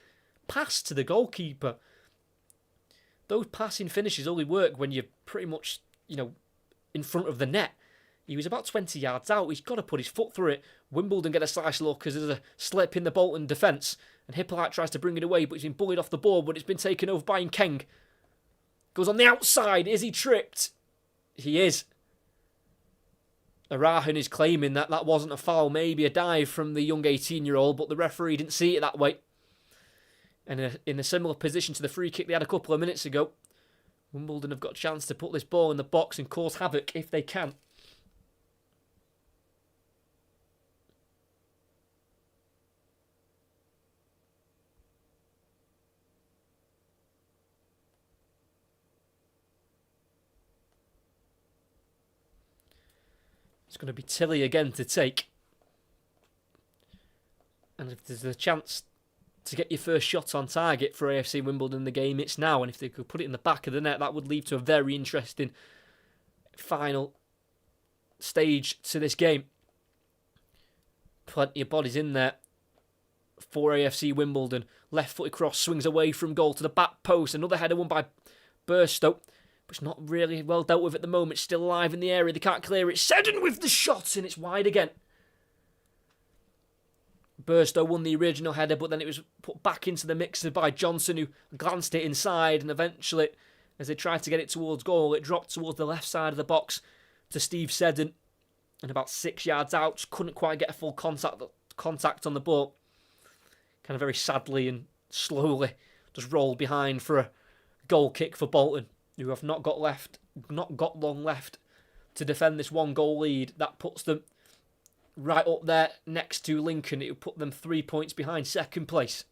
Pass to the goalkeeper. Those passing finishes only work when you're pretty much, in front of the net. He was about 20 yards out. He's got to put his foot through it. Wimbledon get a slice look as there's a slip in the Bolton defence. And Hippolyte tries to bring it away, but he's been bullied off the board, but it's been taken over by Nkeng. Goes on the outside. Is he tripped? He is. Arahan is claiming that that wasn't a foul, maybe a dive from the young 18-year-old, but the referee didn't see it that way. And in a similar position to the free kick they had a couple of minutes ago, Wimbledon have got a chance to put this ball in the box and cause havoc if they can. It's going to be Tilly again to take. And if there's a chance to get your first shot on target for AFC Wimbledon in the game, it's now. And if they could put it in the back of the net, that would lead to a very interesting final stage to this game. Plenty of bodies in there for AFC Wimbledon. Left-footed cross swings away from goal to the back post. Another header won by Burstow. But it's not really well dealt with at the moment. Still alive in the area. They can't clear it. Seddon with the shot, and it's wide again. Burstow won the original header, but then it was put back into the mixer by Johnson, who glanced it inside, and eventually, as they tried to get it towards goal, it dropped towards the left side of the box to Steve Seddon, and about 6 yards out, couldn't quite get a full contact on the ball. Kind of very sadly and slowly just rolled behind for a goal kick for Bolton, who have not got long left to defend this 1-goal lead. That puts them right up there next to Lincoln. It would put them 3 points behind second place,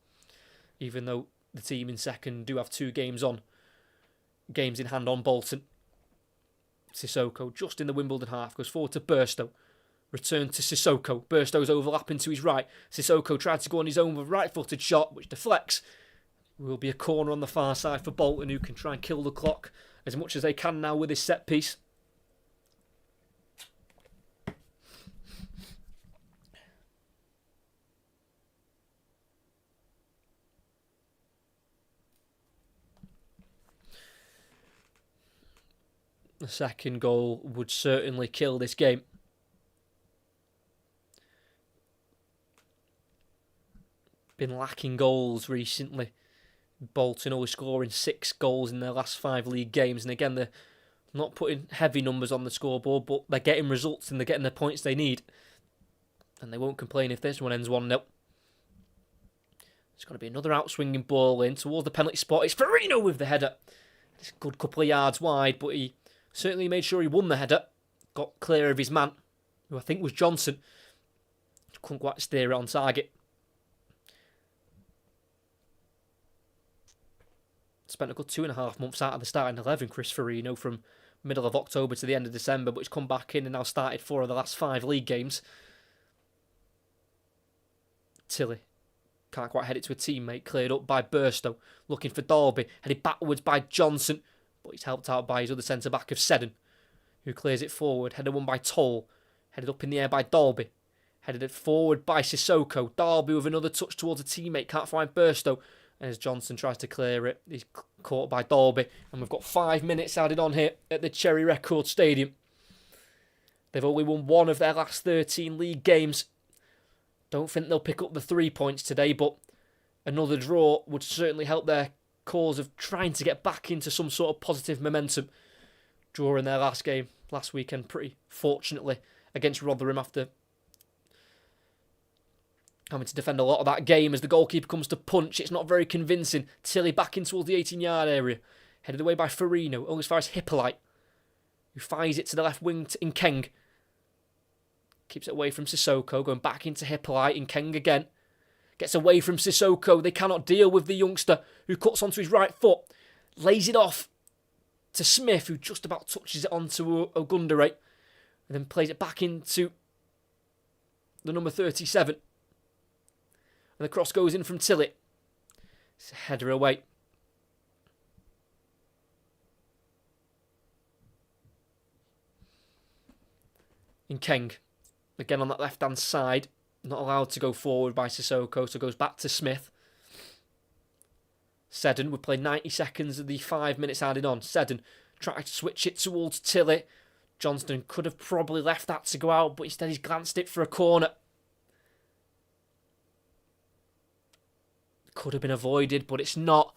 even though the team in second do have 2 games in hand on Bolton. Sissoko just in the Wimbledon half goes forward to Burstow. Return to Sissoko. Burstow's overlapping to his right. Sissoko tried to go on his own with a right-footed shot, which deflects. Will be a corner on the far side for Bolton, who can try and kill the clock as much as they can now with this set piece. The second goal would certainly kill this game. Been lacking goals recently. Bolton only scoring 6 goals in their last 5 league games. And again, they're not putting heavy numbers on the scoreboard, but they're getting results and they're getting the points they need. And they won't complain if this one ends 1-0. There's going to be another outswinging ball in towards the penalty spot. It's Farino with the header. It's a good couple of yards wide, but he certainly made sure he won the header. Got clear of his man, who I think was Johnson. Couldn't quite steer it on target. Spent a good 2.5 months out of the starting 11, Chris Farino, from middle of October to the end of December, but he's come back in and now started 4 of the last 5 league games. Tilly can't quite head it to a teammate, cleared up by Burstow, looking for Dalby, headed backwards by Johnson, but he's helped out by his other centre-back of Seddon, who clears it forward, header won by Toll, headed up in the air by Dalby, headed it forward by Sissoko, Dalby with another touch towards a teammate, can't find Burstow, and as Johnson tries to clear it, he's caught by Dalby. And we've got 5 minutes added on here at the Cherry Record Stadium. They've only won 1 of their last 13 league games. Don't think they'll pick up the 3 points today, but another draw would certainly help their cause of trying to get back into some sort of positive momentum. Draw in their last game last weekend, pretty fortunately, against Rotherham after having to defend a lot of that game as the goalkeeper comes to punch. It's not very convincing. Tilly back in towards the 18-yard area. Headed away by Farino, only as far as Hippolyte, who fires it to the left wing to Nkeng. Keeps it away from Sissoko, going back into Hippolyte. Nkeng again. Gets away from Sissoko. They cannot deal with the youngster, who cuts onto his right foot. Lays it off to Smith, who just about touches it onto Ogundere. And then plays it back into the number 37. And the cross goes in from Tilly. It's a header away. Nkeng, again on that left-hand side. Not allowed to go forward by Sissoko, so goes back to Smith. Seddon would play 90 seconds of the 5 minutes added on. Seddon tries to switch it towards Tilly. Johnston could have probably left that to go out, but instead he's glanced it for a corner. Could have been avoided, but it's not.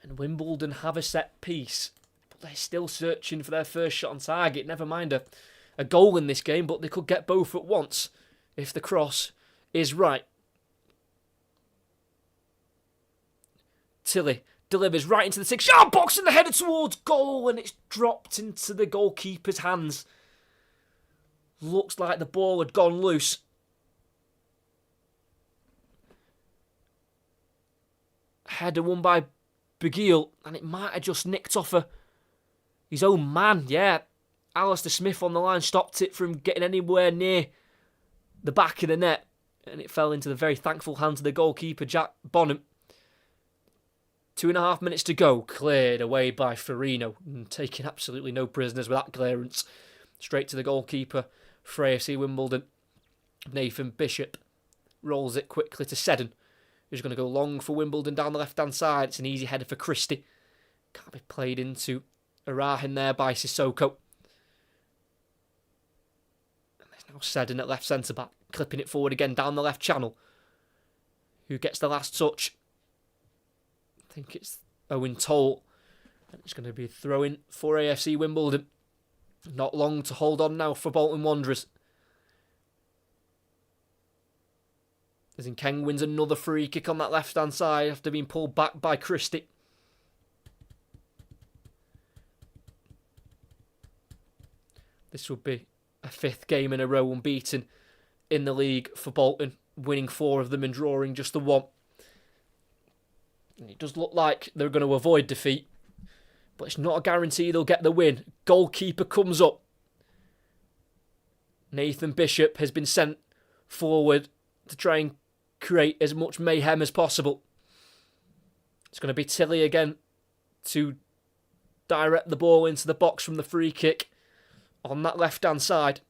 And Wimbledon have a set piece, but they're still searching for their first shot on target. Never mind a goal in this game, but they could get both at once if the cross is right. Tilly delivers right into the 6-yard box and the header towards goal, and it's dropped into the goalkeeper's hands. Looks like the ball had gone loose. Header won by Beguil, and it might have just nicked off his own man. Yeah, Alistair Smith on the line stopped it from getting anywhere near the back of the net, and it fell into the very thankful hands of the goalkeeper, Jack Bonham. 2.5 minutes to go, cleared away by Farino, and taking absolutely no prisoners with that clearance. Straight to the goalkeeper for AFC Wimbledon. Nathan Bishop rolls it quickly to Seddon, who's going to go long for Wimbledon down the left-hand side. It's an easy header for Christie. Can't be played into Arahin there by Sissoko. And there's now Seddon at left centre-back, clipping it forward again down the left channel. Who gets the last touch? I think it's Owen Toll. And it's going to be a throw-in for AFC Wimbledon. Not long to hold on now for Bolton Wanderers. As Nkeng wins another free kick on that left-hand side after being pulled back by Christie. This would be a 5th game in a row unbeaten in the league for Bolton, winning 4 of them and drawing just the 1. And it does look like they're going to avoid defeat, but it's not a guarantee they'll get the win. Goalkeeper comes up. Nathan Bishop has been sent forward to try and create as much mayhem as possible. It's going to be Tilly again to direct the ball into the box from the free kick on that left-hand side.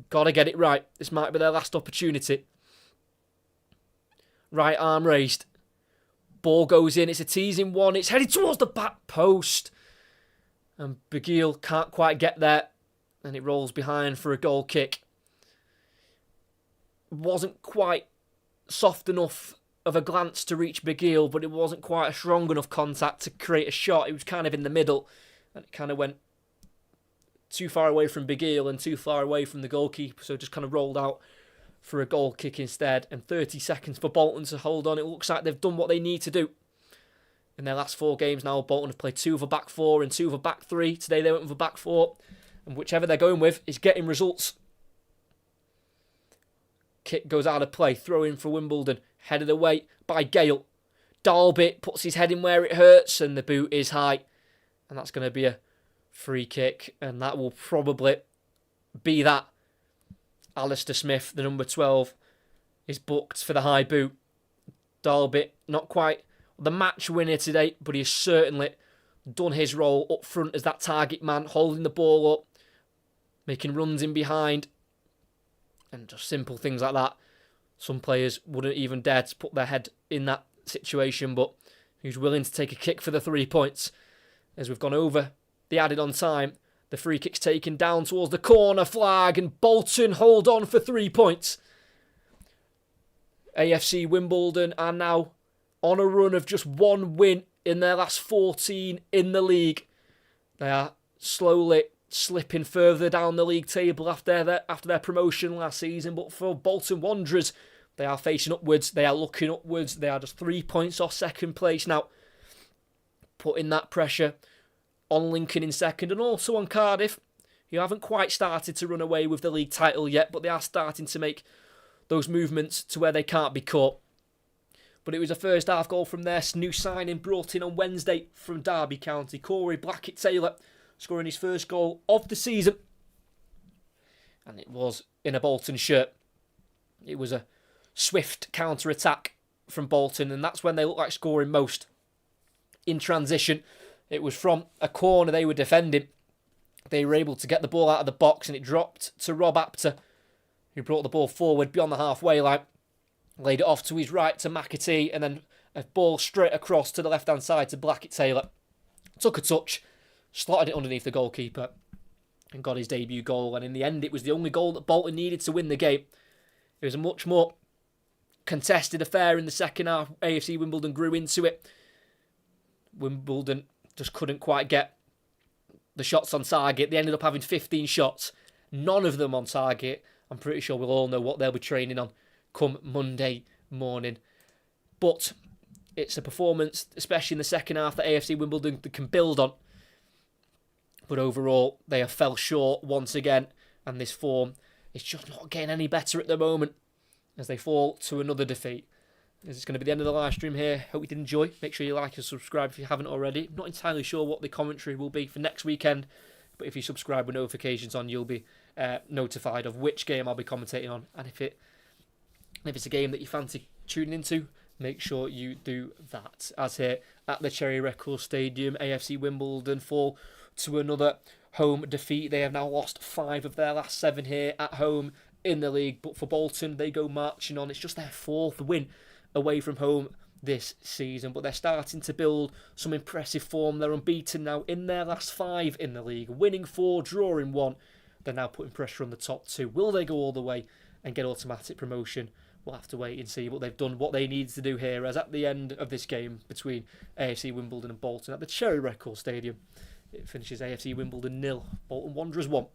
Got to get it right. This might be their last opportunity. Right arm raised. Ball goes in. It's a teasing one. It's headed towards the back post. And Beguil can't quite get there. And it rolls behind for a goal kick. Wasn't quite soft enough of a glance to reach Beguil, but it wasn't quite a strong enough contact to create a shot. It was kind of in the middle, and it kind of went too far away from Beguil and too far away from the goalkeeper, so it just kind of rolled out for a goal kick instead. And 30 seconds for Bolton to hold on. It looks like they've done what they need to do. In their last 4 games now, Bolton have played 2 of a back 4 and 2 of a back 3. Today they went with a back 4, and whichever they're going with is getting results. Kick goes out of play, throw in for Wimbledon, headed away by Gale. Dalby puts his head in where it hurts, and the boot is high. And that's going to be a free kick, and that will probably be that. Alistair Smith, the number 12, is booked for the high boot. Dalby, not quite the match winner today, but he's certainly done his role up front as that target man, holding the ball up, making runs in behind, and just simple things like that. Some players wouldn't even dare to put their head in that situation, but he's willing to take a kick for the 3 points. As we've gone over the added on time, the free kick's taken down towards the corner flag, and Bolton hold on for 3 points. AFC Wimbledon are now on a run of just 1 win in their last 14 in the league. They are slowly slipping further down the league table after their promotion last season, but for Bolton Wanderers, they are facing upwards, they are looking upwards, they are just 3 points off second place now, putting that pressure on Lincoln in second and also on Cardiff, who haven't quite started to run away with the league title yet, but they are starting to make those movements to where they can't be caught. But it was a first half goal from their new signing brought in on Wednesday from Derby County, Corey Blackett-Taylor, scoring his first goal of the season. And it was in a Bolton shirt. It was a swift counter-attack from Bolton, and that's when they looked like scoring most. In transition, it was from a corner they were defending. They were able to get the ball out of the box, and it dropped to Rob Apter, who brought the ball forward beyond the halfway line, laid it off to his right to McAtee, and then a ball straight across to the left-hand side to Blackett-Taylor. Took a touch, slotted it underneath the goalkeeper, and got his debut goal. And in the end, it was the only goal that Bolton needed to win the game. It was a much more contested affair in the second half. AFC Wimbledon grew into it. Wimbledon just couldn't quite get the shots on target. They ended up having 15 shots, none of them on target. I'm pretty sure we'll all know what they'll be training on come Monday morning. But it's a performance, especially in the second half, that AFC Wimbledon can build on. But overall, they have fell short once again, and this form is just not getting any better at the moment as they fall to another defeat. This is going to be the end of the live stream here. Hope you did enjoy. Make sure you like and subscribe if you haven't already. I'm not entirely sure what the commentary will be for next weekend, but if you subscribe with notifications on, you'll be notified of which game I'll be commentating on. And if it's a game that you fancy tuning into, make sure you do that. As here at the Cherry Records Stadium, AFC Wimbledon fall to another home defeat. They have now lost 5 of their last 7 here at home in the league. But for Bolton, they go marching on. It's just their 4th win away from home this season. But they're starting to build some impressive form. They're unbeaten now in their last 5 in the league, winning 4, drawing 1. They're now putting pressure on the top 2. Will they go all the way and get automatic promotion? We'll have to wait and see. But they've done what they needed to do here, as at the end of this game between AFC Wimbledon and Bolton at the Cherry Records Stadium, it finishes AFC Wimbledon 0, Bolton Wanderers 1.